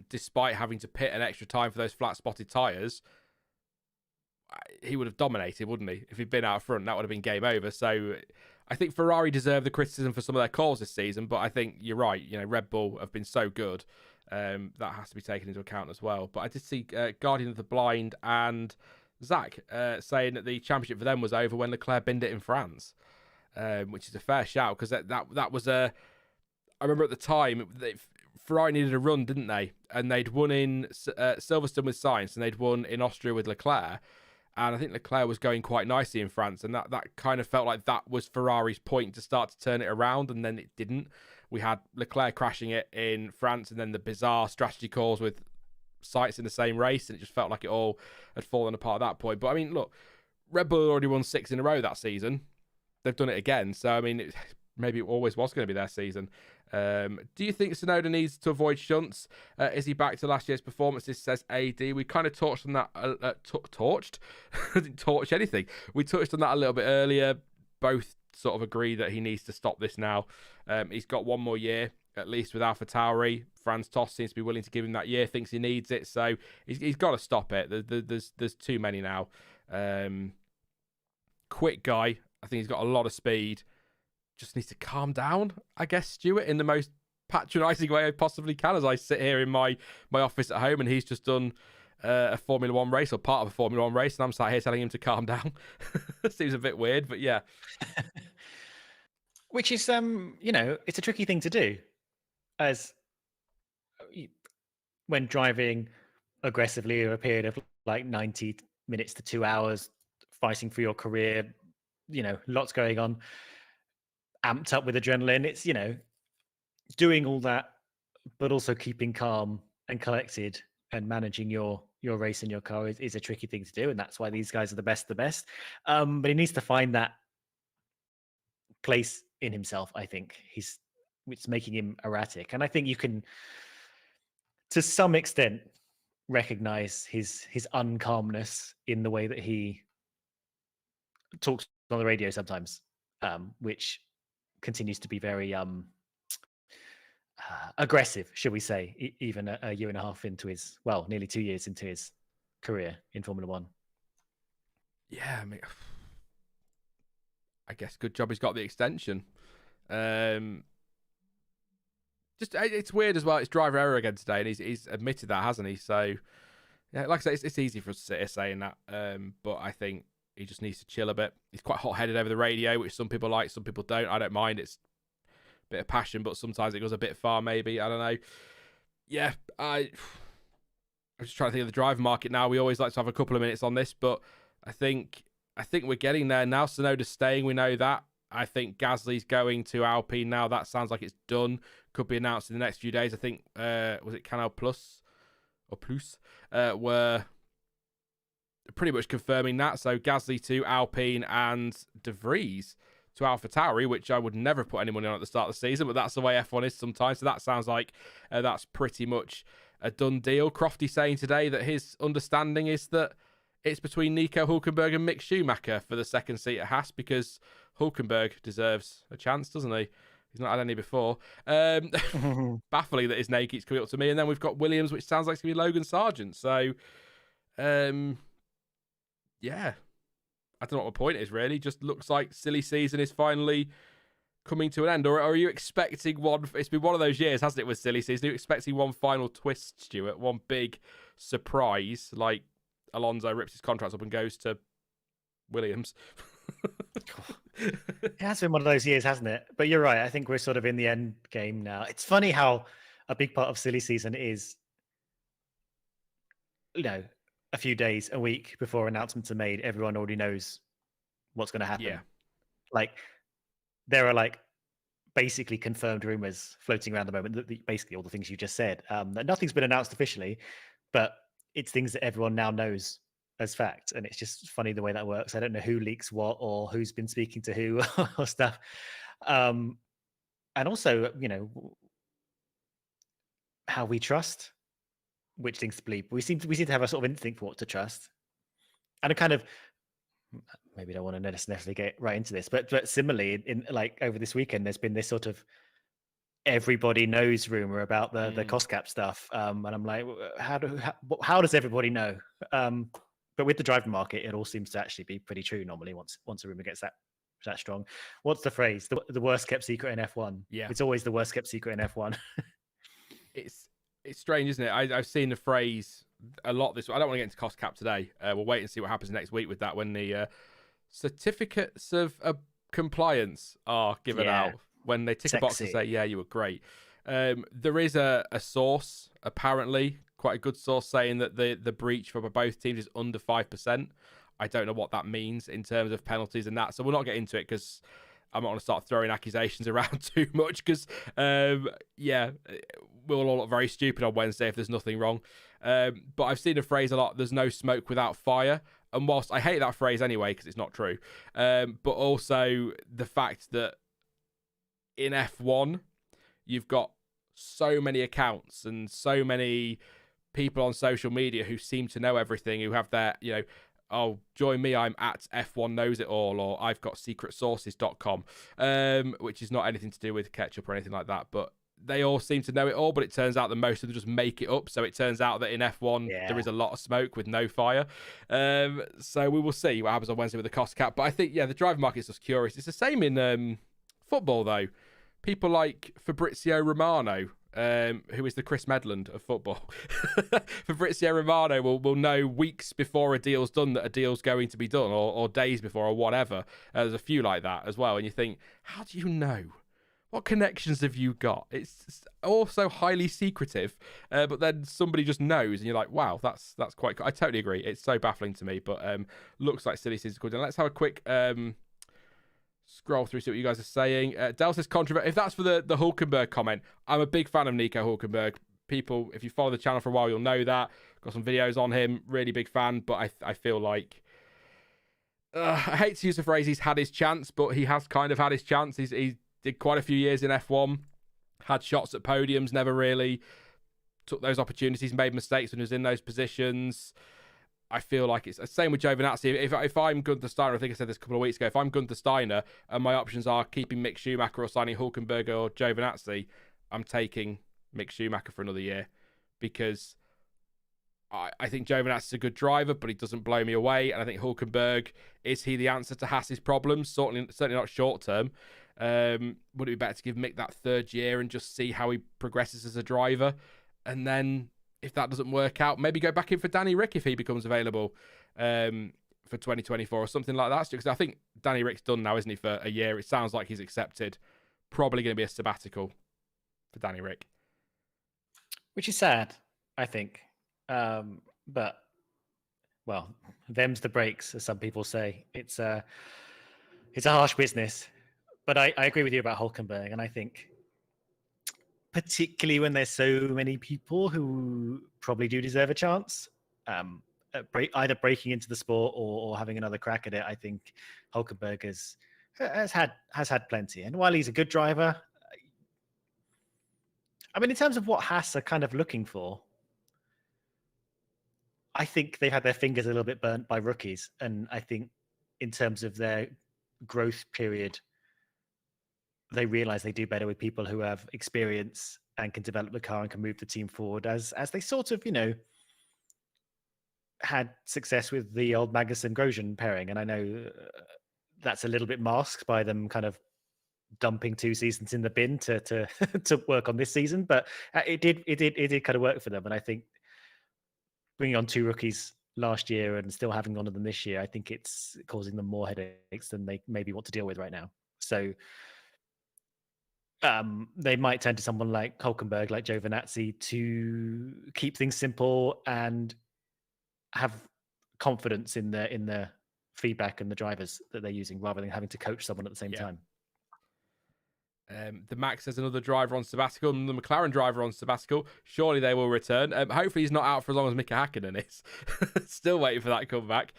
despite having to pit an extra time for those flat-spotted tyres. He would have dominated, wouldn't he? If he'd been out front, that would have been game over. So I think Ferrari deserve the criticism for some of their calls this season, but I think you're right. You know, Red Bull have been so good. That has to be taken into account as well. But I did see Guardian of the Blind and Zach saying that the championship for them was over when Leclerc binned it in France, which is a fair shout, because that was a... I remember at the time, Ferrari needed a run, didn't they? And they'd won in Silverstone with Sainz, and they'd won in Austria with Leclerc. And I think Leclerc was going quite nicely in France, and that kind of felt like that was Ferrari's point to start to turn it around, and then it didn't. We had Leclerc crashing it in France, and then the bizarre strategy calls with Sainz in the same race, and it just felt like it all had fallen apart at that point. But I mean, look, Red Bull already won 6 in a row that season. They've done it again, so I mean, maybe it always was going to be their season. Do you think Tsunoda needs to avoid shunts? Is he back to last year's performances, says AD? We kind of touched on that. Torched? Didn't torch anything. We touched on that a little bit earlier. Both sort of agree that he needs to stop this now. He's got one more year, at least, with AlphaTauri. Franz Tost seems to be willing to give him that year, thinks he needs it, so he's got to stop it. There's too many now. Quick guy. I think he's got a lot of speed. Just needs to calm down, I guess, Stuart, in the most patronising way I possibly can, as I sit here in my office at home, and he's just done a Formula One race, or part of a Formula One race, and I'm sat here telling him to calm down. Seems a bit weird, but yeah. Which is, it's a tricky thing to do, as when driving aggressively over a period of like 90 minutes to 2 hours, fighting for your career, lots going on, amped up with adrenaline. It's, doing all that, but also keeping calm and collected and managing your race and your car is a tricky thing to do. And that's why these guys are the best of the best. But he needs to find that place in himself, I think. It's making him erratic. And I think you can, to some extent, recognize his uncalmness in the way that he talks on the radio sometimes, which continues to be very aggressive, shall we say, even a year and a half into his, nearly 2 years into his career in Formula One. Yeah, I mean, I guess good job he's got the extension. Just it's weird as well. It's driver error again today, and he's admitted that, hasn't he? So, yeah, like I say, it's easy for us to sit here saying that, but I think he just needs to chill a bit. He's quite hot-headed over the radio, which some people like, some people don't. I don't mind. It's a bit of passion, but sometimes it goes a bit far, maybe. I don't know. Yeah, I'm just trying to think of the driver market now. We always like to have a couple of minutes on this, but I think we're getting there now. Tsunoda's staying, we know that. I think Gasly's going to Alpine now. That sounds like it's done. Could be announced in the next few days. I think, was it Canal Plus or Plus? Were pretty much confirming that. So Gasly to Alpine and De Vries to AlphaTauri, which I would never put any money on at the start of the season, but that's the way F1 is sometimes. So that sounds like that's pretty much a done deal. Crofty saying today that his understanding is that it's between Nico Hülkenberg and Mick Schumacher for the second seat at Haas, because Hülkenberg deserves a chance, doesn't he? He's not had any before. Baffling that his name keeps coming up to me. And then we've got Williams, which sounds like it's going to be Logan Sargent. So, yeah. I don't know what my point is, really. Just looks like silly season is finally coming to an end. Or are you expecting one? It's been one of those years, hasn't it, with silly season? Are you expecting one final twist, Stuart? One big surprise, like Alonso rips his contract up and goes to Williams? It has been one of those years, hasn't it? But you're right. I think we're sort of in the end game now. It's funny how a big part of silly season is, a few days, a week before announcements are made, everyone already knows what's going to happen. Yeah. Like, there are like basically confirmed rumors floating around the moment that basically all the things you just said, that nothing's been announced officially, but it's things that everyone now knows as fact. And it's just funny the way that works. I don't know who leaks what or who's been speaking to who or stuff. And also, how we trust, which things to believe. We seem to have a sort of instinct for what to trust. And a kind of, maybe don't want to necessarily get right into this, but similarly, in like over this weekend, there's been this sort of everybody knows rumor about the cost cap stuff, and I'm like, how does everybody know? But with the driver market, it all seems to actually be pretty true normally. Once a rumor gets that strong, what's the phrase? The worst kept secret in F1. Yeah, it's always the worst kept secret in F1. it's strange, isn't it? I've seen the phrase a lot this. I don't want to get into cost cap today. We'll wait and see what happens next week with that when the certificates of compliance are given out, when they tick a box and say, yeah, you were great. There is a source, apparently quite a good source, saying that the breach for both teams is under 5%. I don't know what that means in terms of penalties and that, so we'll not get into it because I'm not going to start throwing accusations around too much because we'll all look very stupid on Wednesday if there's nothing wrong. But I've seen the phrase a lot, there's no smoke without fire. And whilst I hate that phrase anyway, because it's not true, but also the fact that in F1, you've got so many accounts and so many people on social media who seem to know everything, who have their, oh, join me, I'm at F1 Knows It All, or I've got secretsources.com, which is not anything to do with ketchup or anything like that, but they all seem to know it all, but it turns out that most of them just make it up. So it turns out that in F1, there is a lot of smoke with no fire. So we will see what happens on Wednesday with the cost cap. But I think, the driver market is just curious. It's the same in football, though. People like Fabrizio Romano, who is the Chris Medland of football. Fabrizio Romano will know weeks before a deal's done that a deal's going to be done, or days before, or whatever. There's a few like that as well. And you think, how do you know? What connections have you got? It's also highly secretive, but then somebody just knows, and you're like, wow, that's quite cool. I totally agree. It's so baffling to me, but looks like silly season's good. And let's have a quick scroll through, see what you guys are saying. Del says controversy. If that's for the Hulkenberg comment, I'm a big fan of Nico Hulkenberg. People, if you follow the channel for a while, you'll know that. Got some videos on him. Really big fan, but I feel like... I hate to use the phrase he's had his chance, but he has kind of had his chance. He did quite a few years in F1, had shots at podiums, never really took those opportunities, made mistakes when he was in those positions. I feel like it's the same with Giovinazzi. If I'm Gunther Steiner, I think I said this a couple of weeks ago, if I'm Gunther Steiner and my options are keeping Mick Schumacher or signing Hulkenberg or Giovinazzi, I'm taking Mick Schumacher for another year, because I think Giovinazzi's a good driver, but he doesn't blow me away. And I think Hulkenberg, is he the answer to Haas's problems? Certainly not short term. Would it be better to give Mick that third year and just see how he progresses as a driver? And then if that doesn't work out, maybe go back in for Danny Rick if he becomes available for 2024 or something like that. Because I think Danny Rick's done now, isn't he, for a year? It sounds like he's accepted. Probably going to be a sabbatical for Danny Rick. Which is sad, I think. But, well, them's the breaks, as some people say. It's a harsh business. But I agree with you about Hulkenberg, and I think particularly when there's so many people who probably do deserve a chance, either breaking into the sport or having another crack at it, I think Hulkenberg has had plenty. And while he's a good driver, I mean, in terms of what Haas are kind of looking for, I think they've had their fingers a little bit burnt by rookies. And I think in terms of their growth period, they realize they do better with people who have experience and can develop the car and can move the team forward, as they sort of, had success with the old Magnussen-Grosjean pairing. And I know that's a little bit masked by them kind of dumping 2 seasons in the bin to work on this season, but it did kind of work for them. And I think bringing on 2 rookies last year and still having none of them this year, I think it's causing them more headaches than they maybe want to deal with right now. So they might turn to someone like Hulkenberg, like Giovinazzi, to keep things simple and have confidence in the feedback and the drivers that they're using, rather than having to coach someone at the same time. The Max says another driver on sabbatical, and the McLaren driver on sabbatical. Surely they will return. Hopefully he's not out for as long as Mika Hakkinen is. Still waiting for that comeback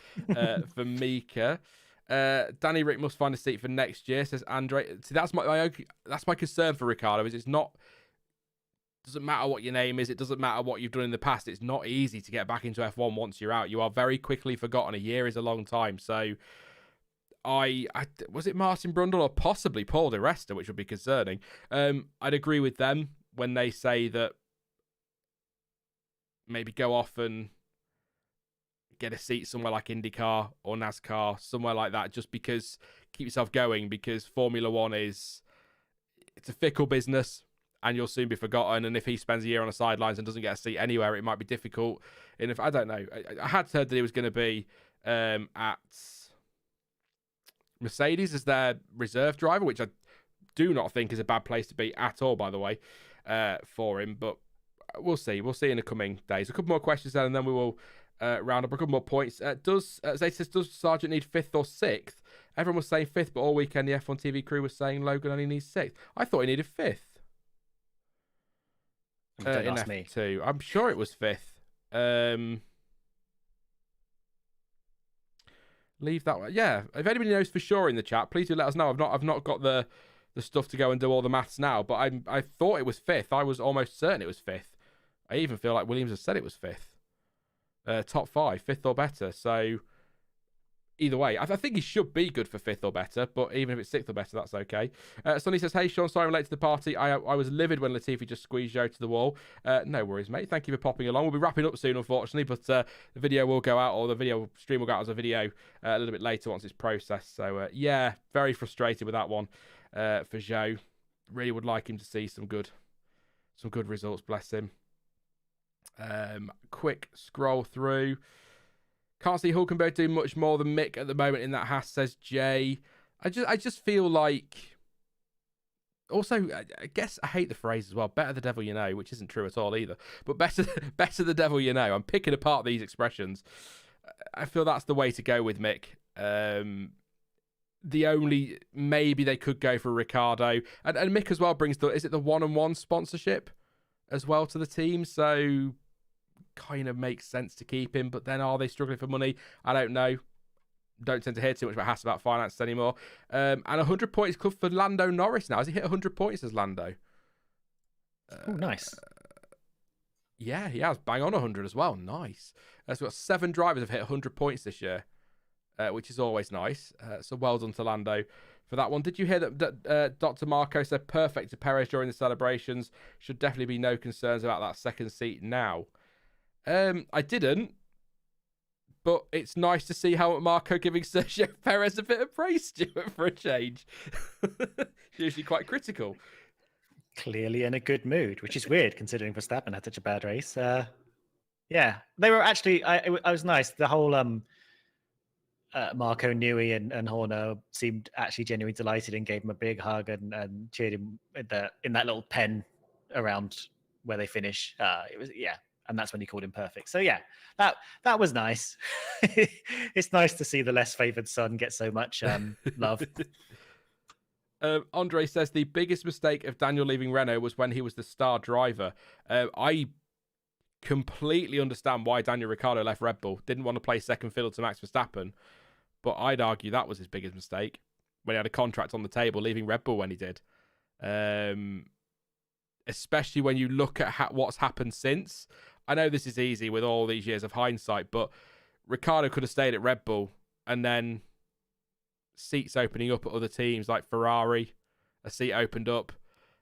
for Mika. Danny Rick must find a seat for next year, says Andre. See, that's my concern for Ricciardo. Is it's not. Doesn't matter what your name is. It doesn't matter what you've done in the past. It's not easy to get back into F1 once you're out. You are very quickly forgotten. A year is a long time. So, was it Martin Brundle or possibly Paul Di Resta, which would be concerning. I'd agree with them when they say that maybe go off and get a seat somewhere like IndyCar or NASCAR, somewhere like that, just because keep yourself going, because Formula One it's a fickle business and you'll soon be forgotten. And if he spends a year on the sidelines and doesn't get a seat anywhere, it might be difficult. And if I don't know, I had heard that he was going to be at Mercedes as their reserve driver, which I do not think is a bad place to be at all, by the way, for him. But we'll see. We'll see in the coming days. A couple more questions then, and then we will round up a couple more points. Zay says, does Sargent need 5th or 6th? Everyone was saying 5th, but all weekend the F1 TV crew was saying Logan only needs 6th. I thought he needed 5th. Don't ask me. F2. I'm sure it was 5th. Leave that one. Yeah, if anybody knows for sure in the chat, please do let us know. I've not got the stuff to go and do all the maths now, but I thought it was 5th. I was almost certain it was 5th. I even feel like Williams has said it was 5th. Top 5, 5th or better. So either way, I think he should be good for 5th or better, but even if it's 6th or better, that's okay. Sonny says, hey, Sean, sorry I'm late to the party. I was livid when Latifi just squeezed Joe to the wall. No worries, mate. Thank you for popping along. We'll be wrapping up soon, unfortunately, but the video will go out, or the video stream will go out as a video a little bit later once it's processed. So, yeah, very frustrated with that one for Joe. Really would like him to see some good results, bless him. Quick scroll through. Can't see Hulkenberg doing much more than Mick at the moment in that Haas, says Jay. I just feel like... Also, I guess I hate the phrase as well. Better the devil you know, which isn't true at all either. But better the devil you know. I'm picking apart these expressions. I feel that's the way to go with Mick. The only... Maybe they could go for Ricciardo. And Mick as well brings the... Is it the 1-on-1 sponsorship as well to the team? So... kind of makes sense to keep him, but then are they struggling for money? I don't know. Don't tend to hear too much about Haas about finance anymore. And 100 points club for Lando Norris now. Has he hit 100 points as Lando? Oh, nice. Yeah, he has. Bang on 100 as well. Nice. So we've got 7 drivers have hit 100 points this year, which is always nice. So well done to Lando for that one. Did you hear that Dr. Marco said perfect to Perez during the celebrations? Should definitely be no concerns about that second seat now. I didn't, but it's nice to see how Marco giving Sergio Perez a bit of praise, Stuart, for a change. Usually quite critical. Clearly in a good mood, which is weird considering Verstappen had such a bad race. Yeah, they were actually. I was nice. The whole Marco Newey and Horner seemed actually genuinely delighted and gave him a big hug and cheered him in that little pen around where they finish. It was and that's when he called him perfect. So yeah, that was nice. It's nice to see the less favoured son get so much love. Andre says the biggest mistake of Daniel leaving Renault was when he was the star driver. I completely understand why Daniel Ricciardo left Red Bull. Didn't want to play second fiddle to Max Verstappen, but I'd argue that was his biggest mistake when he had a contract on the table, leaving Red Bull when he did. Especially when you look at what's happened since. I know this is easy with all these years of hindsight, but Ricciardo could have stayed at Red Bull and then seats opening up at other teams like Ferrari. A seat opened up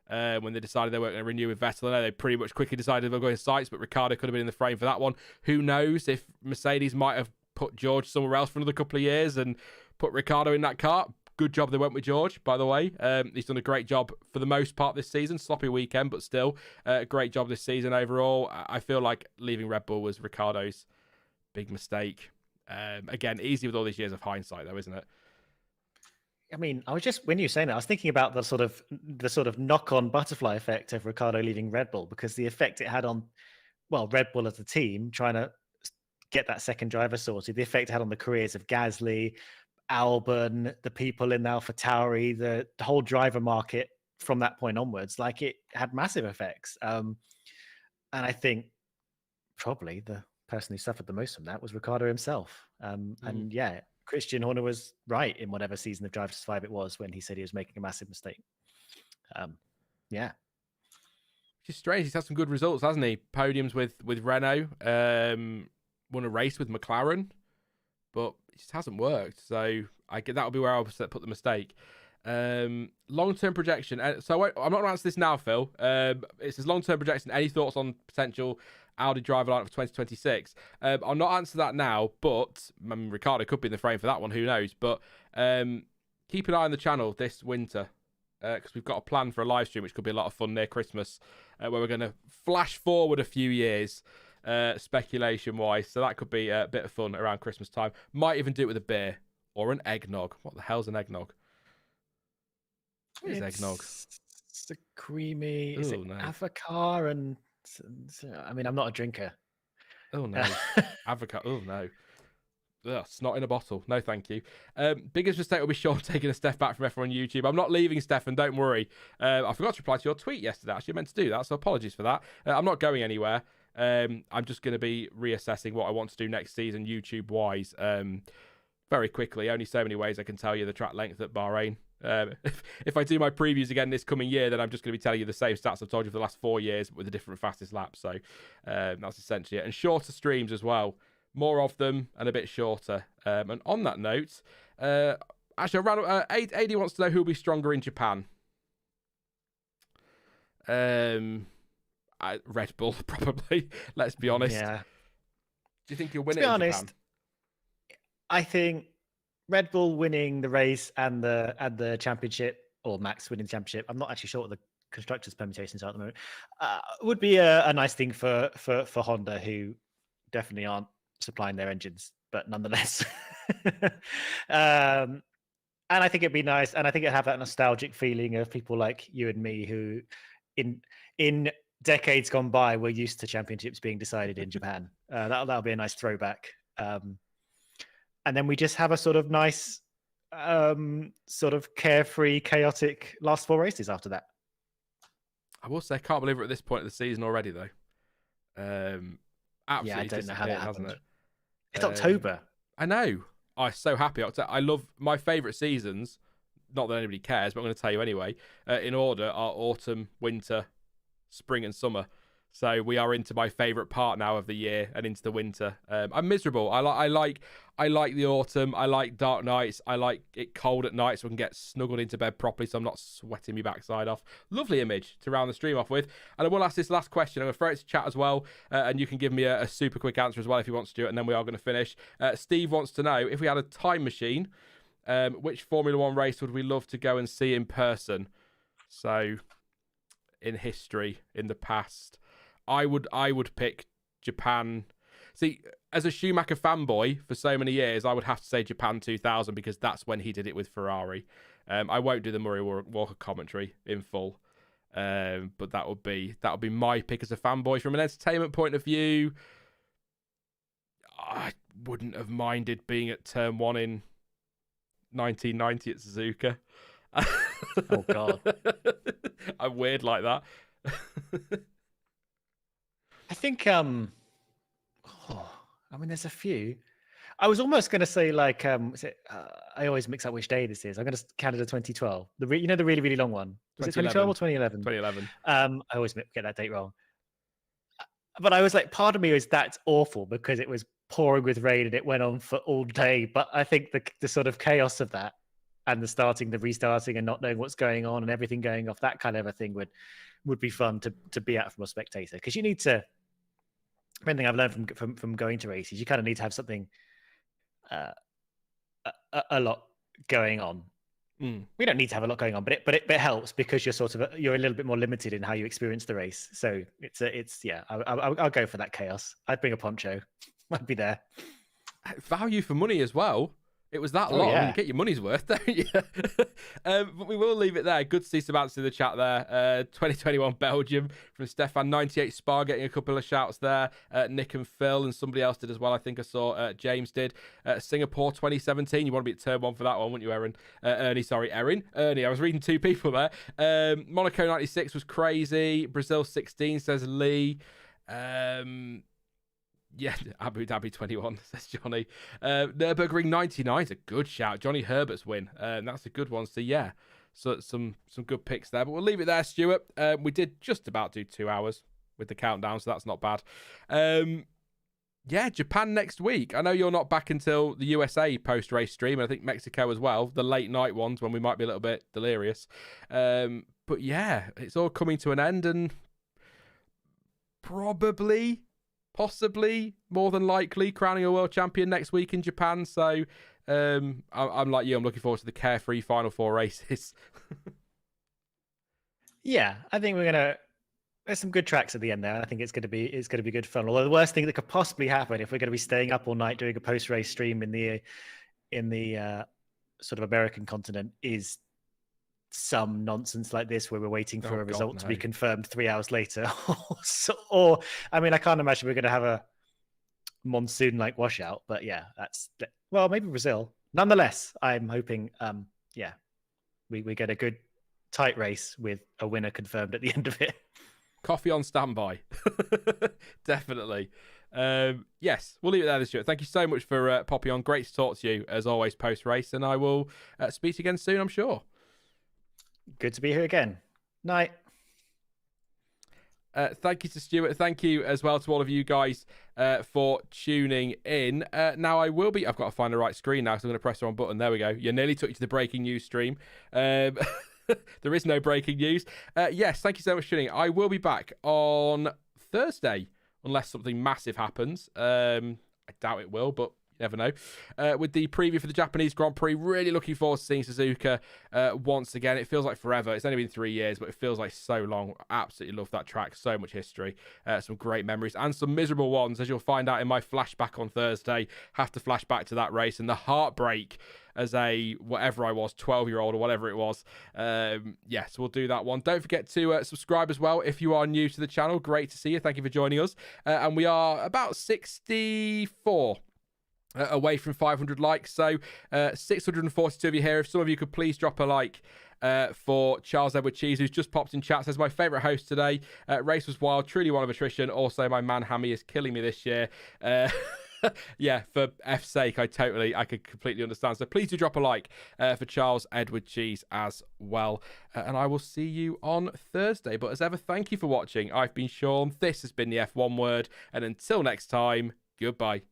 when they decided they weren't going to renew with Vettel. I know they pretty much quickly decided they were going to Sainz, but Ricciardo could have been in the frame for that one. Who knows if Mercedes might have put George somewhere else for another couple of years and put Ricciardo in that car. Good job they went with George, by the way. He's done a great job for the most part this season. Sloppy weekend, but still great job this season overall. I feel like leaving Red Bull was Ricciardo's Big mistake. Again, easy with all these years of hindsight, though, isn't it? I mean, I was just when you were saying that, I was thinking about the sort of knock-on butterfly effect of Ricciardo leaving Red Bull, because the effect it had on, well, Red Bull as a team trying to get that second driver sorted, the effect it had on the careers of Gasly, Albon, the people in the AlphaTauri, the whole driver market from that point onwards, like it had massive effects. And I think probably the person who suffered the most from that was Ricciardo himself. And yeah, Christian Horner was right in whatever season of Drive to Survive it was when he said he was making a massive mistake. Yeah. Which is strange. He's had some good results, hasn't he? Podiums with Renault, won a race with McLaren, but it just hasn't worked. So I get that'll be where I'll put the mistake. Long-term projection. So I'm not going to answer this now, Phil. It says long-term projection. Any thoughts on potential Audi driver lineup for 2026? I'll not answer that now, but I mean, Ricciardo could be in the frame for that one. Who knows? But keep an eye on the channel this winter, because we've got a plan for a live stream, which could be a lot of fun near Christmas, where we're going to flash forward a few years, speculation-wise. So that could be a bit of fun around Christmas time. Might even do it with a beer or an eggnog. What the hell's an eggnog? What is eggnog? It's a creamy. Is it no. avocado? And I mean, I'm not a drinker. Oh no, avocado. Oh no. Ugh, snot in a bottle. No, thank you. Biggest mistake will be Sean taking a step back from everyone on YouTube. I'm not leaving, Stefan. Don't worry. I forgot to reply to your tweet yesterday. Actually, I meant to do that, so apologies for that. I'm not going anywhere. I'm just going to be reassessing what I want to do next season, YouTube-wise. Very quickly. Only so many ways I can tell you the track length at Bahrain. If I do my previews again this coming year, then I'm just going to be telling you the same stats I've told you for the last 4 years with a different fastest lap. So that's essentially it. And shorter streams as well. More of them and a bit shorter. And on that note, actually, AD wants to know who will be stronger in Japan. Red Bull, probably. Let's be honest. Yeah. Do you think you'll win To it be in honest, Japan? I think Red Bull winning the race and the championship, or Max winning the championship, I'm not actually sure what the constructors' permutations are at the moment, would be a nice thing for Honda, who definitely aren't supplying their engines, but nonetheless. And I think it'd be nice, and I think it'd have that nostalgic feeling of people like you and me who in decades gone by were used to championships being decided in Japan. That'll be a nice throwback. And then we just have a sort of nice, sort of carefree, chaotic last 4 races after that. I will say, I can't believe we're at this point of the season already, though. Absolutely, yeah, I don't know how that happened. Hasn't it? It's October. I know. I'm so happy. I love my favourite seasons. Not that anybody cares, but I'm going to tell you anyway. In order are autumn, winter, spring, and summer. So we are into my favourite part now of the year and into the winter. I'm miserable. I like the autumn. I like dark nights. I like it cold at night so I can get snuggled into bed properly so I'm not sweating my backside off. Lovely image to round the stream off with. And I will ask this last question. I'm going to throw it to chat as well. And you can give me a super quick answer as well if you want to do it. And then we are going to finish. Steve wants to know, if we had a time machine, which Formula One race would we love to go and see in person? So in history, in the past, I would pick Japan. See, as a Schumacher fanboy for so many years, I would have to say Japan 2000 because that's when he did it with Ferrari. I won't do the Murray Walker commentary in full, but that would be my pick as a fanboy. From an entertainment point of view, I wouldn't have minded being at Turn 1 in 1990 at Suzuka. Oh God, I'm weird like that. I think, I mean, there's a few. I was almost going to say, like, I always mix up which day this is. I'm going to Canada 2012. The really, really long one. Was it 2012 or 2011? 2011. I always get that date wrong. But I was like, part of me was that's awful because it was pouring with rain and it went on for all day. But I think the sort of chaos of that and the restarting and not knowing what's going on and everything going off, that kind of a thing would be fun to be at from a spectator, because you need to. One thing I've learned from going to races, you kind of need to have something, a lot going on. We don't need to have a lot going on, but it helps because you're a little bit more limited in how you experience the race. So I'll go for that chaos. I'd bring a poncho. might be there. Value for money as well. It was that Oh, long. yeah. You get your money's worth, don't you? But we will leave it there. Good to see some answers in the chat there. 2021 Belgium from Stefan98 Spa getting a couple of shouts there. Nick and Phil and somebody else did as well. I think I saw James did. Singapore 2017. You want to be at turn 1 for that one, wouldn't you, Erin? Ernie. I was reading two people there. Monaco 96 was crazy. Brazil 16 says Lee. Yeah, Abu Dhabi 21, says Johnny. Nürburgring 99 is a good shout. Johnny Herbert's win. That's a good one. So, yeah, so some good picks there. But we'll leave it there, Stuart. We did just about do 2 hours with the countdown, so that's not bad. Yeah, Japan next week. I know you're not back until the USA post-race stream, and I think Mexico as well, the late night ones when we might be a little bit delirious. But, yeah, it's all coming to an end, and possibly, more than likely, crowning a world champion next week in Japan. So I'm like you. I'm looking forward to the carefree Final Four races. Yeah, I think there's some good tracks at the end there. I think it's gonna be good fun. Although the worst thing that could possibly happen if we're going to be staying up all night doing a post-race stream in the sort of American continent is some nonsense like this where we're waiting for a result to be confirmed 3 hours later. Or I mean, I can't imagine we're going to have a monsoon-like washout. But yeah, maybe Brazil. Nonetheless, I'm hoping, we get a good tight race with a winner confirmed at the end of it. Coffee on standby. Definitely. Yes, we'll leave it there this year. Thank you so much for popping on. Great to talk to you, as always, post-race. And I will speak to you again soon, I'm sure. Good to be here again. Night. Thank you to Stuart. Thank you as well to all of you guys for tuning in. Now I've got to find the right screen now, so I'm going to press the wrong button. There we go. You nearly took you to the breaking news stream. There is no breaking news. Yes, thank you so much for tuning in. I will be back on Thursday, unless something massive happens. I doubt it will, but you never know. With the preview for the Japanese Grand Prix, really looking forward to seeing Suzuka once again. It feels like forever. It's only been 3 years, but it feels like so long. Absolutely love that track. So much history. Some great memories and some miserable ones, as you'll find out in my flashback on Thursday. Have to flash back to that race and the heartbreak as a whatever I was, 12-year-old or whatever it was. Yes, we'll do that one. Don't forget to subscribe as well if you are new to the channel. Great to see you. Thank you for joining us. And we are about 64 away from 500 likes, so 642 of you here. If some of you could please drop a like for Charles Edward Cheese, who's just popped in chat, says my favourite host today. Race was wild, truly one of attrition. Also, my man Hammy is killing me this year. Yeah, for F's sake, I could completely understand. So please do drop a like for Charles Edward Cheese as well. And I will see you on Thursday. But as ever, thank you for watching. I've been Sean. This has been the F1 Word. And until next time, goodbye.